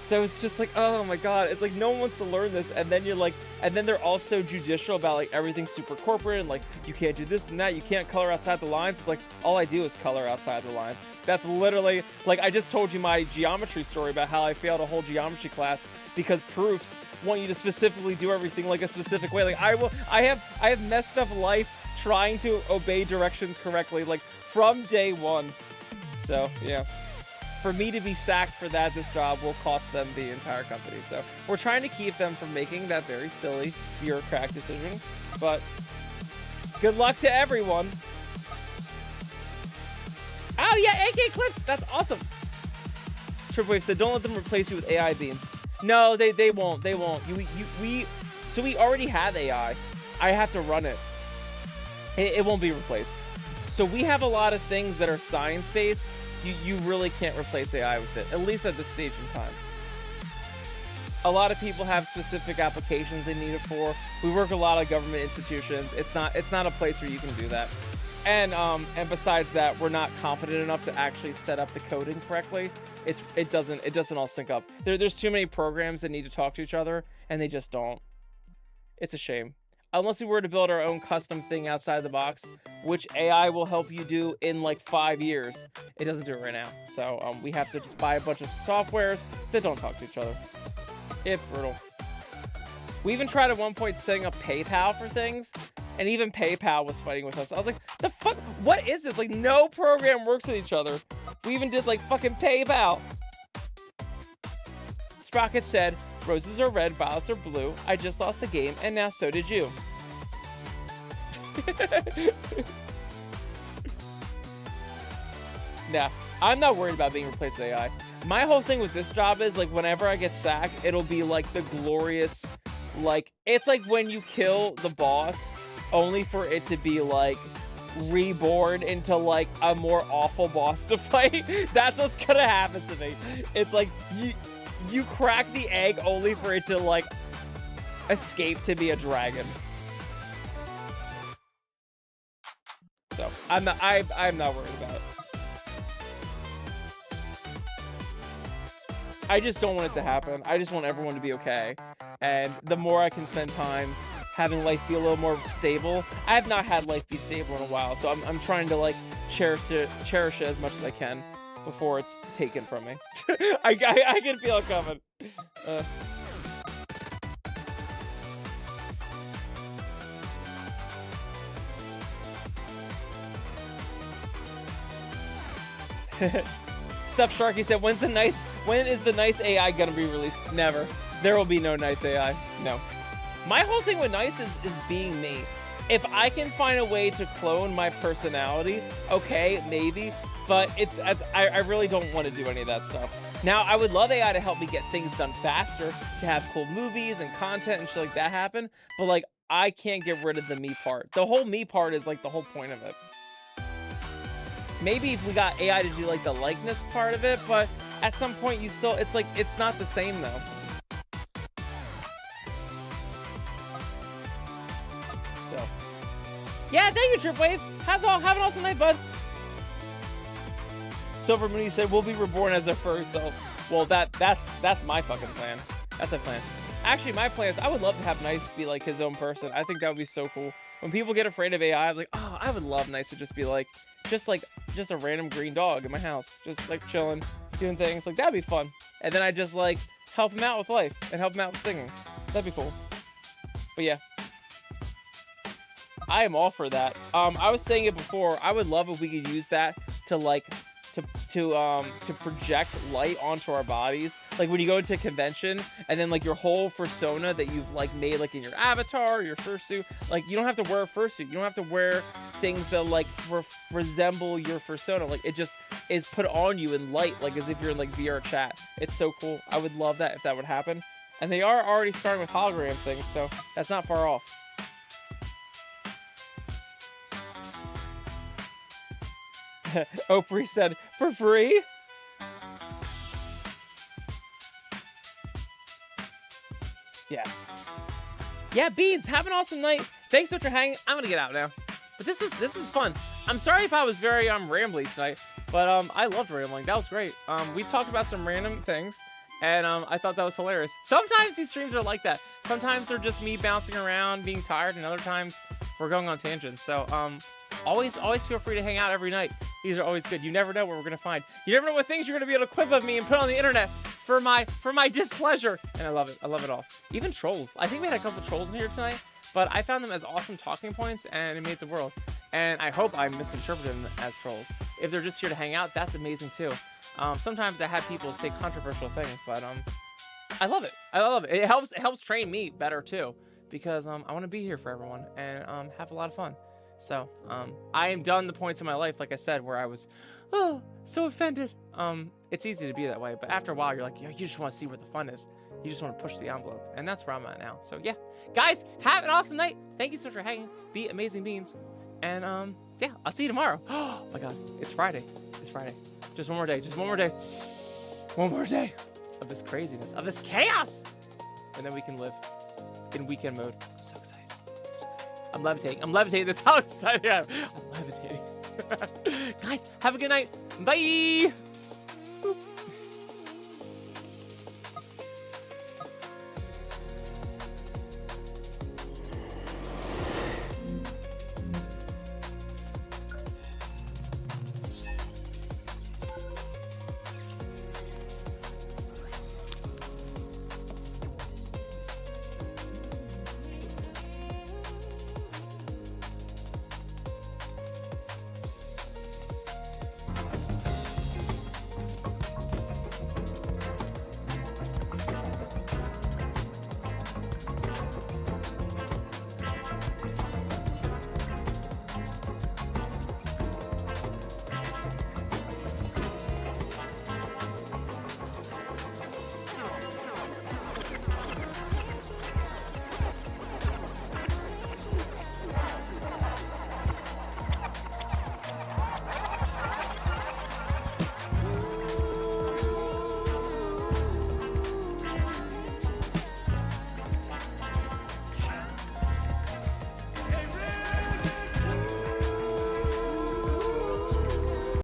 A: So it's just like, oh my god, it's like no one wants to learn this, and then you're like, and then they're also judicial about like everything super corporate, and like you can't do this and that, you can't color outside the lines. It's like, all I do is color outside the lines. That's literally, like, I just told you my geometry story about how I failed a whole geometry class because proofs want you to specifically do everything like a specific way. Like, I have messed up life trying to obey directions correctly, like, from day one. So yeah, for me to be sacked for that, this job will cost them the entire company. So we're trying to keep them from making that very silly bureaucratic decision, but good luck to everyone. Oh yeah, AK clips, that's awesome. Tripwave said, don't let them replace you with AI beans. No, they won't, so we already have AI. I have to run it. It won't be replaced. So we have a lot of things that are science-based. You really can't replace AI with it, at least at this stage in time. A lot of people have specific applications they need it for. We work with a lot of government institutions. It's not a place where you can do that. And besides that, we're not confident enough to actually set up the coding correctly. It doesn't all sync up. There's too many programs that need to talk to each other, and they just don't. It's a shame. Unless we were to build our own custom thing outside the box, which AI will help you do in like 5 years. It doesn't do it right now. So we have to just buy a bunch of softwares that don't talk to each other. It's brutal. We even tried at one point setting up PayPal for things, and even PayPal was fighting with us. I was like, the fuck, what is this? Like, no program works with each other. We even did like fucking PayPal. Sprocket said, roses are red, violets are blue. I just lost the game, and now so did you. Nah, I'm not worried about being replaced with AI. My whole thing with this job is, like, whenever I get sacked, it'll be, like, the glorious, like, it's like when you kill the boss, only for it to be, like, reborn into, like, a more awful boss to fight. That's what's gonna happen to me. It's like, you crack the egg only for it to, like, escape to be a dragon. So, I'm not worried about it. I just don't want it to happen. I just want everyone to be okay. And the more I can spend time having life be a little more stable. I have not had life be stable in a while, so I'm trying to, like, cherish it as much as I can before it's taken from me. I can feel it coming. Stuff Sharky said, when is the nice AI gonna be released? Never. There will be no nice AI. No. My whole thing with nice is being me. If I can find a way to clone my personality, okay, maybe. But I really don't want to do any of that stuff. Now, I would love AI to help me get things done faster, to have cool movies and content and shit like that happen. But, like, I can't get rid of the me part. The whole me part is, like, the whole point of it. Maybe if we got AI to do, like, the likeness part of it, but at some point you still, it's like, it's not the same though. So, yeah, thank you, Tripwave. Have an awesome night, bud. Silver Mooney said, we'll be reborn as our furry selves. Well, that's my fucking plan. That's my plan. Actually, my plan is I would love to have Nice be, like, his own person. I think that would be so cool. When people get afraid of AI, I was like, oh, I would love Nice to just be like, just a random green dog in my house, just, like, chilling, doing things. Like, that'd be fun. And then I just, like, help him out with life and help him out with singing. That'd be cool. But yeah, I am all for that. I was saying it before. I would love if we could use that to, like, to project light onto our bodies. Like when you go into a convention and then like your whole persona that you've like made like in your avatar, your fursuit, like you don't have to wear a fursuit. You don't have to wear things that like resemble your persona. Like it just is put on you in light, like as if you're in like VR chat. It's so cool. I would love that if that would happen. And they are already starting with hologram things, so that's not far off. Oprah said, for free? Yes. Yeah, Beans, have an awesome night. Thanks so much for hanging. I'm gonna get out now. But this was fun. I'm sorry if I was very rambly tonight, but I loved rambling. That was great. We talked about some random things, and I thought that was hilarious. Sometimes these streams are like that. Sometimes they're just me bouncing around, being tired, and other times we're going on tangents. So always feel free to hang out every night. These are always good. You never know what we're gonna find. You never know what things you're gonna be able to clip of me and put on the internet for my displeasure. And I love it. I love it all. Even trolls. I think we had a couple trolls in here tonight, but I found them as awesome talking points, and it made the world. And I hope I misinterpreted them as trolls. If they're just here to hang out, that's amazing too. Sometimes I have people say controversial things, but I love it. I love it. It helps train me better too, because I want to be here for everyone and have a lot of fun. So I am done the points in my life, like I said, where I was so offended. It's easy to be that way, but after a while you're like, you just want to see where the fun is. You just want to push the envelope, and that's where I'm at now. So yeah, guys, have an awesome night. Thank you so much for hanging. Be amazing beans, and yeah, I'll see you tomorrow. Oh my God, it's Friday. It's Friday. Just one more day. Just one more day. One more day of this craziness, of this chaos, and then we can live in weekend mode. I'm so excited. I'm levitating. I'm levitating. That's how excited I am. I'm levitating. Guys, have a good night. Bye.